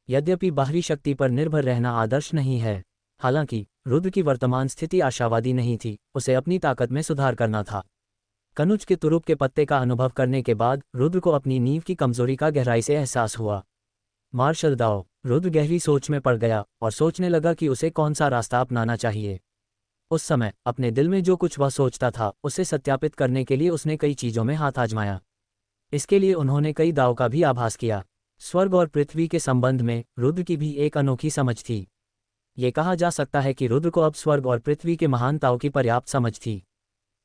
यद्यपि बाहरी शक्ति पर निर्भर रहना आदर्श नहीं है। हालांकि रुद्र की वर्तमान स्थिति आशावादी नहीं थी, उसे अपनी ताकत में सुधार करना था। कनुज के तुरुप के पत्ते का अनुभव करने के बाद रुद्र को अपनी नींव की कमजोरी का गहराई से एहसास हुआ। मार्शल दाव। रुद्र गहरी सोच में पड़ गया और सोचने लगा कि उसे कौन सा रास्ता अपनाना चाहिए। उस समय अपने दिल में जो कुछ वह सोचता था उसे सत्यापित करने के लिए उसने कई चीजों में हाथ आजमाया। इसके लिए उन्होंने कई दाव का भी आभास किया। स्वर्ग और पृथ्वी के संबंध में रुद्र की भी एक अनोखी समझ थी। ये कहा जा सकता है कि रुद्र को अब स्वर्ग और पृथ्वी के महानताओं की पर्याप्त समझ थी।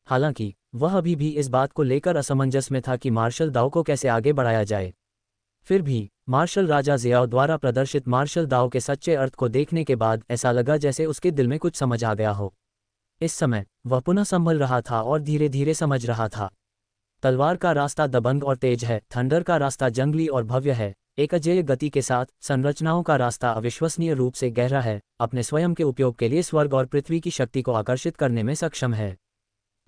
हालांकि वह अभी भी इस बात को लेकर असमंजस में था कि मार्शल दाव को कैसे आगे बढ़ाया जाए। फिर भी मार्शल राजा जियाओ द्वारा प्रदर्शित मार्शल दाव के सच्चे अर्थ को देखने के बाद ऐसा लगा जैसे उसके दिल में कुछ समझ आ गया हो। इस समय वह पुनः संभल रहा था और धीरे धीरे समझ रहा था। तलवार का रास्ता दबंग और तेज है, थंडर का रास्ता जंगली और भव्य है, एक अजेय गति के साथ संरचनाओं का रास्ता अविश्वसनीय रूप से गहरा है, अपने स्वयं के उपयोग के लिए स्वर्ग और पृथ्वी की शक्ति को आकर्षित करने में सक्षम है।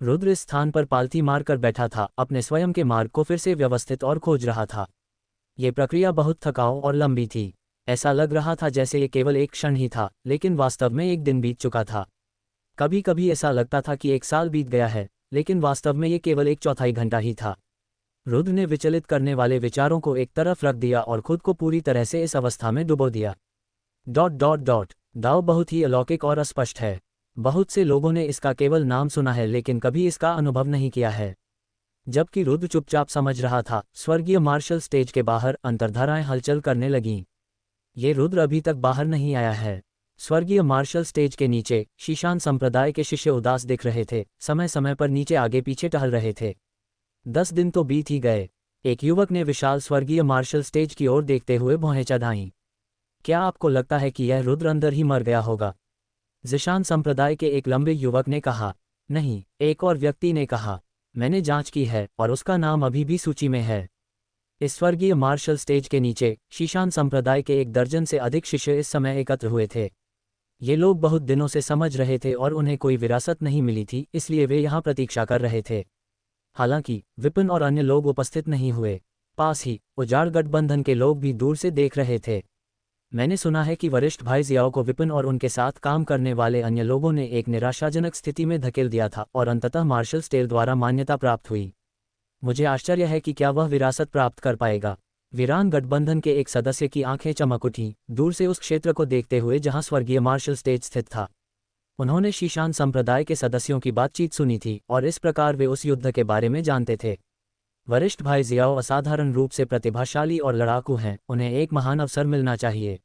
रुद्र इस स्थान पर पालथी मारकर बैठा था, अपने स्वयं के मार्ग को फिर से व्यवस्थित और खोज रहा था। ये प्रक्रिया बहुत थकाऊ और लंबी थी। ऐसा लग रहा था जैसे ये केवल एक क्षण ही था, लेकिन वास्तव में एक दिन बीत चुका था। कभी कभी ऐसा लगता था कि एक साल बीत गया है, लेकिन वास्तव में ये केवल एक चौथाई घंटा ही था। रुद्र ने विचलित करने वाले विचारों को एक तरफ रख दिया और खुद को पूरी तरह से इस अवस्था में डुबो दिया। ... दाव बहुत ही अलौकिक और अस्पष्ट है। बहुत से लोगों ने इसका केवल नाम सुना है लेकिन कभी इसका अनुभव नहीं किया है। जबकि रुद्र चुपचाप समझ रहा था, स्वर्गीय मार्शल स्टेज के बाहर अंतर्धाराएं हलचल करने लगीं। ये रुद्र अभी तक बाहर नहीं आया है। स्वर्गीय मार्शल स्टेज के नीचे शीशान संप्रदाय के शिष्य उदास दिख रहे थे, समय समय पर नीचे आगे पीछे टहल रहे थे। 10 दिन तो बीत ही गए। एक युवक ने विशाल स्वर्गीय मार्शल स्टेज की ओर देखते हुए भौहें चढ़ाईं। क्या आपको लगता है कि यह रुद्र अंदर ही मर गया होगा? ज़िशान संप्रदाय के एक लंबे युवक ने कहा। नहीं, एक और व्यक्ति ने कहा। मैंने जांच की है और उसका नाम अभी भी सूची में है। इस स्वर्गीय मार्शल स्टेज के नीचे शीशान संप्रदाय के 1 दर्जन से अधिक शिष्य इस समय एकत्र हुए थे। ये लोग बहुत दिनों से समझ रहे थे और उन्हें कोई विरासत नहीं मिली थी, इसलिए वे यहाँ प्रतीक्षा कर रहे थे। हालांकि विपिन और अन्य लोग उपस्थित नहीं हुए। पास ही उजाड़ गठबंधन के लोग भी दूर से देख रहे थे। मैंने सुना है कि वरिष्ठ भाई जियाओ को विपिन और उनके साथ काम करने वाले अन्य लोगों ने एक निराशाजनक स्थिति में धकेल दिया था और अंततः मार्शल स्टेल द्वारा मान्यता प्राप्त हुई। मुझे आश्चर्य है कि क्या वह विरासत प्राप्त कर पाएगा। वीरान गठबंधन के एक सदस्य की आंखें चमक उठीं, दूर से उस क्षेत्र को देखते हुए जहां स्वर्गीय मार्शल स्टेज स्थित था। उन्होंने शीशान संप्रदाय के सदस्यों की बातचीत सुनी थी और इस प्रकार वे उस युद्ध के बारे में जानते थे। वरिष्ठ भाई जियाओ असाधारण रूप से प्रतिभाशाली और लड़ाकू हैं, उन्हें एक महान अवसर मिलना चाहिए।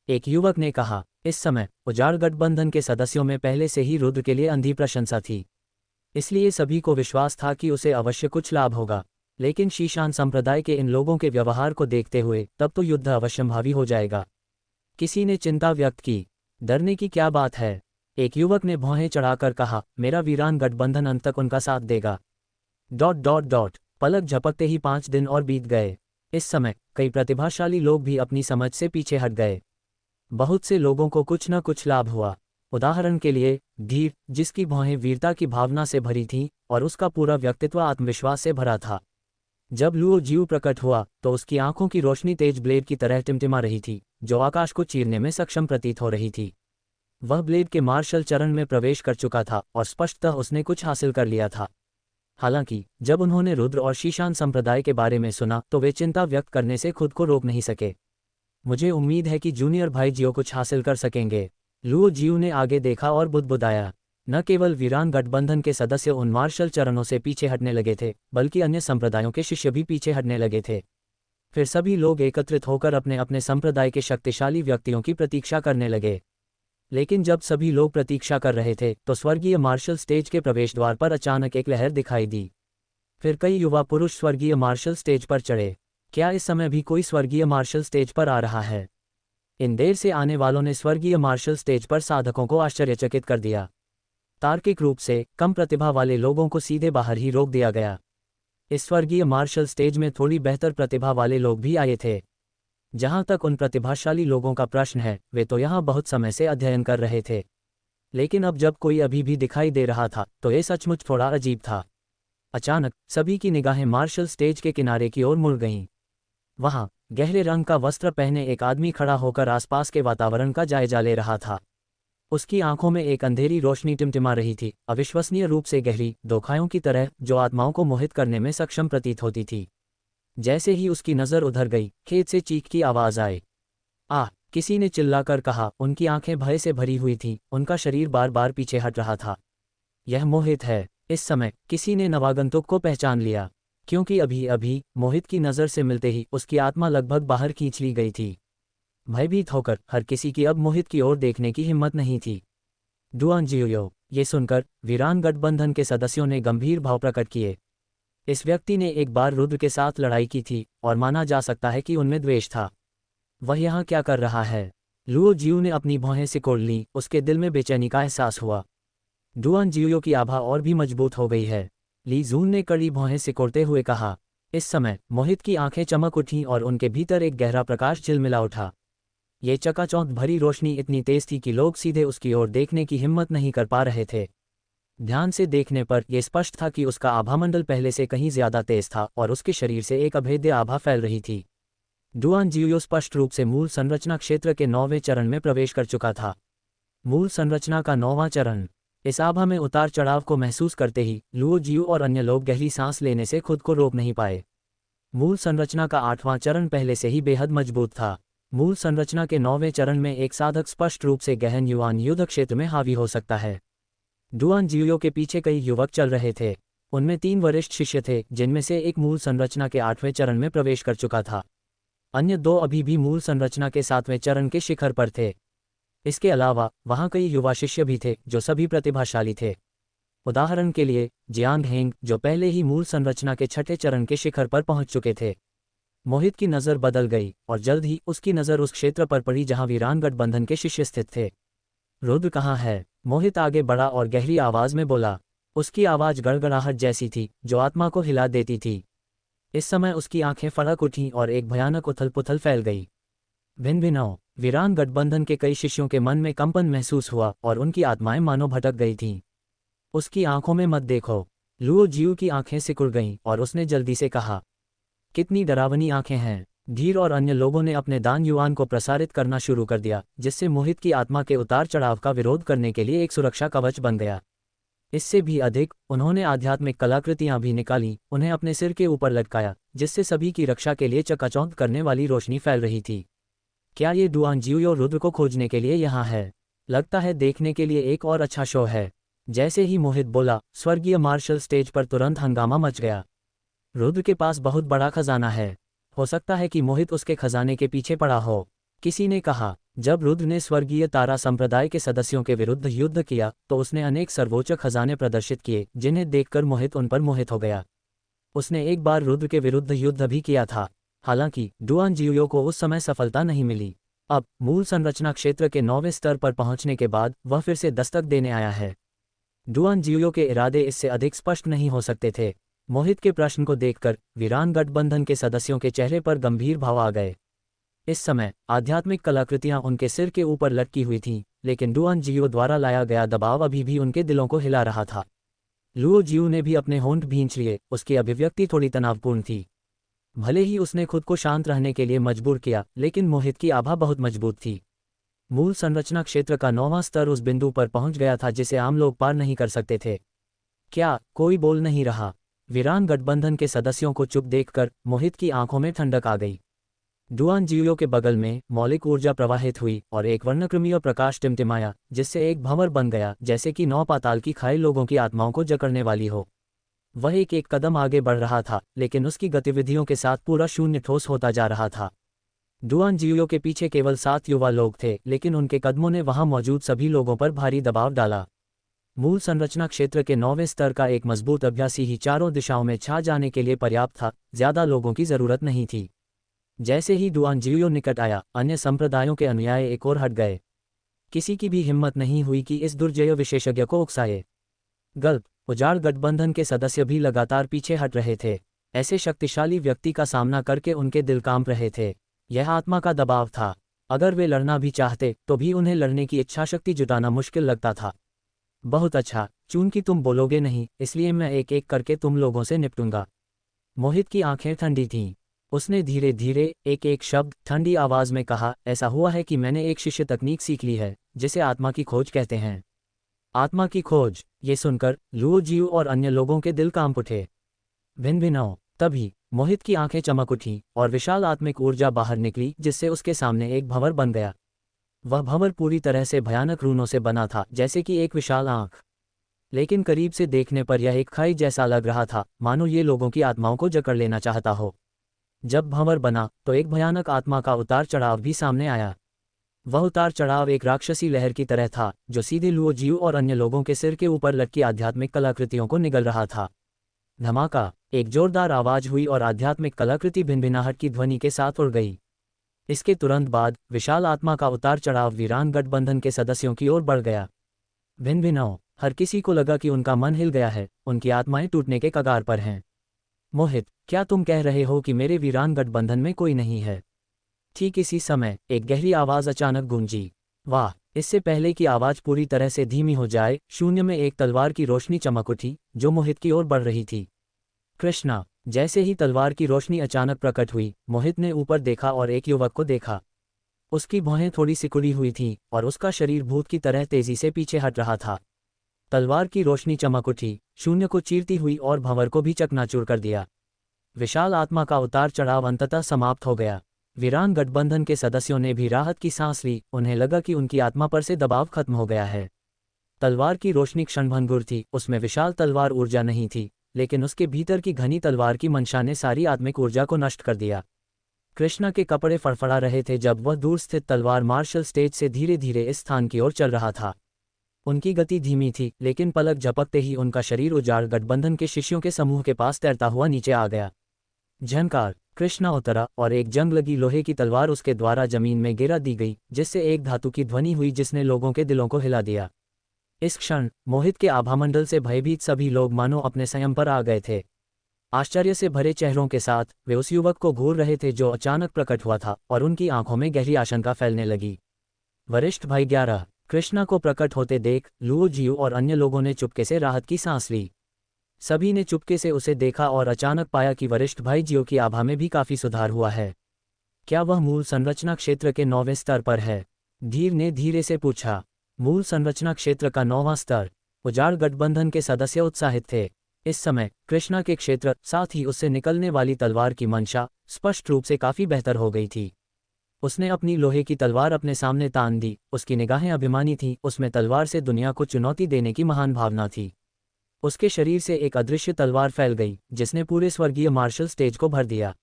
एक युवक ने कहा। इस समय उजाड़ गठबंधन के सदस्यों में पहले से ही रुद्र के लिए अंधी प्रशंसा थी, इसलिए सभी को विश्वास था कि उसे अवश्य कुछ लाभ होगा। लेकिन शीशान संप्रदाय के इन लोगों के व्यवहार को देखते हुए तब तो युद्ध अवश्यंभावी हो जाएगा। किसी ने चिंता व्यक्त की। डरने की क्या बात है? एक युवक ने भौहें चढ़ाकर कहा। मेरा वीरान गठबंधन अंत तक उनका साथ देगा। ... पलक झपकते ही 5 दिन और बीत गए। इस समय कई प्रतिभाशाली लोग भी अपनी समझ से पीछे हट गए। बहुत से लोगों को कुछ न कुछ लाभ हुआ। उदाहरण के लिए धीर, जिसकी भौहें वीरता की भावना से भरी थीं और उसका पूरा व्यक्तित्व आत्मविश्वास से भरा था। जब लुओ जीव प्रकट हुआ तो उसकी आंखों की रोशनी तेज ब्लेड की तरह टिमटिमा रही थी, जो आकाश को चीरने में सक्षम प्रतीत हो रही थी। वह ब्लेड के मार्शल चरण में प्रवेश कर चुका था और स्पष्टतः उसने कुछ हासिल कर लिया था। हालांकि जब उन्होंने रुद्र और शीशान संप्रदाय के बारे में सुना तो वे चिंता व्यक्त करने से खुद को रोक नहीं सके। मुझे उम्मीद है कि जूनियर भाई जियो कुछ हासिल कर सकेंगे। लुओ जियू ने आगे देखा और बुदबुदाया। न केवल वीरान गठबंधन के सदस्य उन मार्शल चरणों से पीछे हटने लगे थे, बल्कि अन्य संप्रदायों के शिष्य भी पीछे हटने लगे थे। फिर सभी लोग एकत्रित होकर अपने अपने संप्रदाय के शक्तिशाली व्यक्तियों की प्रतीक्षा करने लगे। लेकिन जब सभी लोग प्रतीक्षा कर रहे थे तो स्वर्गीय मार्शल स्टेज के प्रवेश द्वार पर अचानक एक लहर दिखाई दी। फिर कई युवा पुरुष स्वर्गीय मार्शल स्टेज पर चढ़े। क्या इस समय भी कोई स्वर्गीय मार्शल स्टेज पर आ रहा है? इन देर से आने वालों ने स्वर्गीय मार्शल स्टेज पर साधकों को आश्चर्यचकित कर दिया। तार्किक रूप से कम प्रतिभा वाले लोगों को सीधे बाहर ही रोक दिया गया। इस स्वर्गीय मार्शल स्टेज में थोड़ी बेहतर प्रतिभा वाले लोग भी आए थे। जहां तक उन प्रतिभाशाली लोगों का प्रश्न है, वे तो यहां बहुत समय से अध्ययन कर रहे थे। लेकिन अब जब कोई अभी भी दिखाई दे रहा था तो ये सचमुच थोड़ा अजीब था। अचानक सभी की निगाहें मार्शल स्टेज के किनारे की ओर मुड़ गईं। वहां गहरे रंग का वस्त्र पहने एक आदमी खड़ा होकर आसपास के वातावरण का जायजा ले रहा था। उसकी आंखों में एक अंधेरी रोशनी टिमटिमा रही थी, अविश्वसनीय रूप से गहरी, दोखायों की तरह, जो आत्माओं को मोहित करने में सक्षम प्रतीत होती थी। जैसे ही उसकी नज़र उधर गई, खेत से चीख की आवाज़ आए। आह! किसी ने चिल्लाकर कहा। उनकी आंखें भय से भरी हुई थीं, उनका शरीर बार बार पीछे हट रहा था। यह मोहित है। इस समय किसी ने नवागंतुक को पहचान लिया, क्योंकि अभी अभी मोहित की नज़र से मिलते ही उसकी आत्मा लगभग बाहर खींच ली गई थी। भयभीत होकर हर किसी की अब मोहित की ओर देखने की हिम्मत नहीं थी। डुआन जियो, ये सुनकर वीरान गठबंधन के सदस्यों ने गंभीर भाव प्रकट किए। इस व्यक्ति ने एक बार रुद्र के साथ लड़ाई की थी और माना जा सकता है कि उनमें द्वेष था। वह यहाँ क्या कर रहा है? लुओ जियू ने अपनी भौहें सिकोड़ लीं, उसके दिल में बेचैनी का एहसास हुआ। डुआन जियो की आभा और भी मजबूत हो गई है। ली जून ने कड़ी भौहें सिकोड़ते हुए कहा। इस समय मोहित की आंखें चमक उठीं और उनके भीतर एक गहरा प्रकाश झिलमिला उठा। ये चकाचौंध भरी रोशनी इतनी तेज थी कि लोग सीधे उसकी ओर देखने की हिम्मत नहीं कर पा रहे थे। ध्यान से देखने पर यह स्पष्ट था कि उसका आभामंडल पहले से कहीं ज्यादा तेज था और उसके शरीर से एक अभेद्य आभा फैल रही थी। डुआन जियो स्पष्ट रूप से मूल संरचना क्षेत्र के 9वें चरण में प्रवेश कर चुका था। मूल संरचना का 9वां चरण। इस आभा में उतार चढ़ाव को महसूस करते ही लुओ जियो और अन्य लोग गहरी सांस लेने से खुद को रोक नहीं पाए। मूल संरचना का 8वां चरण पहले से ही बेहद मजबूत था। मूल संरचना के 9वें चरण में एक साधक स्पष्ट रूप से गहन युवान युद्ध क्षेत्र में हावी हो सकता है। डुआन जियो के पीछे कई युवक चल रहे थे। उनमें 3 वरिष्ठ शिष्य थे, जिनमें से एक मूल संरचना के 8वें चरण में प्रवेश कर चुका था। अन्य 2 अभी भी मूल संरचना के 7वें चरण के शिखर पर थे। इसके अलावा वहां कई युवा शिष्य भी थे जो सभी प्रतिभाशाली थे। उदाहरण के लिए जियांग हेंग, जो पहले ही मूल संरचना के 6ठे चरण के शिखर पर पहुंच चुके थे। मोहित की नज़र बदल गई और जल्द ही उसकी नज़र उस क्षेत्र पर पड़ी जहां वीरान गठबंधन के शिष्य स्थित थे। रुद्र कहाँ है? मोहित आगे बढ़ा और गहरी आवाज में बोला। उसकी आवाज गड़गड़ाहट जैसी थी जो आत्मा को हिला देती थी। इस समय उसकी आंखें फड़क उठीं और एक भयानक उथल पुथल फैल गई। भिन्न भिन्नों वीरान गठबंधन के कई शिष्यों के मन में कंपन महसूस हुआ और उनकी आत्माएं मानो भटक गई थीं। उसकी आंखों में मत देखो। लुओ जियू की आंखें सिकुड़ गईं और उसने जल्दी से कहा, कितनी डरावनी आंखें हैं। धीर और अन्य लोगों ने अपने दान युआन को प्रसारित करना शुरू कर दिया, जिससे मोहित की आत्मा के उतार चढ़ाव का विरोध करने के लिए एक सुरक्षा कवच बन गया। इससे भी अधिक उन्होंने आध्यात्मिक कलाकृतियां भी निकाली, उन्हें अपने सिर के ऊपर लटकाया, जिससे सभी की रक्षा के लिए चकाचौंध करने वाली रोशनी फैल रही थी। क्या ये डुआन जियो रुद्र को खोजने के लिए यहाँ है? लगता है देखने के लिए एक और अच्छा शो है। जैसे ही मोहित बोला, स्वर्गीय मार्शल स्टेज पर तुरंत हंगामा मच गया। रुद्र के पास बहुत बड़ा खजाना है। हो सकता है कि मोहित उसके खजाने के पीछे पड़ा हो, किसी ने कहा। जब रुद्र ने स्वर्गीय तारा संप्रदाय के सदस्यों के विरुद्ध युद्ध किया तो उसने अनेक सर्वोच्च खजाने प्रदर्शित किए, जिन्हें देखकर मोहित उन पर मोहित हो गया। उसने एक बार रुद्र के विरुद्ध युद्ध भी किया था। हालांकि डुआन जियो को उस समय सफलता नहीं मिली। अब मूल संरचना क्षेत्र के 9वें स्तर पर पहुंचने के बाद वह फिर से दस्तक देने आया है। डुआन जियो के इरादे इससे अधिक स्पष्ट नहीं हो सकते थे। मोहित के प्रश्न को देखकर वीरान गठबंधन के सदस्यों के चेहरे पर गंभीर भाव आ गए। इस समय आध्यात्मिक कलाकृतियां उनके सिर के ऊपर लटकी हुई थीं, लेकिन डुआन जियो द्वारा लाया गया दबाव अभी भी उनके दिलों को हिला रहा था। लुओ जियो ने भी अपने होंठ भींच लिए, उसकी अभिव्यक्ति थोड़ी तनावपूर्ण थी। भले ही उसने खुद को शांत रहने के लिए मजबूर किया, लेकिन मोहित की आभा बहुत मजबूत थी। मूल संरचना क्षेत्र का 9वां स्तर उस बिंदु पर पहुंच गया था जिसे आम लोग पार नहीं कर सकते थे। क्या कोई बोल नहीं रहा? वीरान गठबंधन के सदस्यों को चुप देखकर मोहित की आंखों में ठंडक आ गई। डुआन जियो के बगल में मौलिक ऊर्जा प्रवाहित हुई और एक वर्णक्रमीय प्रकाश टिमटिमाया, जिससे एक भंवर बन गया, जैसे कि 9 पाताल की खाई लोगों की आत्माओं को जकड़ने वाली हो। वह एक कदम आगे बढ़ रहा था, लेकिन उसकी गतिविधियों के साथ पूरा शून्य ठोस होता जा रहा था। डुआन जियो के पीछे केवल 7 युवा लोग थे, लेकिन उनके कदमों ने वहां मौजूद सभी लोगों पर भारी दबाव डाला। मूल संरचना क्षेत्र के 9वें स्तर का एक मजबूत अभ्यासी ही चारों दिशाओं में छा जाने के लिए पर्याप्त था, ज्यादा लोगों की जरूरत नहीं थी। जैसे ही डुआन जियो निकट आया, अन्य संप्रदायों के अनुयायी एक और हट गए। किसी की भी हिम्मत नहीं हुई कि इस दुर्जय विशेषज्ञ को उकसाए। गल्प। उजाड़ गठबंधन के सदस्य भी लगातार पीछे हट रहे थे। ऐसे शक्तिशाली व्यक्ति का सामना करके उनके दिल कांप रहे थे। यह आत्मा का दबाव था। अगर वे लड़ना भी चाहते तो भी उन्हें लड़ने की इच्छाशक्ति जुटाना मुश्किल लगता था। बहुत अच्छा, चूंकि तुम बोलोगे नहीं, इसलिए मैं एक एक करके तुम लोगों से निपटूंगा। मोहित की आंखें ठंडी थीं। उसने धीरे धीरे एक एक शब्द ठंडी आवाज में कहा, ऐसा हुआ है कि मैंने एक शिष्य तकनीक सीख ली है, जिसे आत्मा की खोज कहते हैं। आत्मा की खोज। ये सुनकर लुओ जियो और अन्य लोगों के दिल कांप उठे। भिन्न भिन्न। तभी मोहित की आंखें चमक उठीं और विशाल आत्मिक ऊर्जा बाहर निकली, जिससे उसके सामने एक भंवर बन गया। वह भंवर पूरी तरह से भयानक रूनों से बना था, जैसे कि एक विशाल आंख। लेकिन करीब से देखने पर यह एक खाई जैसा लग रहा था, मानो ये लोगों की आत्माओं को जकड़ लेना चाहता हो। जब भंवर बना तो एक भयानक आत्मा का उतार चढ़ाव भी सामने आया। वह उतार चढ़ाव एक राक्षसी लहर की तरह था, जो सीधे लुओ जियो और अन्य लोगों के सिर के ऊपर लटकी आध्यात्मिक कलाकृतियों को निगल रहा था। धमाका। एक जोरदार आवाज हुई और आध्यात्मिक कलाकृति भिनभिनाहट की ध्वनि के साथ उड़ गई। इसके तुरंत बाद विशाल आत्मा का उतार चढ़ाव वीरान गठबंधन के सदस्यों की ओर बढ़ गया। भिन्न हर किसी को लगा कि उनका मन हिल गया है, उनकी आत्माएं टूटने के कगार पर हैं। मोहित, क्या तुम कह रहे हो कि मेरे वीरान गठबंधन में कोई नहीं है? ठीक इसी समय एक गहरी आवाज अचानक गूंजी। वाह! इससे पहले कि आवाज पूरी तरह से धीमी हो जाए, शून्य में एक तलवार की रोशनी चमक उठी, जो मोहित की ओर बढ़ रही थी। कृष्णा। जैसे ही तलवार की रोशनी अचानक प्रकट हुई, मोहित ने ऊपर देखा और एक युवक को देखा। उसकी भौहें थोड़ी सिकुड़ी हुई थीं और उसका शरीर भूत की तरह तेजी से पीछे हट रहा था। तलवार की रोशनी चमक उठी, शून्य को चीरती हुई और भंवर को भी चकनाचूर कर दिया। विशाल आत्मा का उतार चढ़ाव अंततः समाप्त हो गया। वीरान गठबंधन के सदस्यों ने भी राहत की सांस ली, उन्हें लगा कि उनकी आत्मा पर से दबाव खत्म हो गया है। तलवार की रोशनी क्षणभंगुर थी, उसमें विशाल तलवार ऊर्जा नहीं थी, लेकिन उसके भीतर की घनी तलवार की मंशा ने सारी आत्मिक ऊर्जा को नष्ट कर दिया। कृष्णा के कपड़े फड़फड़ा रहे थे जब वह दूर स्थित तलवार मार्शल स्टेज से धीरे धीरे इस स्थान की ओर चल रहा था। उनकी गति धीमी थी, लेकिन पलक झपकते ही उनका शरीर उजाड़ गठबंधन के शिष्यों के समूह के पास तैरता हुआ नीचे आ गया। झनकार। कृष्णा उतरा और एक जंग लगी लोहे की तलवार उसके द्वारा जमीन में गिरा दी गई, जिससे एक धातु की ध्वनि हुई जिसने लोगों के दिलों को हिला दिया। इस क्षण मोहित के आभामंडल से भयभीत सभी लोग मानो अपने संयम पर आ गए थे। आश्चर्य से भरे चेहरों के साथ वे उस युवक को घूर रहे थे जो अचानक प्रकट हुआ था, और उनकी आंखों में गहरी आशंका फैलने लगी। वरिष्ठ भाई 11। कृष्णा को प्रकट होते देख लुओ जियो और अन्य लोगों ने चुपके से राहत की सांस ली। सभी ने चुपके से उसे देखा और अचानक पाया कि वरिष्ठ भाई जियो की आभा में भी काफी सुधार हुआ है। क्या वह मूल संरचना क्षेत्र के 9वें स्तर पर है? धीर ने धीरे से पूछा। मूल संरचना क्षेत्र का 9वां स्तर। उजाड़ गठबंधन के सदस्य उत्साहित थे। इस समय कृष्णा के क्षेत्र, साथ ही उससे निकलने वाली तलवार की मंशा स्पष्ट रूप से काफी बेहतर हो गई थी। उसने अपनी लोहे की तलवार अपने सामने तान दी, उसकी निगाहें अभिमानी थीं, उसमें तलवार से दुनिया को चुनौती देने की महान भावना थी। उसके शरीर से एक अदृश्य तलवार फैल गई, जिसने पूरे स्वर्गीय मार्शल स्टेज को भर दिया।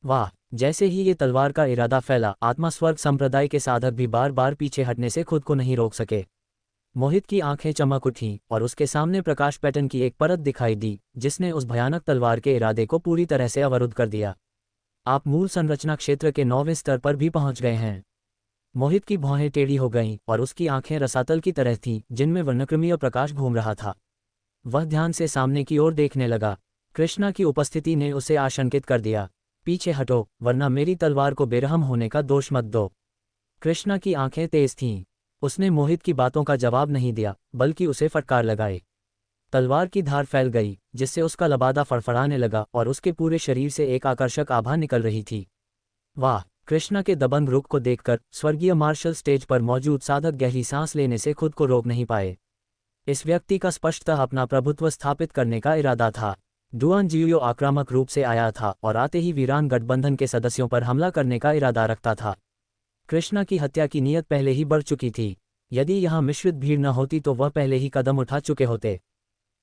वाह! जैसे ही ये तलवार का इरादा फैला, आत्मा स्वर्ग संप्रदाय के साधक भी बार बार पीछे हटने से खुद को नहीं रोक सके। मोहित की आंखें चमक उठीं और उसके सामने प्रकाश पैटर्न की एक परत दिखाई दी, जिसने उस भयानक तलवार के इरादे को पूरी तरह से अवरुद्ध कर दिया। आप मूल संरचना क्षेत्र के 9वें स्तर पर भी पहुंच गए हैं। मोहित की भौहें टेढ़ी हो गईं और उसकी आंखें रसातल की तरह थीं, जिनमें वर्णक्रमीय प्रकाश घूम रहा था। वह ध्यान से सामने की ओर देखने लगा। कृष्णा की उपस्थिति ने उसे आशंकित कर दिया। पीछे हटो, वरना मेरी तलवार को बेरहम होने का दोष मत दो। कृष्णा की आंखें तेज थीं। उसने मोहित की बातों का जवाब नहीं दिया, बल्कि उसे फटकार लगाई। तलवार की धार फैल गई, जिससे उसका लबादा फड़फड़ाने लगा और उसके पूरे शरीर से एक आकर्षक आभा निकल रही थी। वाह! कृष्णा के दबंग रुख को देखकर स्वर्गीय मार्शल स्टेज पर मौजूद साधक गहरी सांस लेने से खुद को रोक नहीं पाए। इस व्यक्ति का स्पष्टतः अपना प्रभुत्व स्थापित करने का इरादा था। डुआन जियो आक्रामक रूप से आया था और आते ही वीरान गठबंधन के सदस्यों पर हमला करने का इरादा रखता था। कृष्णा की हत्या की नीयत पहले ही बढ़ चुकी थी। यदि यहाँ मिश्रित भीड़ न होती तो वह पहले ही कदम उठा चुके होते।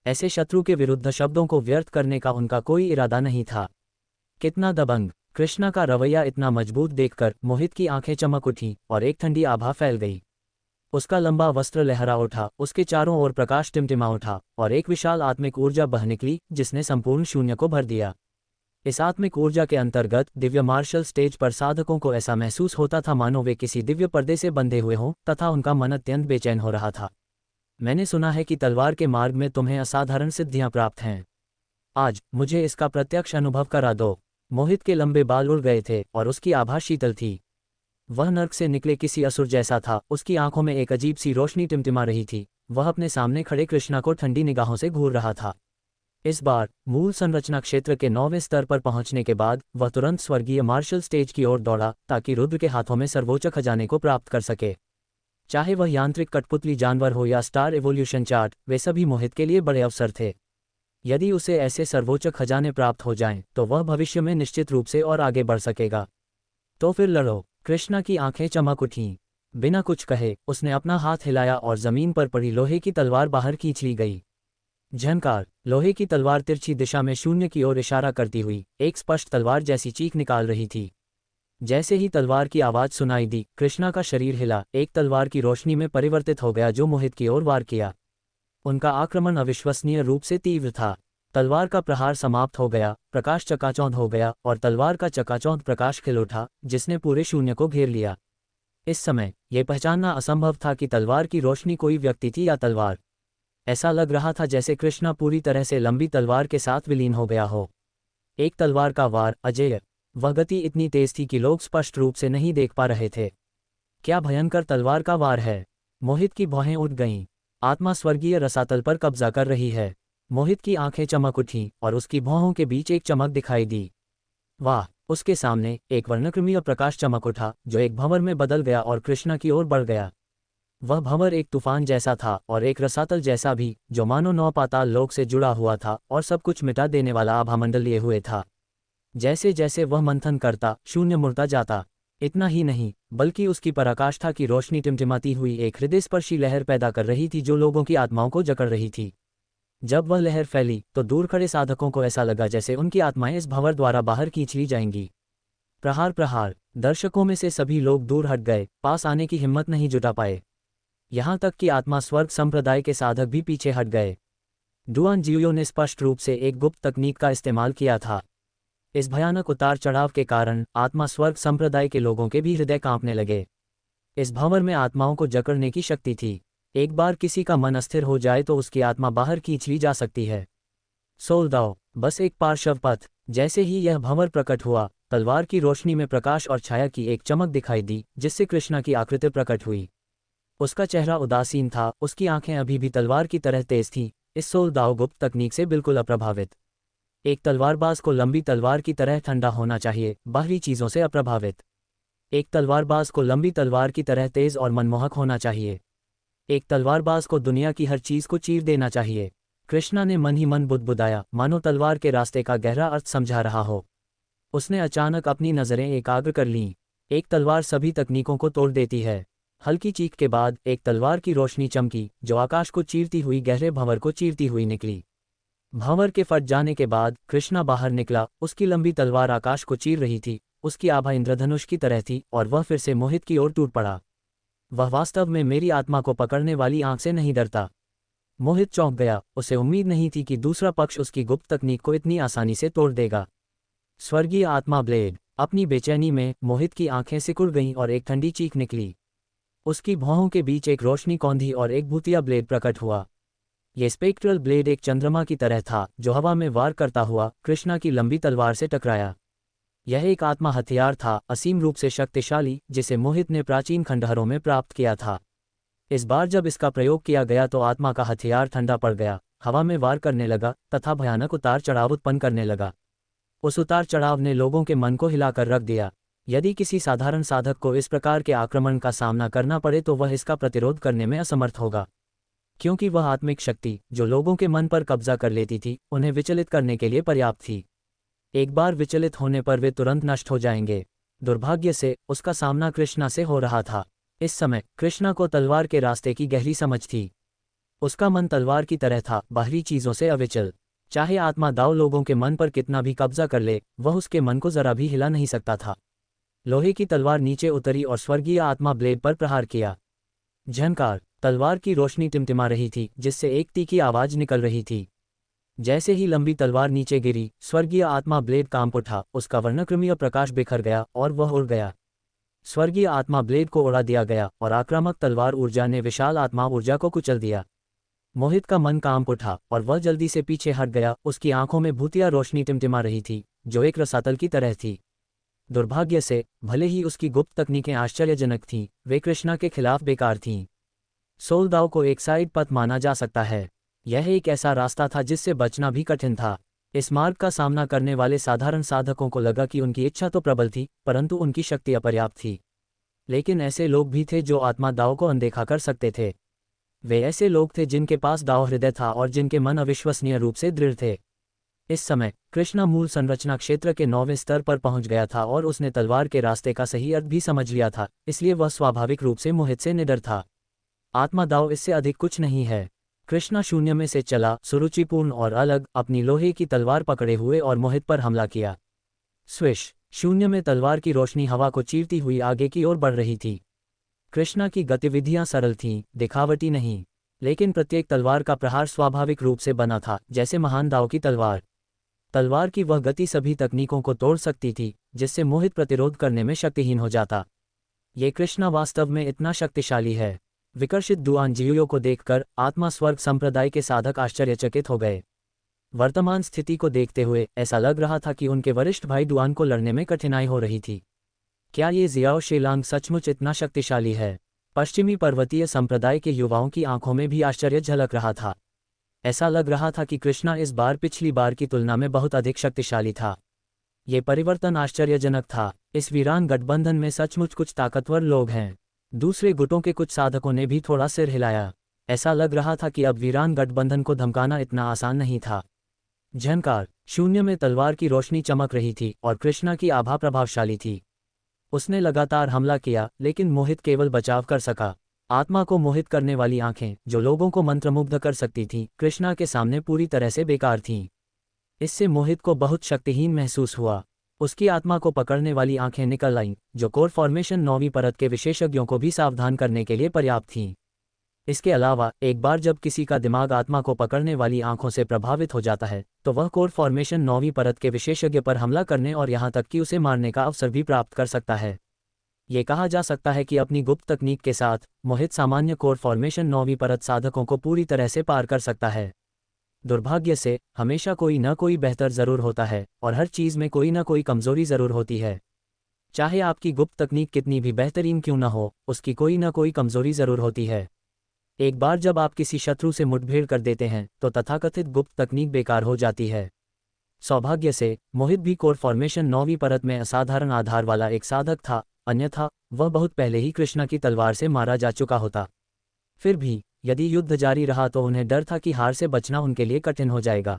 ऐसे शत्रु के विरुद्ध शब्दों को व्यर्थ करने का उनका कोई इरादा नहीं था। कितना दबंग! कृष्णा का रवैया इतना मजबूत देखकर मोहित की आंखें चमक उठीं और एक ठंडी आभा फैल गई। उसका लंबा वस्त्र लहरा उठा, उसके चारों ओर प्रकाश टिमटिमा उठा और एक विशाल आत्मिक ऊर्जा बह निकली जिसने संपूर्ण शून्य को भर दिया। इस आत्मिक ऊर्जा के अंतर्गत दिव्य मार्शल स्टेज पर साधकों को ऐसा महसूस होता था मानो वे किसी दिव्य पर्दे से बंधे हुए हों तथा उनका मन अत्यंत बेचैन हो रहा था। मैंने सुना है कि तलवार के मार्ग में तुम्हें असाधारण सिद्धियां प्राप्त हैं। आज मुझे इसका प्रत्यक्ष अनुभव करा दो। मोहित के लंबे बाल उड़ गए थे और उसकी आभा शीतल थी। वह नर्क से निकले किसी असुर जैसा था। उसकी आंखों में एक अजीब सी रोशनी टिमटिमा रही थी। वह अपने सामने खड़े कृष्णा को ठंडी निगाहों से घूर रहा था। इस बार मूल संरचना क्षेत्र के 9वें स्तर पर पहुंचने के बाद वह तुरंत स्वर्गीय मार्शल स्टेज की ओर दौड़ा ताकि रुद्र के हाथों में सर्वोच्च खजाने को प्राप्त कर सके। चाहे वह यांत्रिक कठपुतली जानवर हो या स्टार एवोल्यूशन चार्ट, वे सभी मोहित के लिए बड़े अवसर थे। यदि उसे ऐसे सर्वोच्च खजाने प्राप्त हो जाएं, तो वह भविष्य में निश्चित रूप से और आगे बढ़ सकेगा। तो फिर लड़ो! कृष्णा की आंखें चमक उठीं। बिना कुछ कहे उसने अपना हाथ हिलाया और जमीन पर पड़ी लोहे की तलवार बाहर खींच ली गई। झनकार! लोहे की तलवार तिरछी दिशा में शून्य की ओर इशारा करती हुई एक स्पष्ट तलवार जैसी चीख निकाल रही थी। जैसे ही तलवार की आवाज सुनाई दी, कृष्णा का शरीर हिला, एक तलवार की रोशनी में परिवर्तित हो गया जो मोहित की ओर वार किया। उनका आक्रमण अविश्वसनीय रूप से तीव्र था। तलवार का प्रहार समाप्त हो गया, प्रकाश चकाचौंध हो गया और तलवार का चकाचौंध प्रकाश खिल उठा जिसने पूरे शून्य को घेर लिया। इस समय यह पहचानना असंभव था कि तलवार की रोशनी कोई व्यक्ति थी या तलवार। ऐसा लग रहा था जैसे कृष्णा पूरी तरह से लंबी तलवार के साथ विलीन हो गया हो। एक तलवार का वार अजेय। वह गति इतनी तेज थी कि लोग स्पष्ट रूप से नहीं देख पा रहे थे। क्या भयंकर तलवार का वार है! मोहित की भौहें उठ गईं। आत्मा स्वर्गीय रसातल पर कब्जा कर रही है। मोहित की आंखें चमक उठीं और उसकी भौहों के बीच एक चमक दिखाई दी। वाह! उसके सामने एक वर्णक्रमीय प्रकाश चमक उठा जो एक भंवर में बदल गया और कृष्णा की ओर बढ़ गया। वह भंवर एक तूफान जैसा था और एक रसातल जैसा भी, जो मानो 9 पाताल लोक से जुड़ा हुआ था और सब कुछ मिटा देने वाला आभामंडल लिए हुए था। जैसे जैसे वह मंथन करता, शून्य मुड़ता जाता। इतना ही नहीं, बल्कि उसकी पराकाष्ठा की रोशनी टिमटिमाती हुई एक हृदयस्पर्शी लहर पैदा कर रही थी जो लोगों की आत्माओं को जकड़ रही थी। जब वह लहर फैली तो दूर खड़े साधकों को ऐसा लगा जैसे उनकी आत्माएं इस भंवर द्वारा बाहर खींच ली जाएंगी। प्रहार प्रहार! दर्शकों में से सभी लोग दूर हट गए, पास आने की हिम्मत नहीं जुटा पाए। यहाँ तक कि आत्मा स्वर्ग संप्रदाय के साधक भी पीछे हट गए। डुआन जियो ने स्पष्ट रूप से एक गुप्त तकनीक का इस्तेमाल किया था। इस भयानक उतार चढ़ाव के कारण आत्मा स्वर्ग संप्रदाय के लोगों के भी हृदय कांपने लगे। इस भंवर में आत्माओं को जकड़ने की शक्ति थी। एक बार किसी का मन अस्थिर हो जाए तो उसकी आत्मा बाहर खींच ली जा सकती है। सोल्दाओ! बस एक पार्श्व पथ! जैसे ही यह भंवर प्रकट हुआ, तलवार की रोशनी में प्रकाश और छाया की एक चमक दिखाई दी जिससे कृष्णा की आकृति प्रकट हुई। उसका चेहरा उदासीन था, उसकी आंखें अभी भी तलवार की तरह तेज थीं, इस सोल्दाओ गुप्त तकनीक से बिल्कुल अप्रभावित। एक तलवारबाज को लंबी तलवार की तरह ठंडा होना चाहिए, बाहरी चीजों से अप्रभावित। एक तलवारबाज को लंबी तलवार की तरह तेज और मनमोहक होना चाहिए। एक तलवारबाज को दुनिया की हर चीज को चीर देना चाहिए। कृष्णा ने मन ही मन बुदबुदाया, मानो तलवार के रास्ते का गहरा अर्थ समझा रहा हो। उसने अचानक अपनी नजरें एकाग्र कर लीं। एक तलवार सभी तकनीकों को तोड़ देती है। हल्की चीख के बाद एक तलवार की रोशनी चमकी जो आकाश को चीरती हुई गहरे भंवर को चीरती हुई निकली। भंवर के फट जाने के बाद कृष्णा बाहर निकला। उसकी लंबी तलवार आकाश को चीर रही थी, उसकी आभा इंद्रधनुष की तरह थी और वह फिर से मोहित की ओर टूट पड़ा। वह वास्तव में मेरी आत्मा को पकड़ने वाली आंख से नहीं डरता। मोहित चौंक गया, उसे उम्मीद नहीं थी कि दूसरा पक्ष उसकी गुप्त तकनीक को इतनी आसानी से तोड़ देगा। स्वर्गीय आत्मा ब्लेड! अपनी बेचैनी में मोहित की आंखें सिकुड़ गईं और एक ठंडी चीख निकली। उसकी भौहों के बीच एक रोशनी कौंधी और एक भूतिया ब्लेड प्रकट हुआ। यह स्पेक्ट्रल ब्लेड एक चंद्रमा की तरह था जो हवा में वार करता हुआ कृष्णा की लंबी तलवार से टकराया। यह एक आत्मा हथियार था, असीम रूप से शक्तिशाली, जिसे मोहित ने प्राचीन खंडहरों में प्राप्त किया था। इस बार जब इसका प्रयोग किया गया तो आत्मा का हथियार ठंडा पड़ गया, हवा में वार करने लगा तथा भयानक उतार चढ़ाव उत्पन्न करने लगा। उस उतार चढ़ाव ने लोगों के मन को हिलाकर रख दिया। यदि किसी साधारण साधक को इस प्रकार के आक्रमण का सामना करना पड़े तो वह इसका प्रतिरोध करने में असमर्थ होगा। क्योंकि वह आत्मिक शक्ति जो लोगों के मन पर कब्जा कर लेती थी उन्हें विचलित करने के लिए पर्याप्त थी। एक बार विचलित होने पर वे तुरंत नष्ट हो जाएंगे। दुर्भाग्य से उसका सामना कृष्णा से हो रहा था। इस समय कृष्णा को तलवार के रास्ते की गहरी समझ थी। उसका मन तलवार की तरह था, बाहरी चीजों से अविचल। चाहे आत्मा दाव लोगों के मन पर कितना भी कब्जा कर ले, वह उसके मन को जरा भी हिला नहीं सकता था। लोहे की तलवार नीचे उतरी और स्वर्गीय आत्मा ब्लेड पर प्रहार किया। झनकार, तलवार की रोशनी टिमटिमा रही थी जिससे एक तीखी आवाज निकल रही थी। जैसे ही लंबी तलवार नीचे गिरी, स्वर्गीय आत्मा ब्लेड कांप उठा, उसका वर्णक्रमीय प्रकाश बिखर गया और वह उड़ गया। स्वर्गीय आत्मा ब्लेड को उड़ा दिया गया और आक्रामक तलवार ऊर्जा ने विशाल आत्मा ऊर्जा को कुचल दिया। मोहित का मन कांप उठा और वह जल्दी से पीछे हट गया। उसकी आंखों में भूतिया रोशनी टिमटिमा रही थी जो एक रसातल की तरह थी। दुर्भाग्य से भले ही उसकी गुप्त तकनीकें आश्चर्यजनक थीं, वे कृष्णा के खिलाफ बेकार थीं। सोलदाव को एक साइड पथ माना जा सकता है। यह एक ऐसा रास्ता था जिससे बचना भी कठिन था। इस मार्ग का सामना करने वाले साधारण साधकों को लगा कि उनकी इच्छा तो प्रबल थी, परंतु उनकी शक्ति अपर्याप्त थी। लेकिन ऐसे लोग भी थे जो आत्मा दाव को अनदेखा कर सकते थे। वे ऐसे लोग थे जिनके पास दाव हृदय था और जिनके मन अविश्वसनीय रूप से दृढ़ थे। इस समय कृष्णा मूल संरचना क्षेत्र के 9वें स्तर पर पहुंच गया था और उसने तलवार के रास्ते का सही अर्थ भी समझ लिया था, इसलिए वह स्वाभाविक रूप से मोहित से निडर था। आत्मा दाव इससे अधिक कुछ नहीं है। कृष्णा शून्य में से चला, सुरुचिपूर्ण और अलग, अपनी लोहे की तलवार पकड़े हुए और मोहित पर हमला किया। स्विश! शून्य में तलवार की रोशनी हवा को चीरती हुई आगे की ओर बढ़ रही थी। कृष्णा की गतिविधियां सरल थीं, दिखावटी नहीं, लेकिन प्रत्येक तलवार का प्रहार स्वाभाविक रूप से बना था, जैसे महान दाव की तलवार। तलवार की वह गति सभी तकनीकों को तोड़ सकती थी, जिससे मोहित प्रतिरोध करने में शक्तिहीन हो जाता। ये कृष्णा वास्तव में इतना शक्तिशाली है। विकर्षित दुआन जियो को देखकर आत्मा स्वर्ग संप्रदाय के साधक आश्चर्यचकित हो गए। वर्तमान स्थिति को देखते हुए ऐसा लग रहा था कि उनके वरिष्ठ भाई दुआन को लड़ने में कठिनाई हो रही थी। क्या ये जियाओ शेलांग सचमुच इतना शक्तिशाली है? पश्चिमी पर्वतीय संप्रदाय के युवाओं की आंखों में भी आश्चर्य झलक रहा था। ऐसा लग रहा था कि कृष्णा इस बार पिछली बार की तुलना में बहुत अधिक शक्तिशाली था। ये परिवर्तन आश्चर्यजनक था। इस वीरान गठबंधन में सचमुच कुछ ताकतवर लोग हैं। दूसरे गुटों के कुछ साधकों ने भी थोड़ा सिर हिलाया। ऐसा लग रहा था कि अब वीरान गठबंधन को धमकाना इतना आसान नहीं था। झनकार! शून्य में तलवार की रोशनी चमक रही थी और कृष्णा की आभा प्रभावशाली थी। उसने लगातार हमला किया, लेकिन मोहित केवल बचाव कर सका। आत्मा को मोहित करने वाली आंखें, जो लोगों को मंत्रमुग्ध कर सकती थीं, कृष्णा के सामने पूरी तरह से बेकार थीं। इससे मोहित को बहुत शक्तिहीन महसूस हुआ। उसकी आत्मा को पकड़ने वाली आंखें निकल आईं, जो कोर फॉर्मेशन 9वीं परत के विशेषज्ञों को भी सावधान करने के लिए पर्याप्त थीं। इसके अलावा एक बार जब किसी का दिमाग आत्मा को पकड़ने वाली आंखों से प्रभावित हो जाता है, तो वह कोर फॉर्मेशन 9वीं परत के विशेषज्ञ पर हमला करने और यहां तक कि उसे मारने का अवसर भी प्राप्त कर सकता है। ये कहा जा सकता है कि अपनी गुप्त तकनीक के साथ मोहित सामान्य कोर फॉर्मेशन 9वीं परत साधकों को पूरी तरह से पार कर सकता है। दुर्भाग्य से हमेशा कोई न कोई बेहतर जरूर होता है और हर चीज में कोई न कोई कमजोरी जरूर होती है। चाहे आपकी गुप्त तकनीक कितनी भी बेहतरीन क्यों न हो, उसकी कोई न कोई कमजोरी जरूर होती है। एक बार जब आप किसी शत्रु से मुठभेड़ कर देते हैं तो तथाकथित गुप्त तकनीक बेकार हो जाती है। सौभाग्य से मोहित भी कोर फॉर्मेशन 9वीं परत में असाधारण आधार वाला एक साधक था, अन्यथा वह बहुत पहले ही कृष्णा की तलवार से मारा जा चुका होता। फिर भी यदि युद्ध जारी रहा तो उन्हें डर था कि हार से बचना उनके लिए कठिन हो जाएगा।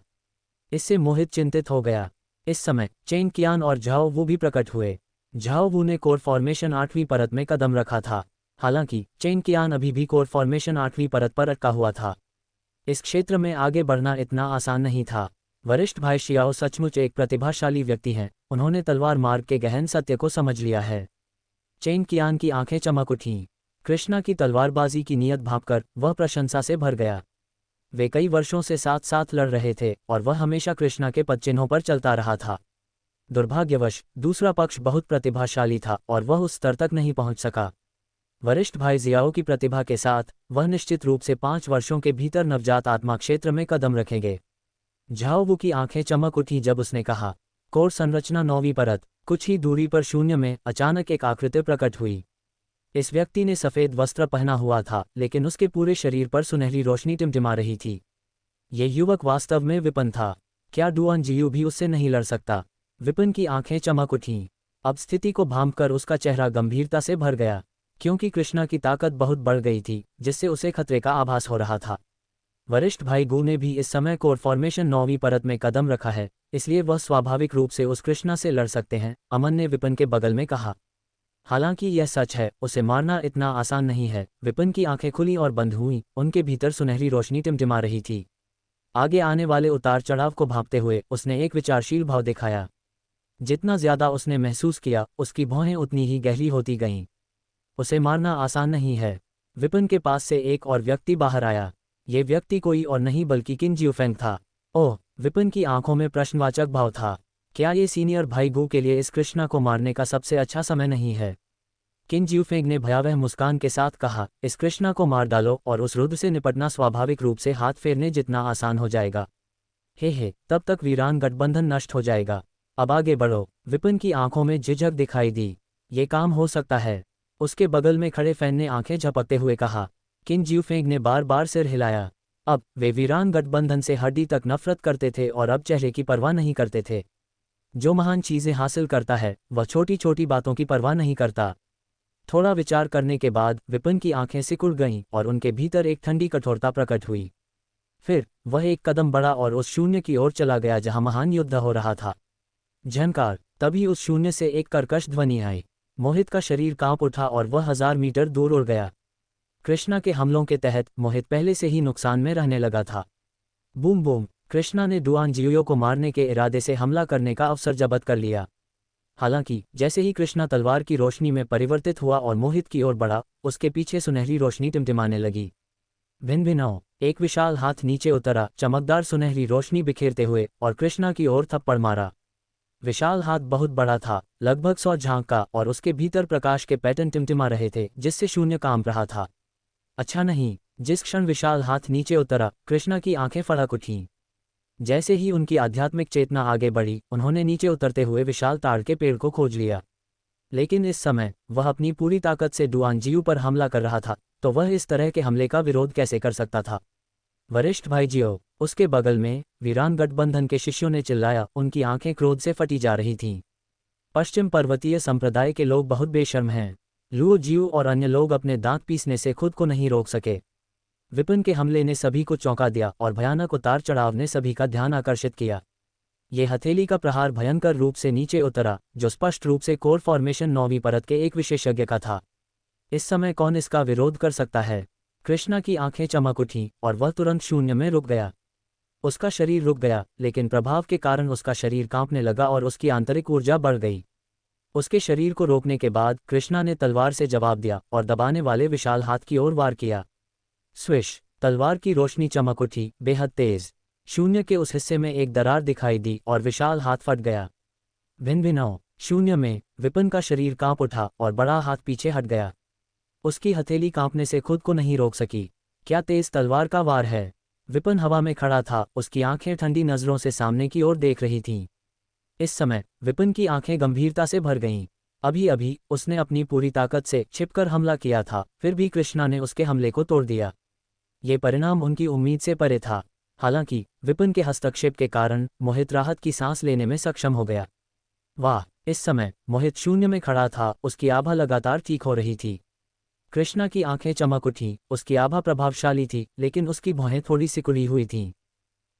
इससे मोहित चिंतित हो गया। इस समय चेन कियान और झाओ वू भी प्रकट हुए। झाओ वू ने कोर फॉर्मेशन 8वीं परत में कदम रखा था, हालांकि चेन कियान अभी भी कोर फॉर्मेशन 8वीं परत पर अटका हुआ था। इस क्षेत्र में आगे बढ़ना इतना आसान नहीं था। वरिष्ठ भाई शियाओ सचमुच एक प्रतिभाशाली व्यक्ति हैं, उन्होंने तलवार मार्ग के गहन सत्य को समझ लिया है। चेन कियान की आंखें चमक उठीं। कृष्णा की तलवारबाजी की नीयत भांपकर वह प्रशंसा से भर गया। वे कई वर्षों से साथ साथ लड़ रहे थे और वह हमेशा कृष्णा के पदचिन्हों पर चलता रहा था। दुर्भाग्यवश दूसरा पक्ष बहुत प्रतिभाशाली था और वह उस स्तर तक नहीं पहुंच सका। वरिष्ठ भाई जियाओ की प्रतिभा के साथ वह निश्चित रूप से 5 वर्षों के भीतर नवजात आत्मा क्षेत्र में कदम रखेंगे। झाओ वू की आंखें चमक उठी जब उसने कहा, कोर संरचना 9वीं परत। कुछ ही दूरी पर शून्य में अचानक एक आकृति प्रकट हुई। इस व्यक्ति ने सफेद वस्त्र पहना हुआ था, लेकिन उसके पूरे शरीर पर सुनहरी रोशनी टिमटिमा रही थी। ये युवक वास्तव में विपिन था। क्या डुआन जियू भी उससे नहीं लड़ सकता? विपिन की आंखें चमक उठीं। अब स्थिति को भांपकर उसका चेहरा गंभीरता से भर गया, क्योंकि कृष्णा की ताकत बहुत बढ़ गई थी, जिससे उसे खतरे का आभास हो रहा था। वरिष्ठ भाई गु ने भी इस समय कोर फॉर्मेशन 9वीं परत में कदम रखा है, इसलिए वह स्वाभाविक रूप से उस कृष्णा से लड़ सकते हैं, अमन ने विपिन के बगल में कहा। हालांकि यह सच है, उसे मारना इतना आसान नहीं है। विपिन की आंखें खुली और बंद हुईं, उनके भीतर सुनहरी रोशनी टिमटिमा रही थी। आगे आने वाले उतार चढ़ाव को भांपते हुए उसने एक विचारशील भाव दिखाया। जितना ज्यादा उसने महसूस किया, उसकी भौहें उतनी ही गहरी होती गईं। उसे मारना आसान नहीं है। विपिन के पास से एक और व्यक्ति बाहर आया। ये व्यक्ति कोई और नहीं बल्कि किन जियोफेंग था। ओह, विपिन की आंखों में प्रश्नवाचक भाव था। क्या ये सीनियर भाई गु के लिए इस कृष्णा को मारने का सबसे अच्छा समय नहीं है? किन जियोफेंग ने भयावह मुस्कान के साथ कहा, इस कृष्णा को मार डालो और उस रुद्र से निपटना स्वाभाविक रूप से हाथ फेरने जितना आसान हो जाएगा। हे, तब तक वीरान गठबंधन नष्ट हो जाएगा। अब आगे बढ़ो। विपिन की आंखों में झिझक दिखाई दी। ये काम हो सकता है, उसके बगल में खड़े फैन ने आंखें झपकते हुए कहा। किन जियोफेंग ने बार बार सिर हिलाया। अब वे वीरान गठबंधन से हड्डी तक नफरत करते थे और अब चेहरे की परवाह नहीं करते थे। जो महान चीजें हासिल करता है वह छोटी छोटी बातों की परवाह नहीं करता। थोड़ा विचार करने के बाद विपिन की आंखें सिकुड़ गईं और उनके भीतर एक ठंडी कठोरता प्रकट हुई। फिर वह एक कदम बढ़ा और उस शून्य की ओर चला गया जहां महान युद्ध हो रहा था। झंकार। तभी उस शून्य से एक कर्कश ध्वनि आई। मोहित का शरीर कांप उठा और वह 1000 मीटर दूर उड़ गया। कृष्णा के हमलों के तहत मोहित पहले से ही नुकसान में रहने लगा था। Boom boom. कृष्णा ने डुआन जियो को मारने के इरादे से हमला करने का अवसर जब्त कर लिया। हालांकि जैसे ही कृष्णा तलवार की रोशनी में परिवर्तित हुआ और मोहित की ओर बढ़ा, उसके पीछे सुनहरी रोशनी टिमटिमाने लगी। भिन भिनाओ। एक विशाल हाथ नीचे उतरा, चमकदार सुनहरी रोशनी बिखेरते हुए, और कृष्णा की ओर थप्पड़ मारा। विशाल हाथ बहुत बड़ा था, लगभग 100 झांक का, और उसके भीतर प्रकाश के पैटर्न टिमटिमा रहे थे जिससे शून्य कांप रहा था। अच्छा नहीं। जिस क्षण विशाल हाथ नीचे उतरा, कृष्णा की आंखें फड़क उठीं। जैसे ही उनकी आध्यात्मिक चेतना आगे बढ़ी, उन्होंने नीचे उतरते हुए विशाल ताड़ के पेड़ को खोज लिया। लेकिन इस समय वह अपनी पूरी ताकत से डुआन जियो पर हमला कर रहा था, तो वह इस तरह के हमले का विरोध कैसे कर सकता था? वरिष्ठ भाई जियो। उसके बगल में वीरान गठबंधन के शिष्यों ने चिल्लाया, उनकी आंखें क्रोध से फटी जा रही थीं। पश्चिम पर्वतीय संप्रदाय के लोग बहुत बेशर्म हैं। लुओ जियो और अन्य लोग अपने दांत पीसने से खुद को नहीं रोक सके। विपिन के हमले ने सभी को चौंका दिया और भयानक उतार चढ़ाव ने सभी का ध्यान आकर्षित किया। ये हथेली का प्रहार भयंकर रूप से नीचे उतरा, जो स्पष्ट रूप से कोर फॉर्मेशन 9वीं परत के एक विशेषज्ञ का था। इस समय कौन इसका विरोध कर सकता है? कृष्णा की आंखें चमक उठीं और वह तुरंत शून्य में रुक गया। उसका शरीर रुक गया, लेकिन प्रभाव के कारण उसका शरीर कांपने लगा और उसकी आंतरिक ऊर्जा बढ़ गई। उसके शरीर को रोकने के बाद कृष्णा ने तलवार से जवाब दिया और दबाने वाले विशाल हाथ की ओर वार किया। स्विश। तलवार की रोशनी चमक उठी, बेहद तेज। शून्य के उस हिस्से में एक दरार दिखाई दी और विशाल हाथ फट गया। भिन भिनाओ। शून्य में विपिन का शरीर कांप उठा और बड़ा हाथ पीछे हट गया। उसकी हथेली कांपने से खुद को नहीं रोक सकी। क्या तेज तलवार का वार है! विपिन हवा में खड़ा था, उसकी आंखें ठंडी नजरों से सामने की ओर देख रही थीं। इस समय विपिन की आंखें गंभीरता से भर गईं। अभी अभी उसने अपनी पूरी ताकत से छिपकर हमला किया था, फिर भी कृष्णा ने उसके हमले को तोड़ दिया। ये परिणाम उनकी उम्मीद से परे था। हालांकि विपिन के हस्तक्षेप के कारण मोहित राहत की सांस लेने में सक्षम हो गया। वाह! इस समय मोहित शून्य में खड़ा था, उसकी आभा लगातार ठीक हो रही थी। कृष्णा की आंखें चमक उठीं, उसकी आभा प्रभावशाली थी, लेकिन उसकी भौहें थोड़ी सिकुड़ी हुई थीं।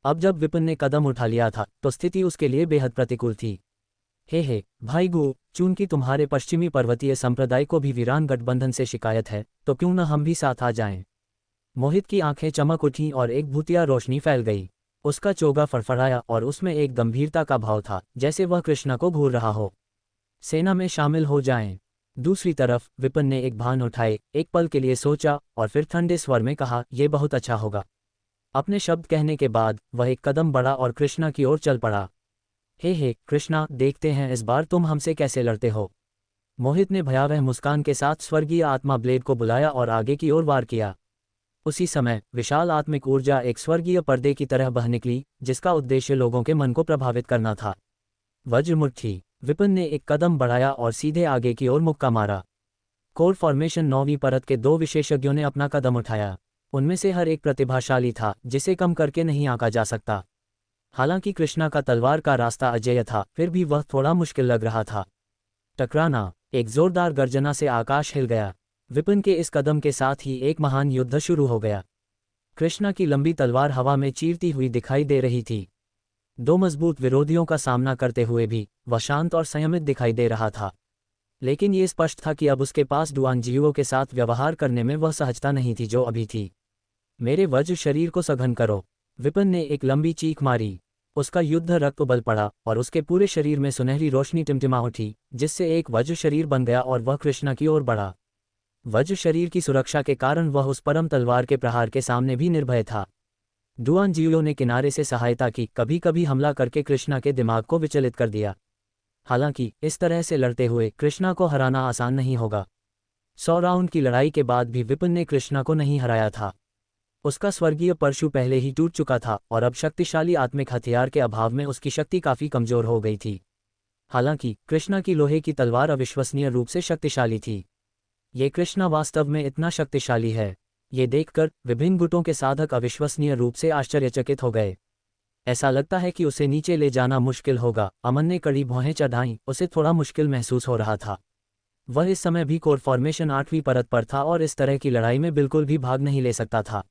अब जब विपिन ने कदम उठा लिया था, तो स्थिति उसके लिए बेहद प्रतिकूल थी। हे भाई गु, चूंकि तुम्हारे पश्चिमी पर्वतीय संप्रदाय को भी वीरान गठबंधन से शिकायत है, तो क्यों न हम भी साथ आ जाएं? मोहित की आंखें चमक उठीं और एक भूतिया रोशनी फैल गई। उसका चोगा फड़फड़ाया और उसमें एक गंभीरता का भाव था, जैसे वह कृष्णा को घूर रहा हो। सेना में शामिल हो जाएं। दूसरी तरफ विपिन ने एक भान उठाए, एक पल के लिए सोचा और फिर ठंडे स्वर में कहा, यह बहुत अच्छा होगा। अपने शब्द कहने के बाद वह एक कदम बढ़ा और कृष्णा की ओर चल पड़ा। हे कृष्णा, देखते हैं इस बार तुम हमसे कैसे लड़ते हो। मोहित ने भयावह मुस्कान के साथ स्वर्गीय आत्मा ब्लेड को बुलाया और आगे की ओर वार किया। उसी समय विशाल आत्मिक ऊर्जा एक स्वर्गीय पर्दे की तरह बह निकली, जिसका उद्देश्य लोगों के मन को प्रभावित करना था। वज्र मुट्ठी। विपिन ने एक कदम बढ़ाया और सीधे आगे की ओर मुक्का मारा। कोर फॉर्मेशन 9वीं परत के 2 विशेषज्ञों ने अपना कदम उठाया। उनमें से हर एक प्रतिभाशाली था, जिसे कम करके नहीं आंका जा सकता। हालांकि कृष्णा का तलवार का रास्ता अजेय था, फिर भी वह थोड़ा मुश्किल लग रहा था। टकराना। एक जोरदार गर्जना से आकाश हिल गया। विपिन के इस कदम के साथ ही एक महान युद्ध शुरू हो गया। कृष्णा की लंबी तलवार हवा में चीरती हुई दिखाई दे रही थी। दो मजबूत विरोधियों का सामना करते हुए भी वह शांत और संयमित दिखाई दे रहा था। लेकिन ये स्पष्ट था कि अब उसके पास डुआन जियो के साथ व्यवहार करने में वह सहजता नहीं थी जो अभी थी। मेरे वज्र शरीर को सघन करो। विपिन ने एक लंबी चीख मारी। उसका युद्ध रक्त उबल पड़ा और उसके पूरे शरीर में सुनहरी रोशनी टिमटिमा उठी, जिससे एक वज्र शरीर बन गया और वह कृष्णा की ओर बढ़ा। वज्र शरीर की सुरक्षा के कारण वह उस परम तलवार के प्रहार के सामने भी निर्भय था। डुआन जियो ने किनारे से सहायता की, कभी कभी हमला करके कृष्णा के दिमाग को विचलित कर दिया। हालांकि इस तरह से लड़ते हुए कृष्णा को हराना आसान नहीं होगा। 100 राउंड की लड़ाई के बाद भी विपिन ने कृष्णा को नहीं हराया था। उसका स्वर्गीय परशु पहले ही टूट चुका था और अब शक्तिशाली आत्मिक हथियार के अभाव में उसकी शक्ति काफी कमजोर हो गई थी। हालांकि कृष्णा की लोहे की तलवार अविश्वसनीय रूप से शक्तिशाली थी। ये कृष्णा वास्तव में इतना शक्तिशाली है, ये देखकर विभिन्न गुटों के साधक अविश्वसनीय रूप से आश्चर्यचकित हो गए। ऐसा लगता है कि उसे नीचे ले जाना मुश्किल होगा। अमन ने कड़ी भौहें चढ़ाईं, उसे थोड़ा मुश्किल महसूस हो रहा था। वह इस समय भी कोर फॉर्मेशन 8वीं परत पर था और इस तरह की लड़ाई में बिल्कुल भी भाग नहीं ले सकता था।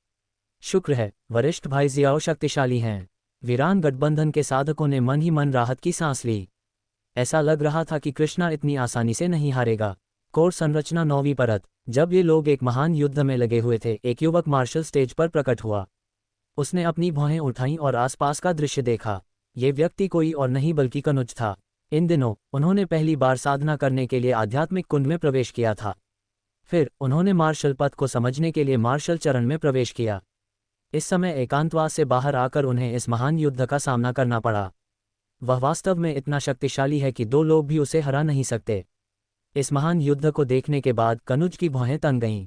शुक्र है वरिष्ठ भाई जियाओ शक्तिशाली हैं। वीरान गठबंधन के साधकों ने मन ही मन राहत की सांस ली। ऐसा लग रहा था कि कृष्णा इतनी आसानी से नहीं हारेगा। कोर संरचना 9वीं परत। जब ये लोग एक महान युद्ध में लगे हुए थे, एक युवक मार्शल स्टेज पर प्रकट हुआ। उसने अपनी भौहें उठाईं और आसपास का दृश्य देखा। ये व्यक्ति कोई और नहीं बल्कि कनुज था। इन दिनों उन्होंने पहली बार साधना करने के लिए आध्यात्मिक कुंड में प्रवेश किया था। फिर उन्होंने मार्शल पथ को समझने के लिए मार्शल चरण में प्रवेश किया। इस समय एकांतवास से बाहर आकर उन्हें इस महान युद्ध का सामना करना पड़ा। वह वास्तव में इतना शक्तिशाली है कि दो लोग भी उसे हरा नहीं सकते। इस महान युद्ध को देखने के बाद कनुज की भौहें तन गईं।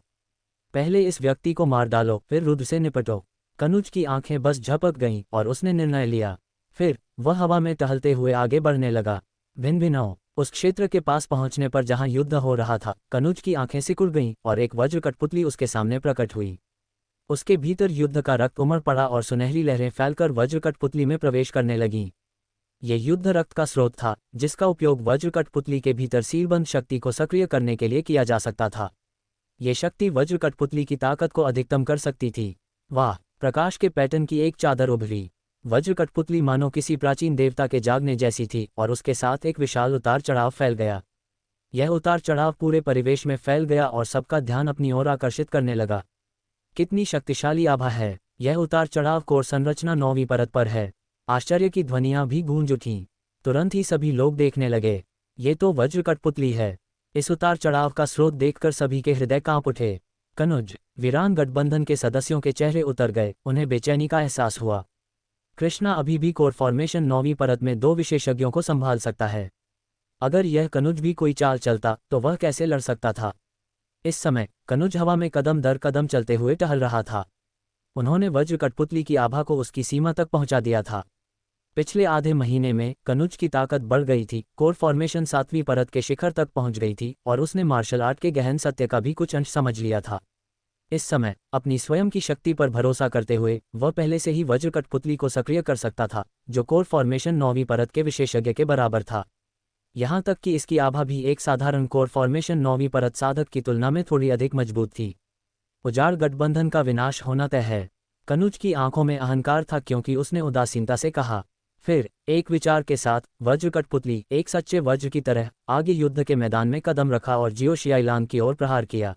पहले इस व्यक्ति को मार डालो, फिर रुद्र से निपटो। कनुज की आंखें बस झपक गईं और उसने निर्णय लिया। फिर वह हवा में टहलते हुए आगे बढ़ने लगा। भिन्न भिन्नों उस क्षेत्र के पास पहुंचने पर जहां युद्ध हो रहा था, कनुज की आंखें सिकुड़ गईं और एक वज्र कठपुतली उसके सामने प्रकट हुई। उसके भीतर युद्ध का रक्त उमड़ पड़ा और सुनहरी लहरें फैलकर वज्र कठपुतली में प्रवेश करने लगीं। ये युद्ध रक्त का स्रोत था, जिसका उपयोग वज्र कठपुतली के भीतर सीलबंद शक्ति को सक्रिय करने के लिए किया जा सकता था। ये शक्ति वज्र कठपुतली की ताकत को अधिकतम कर सकती थी। वाह! प्रकाश के पैटर्न की एक चादर उभरी। वज्र कठपुतली मानो किसी प्राचीन देवता के जागने जैसी थी और उसके साथ एक विशाल उतार चढ़ाव फैल गया। यह उतार चढ़ाव पूरे परिवेश में फैल गया और सबका ध्यान अपनी ओर आकर्षित करने लगा। कितनी शक्तिशाली आभा है! यह उतार चढ़ाव कोर संरचना 9वीं परत पर है। आश्चर्य की ध्वनियां भी गूंज उठीं। तुरंत ही सभी लोग देखने लगे। ये तो वज्र कठपुतली है। इस उतार चढ़ाव का स्रोत देखकर सभी के हृदय कांप उठे। कनुज, वीरान गठबंधन के सदस्यों के चेहरे उतर गए, उन्हें बेचैनी का एहसास हुआ। कृष्णा अभी भी कोर फॉर्मेशन 9वीं परत में 2 विशेषज्ञों को संभाल सकता है। अगर यह कनुज भी कोई चाल चलता तो वह कैसे लड़ सकता था? इस समय कनुज हवा में कदम दर कदम चलते हुए टहल रहा था। उन्होंने वज्र कठपुतली की आभा को उसकी सीमा तक पहुंचा दिया था। पिछले आधे महीने में कनुज की ताकत बढ़ गई थी। कोर फॉर्मेशन 7वीं परत के शिखर तक पहुंच गई थी और उसने मार्शल आर्ट के गहन सत्य का भी कुछ अंश समझ लिया था। इस समय अपनी स्वयं की शक्ति पर भरोसा करते हुए वह पहले से ही वज्र कठपुतली को सक्रिय कर सकता था, जो कोर फॉर्मेशन 9वीं परत के विशेषज्ञ के बराबर था। यहाँ तक कि इसकी आभा भी एक साधारण कोर फॉर्मेशन 9वीं परत साधक की तुलना में थोड़ी अधिक मजबूत थी। उजाड़ गठबंधन का विनाश होना तय है। कनुज की आंखों में अहंकार था क्योंकि उसने उदासीनता से कहा। फिर एक विचार के साथ वज्र कठपुतली एक सच्चे वज्र की तरह आगे युद्ध के मैदान में कदम रखा और जियो शियाइलान की ओर प्रहार किया।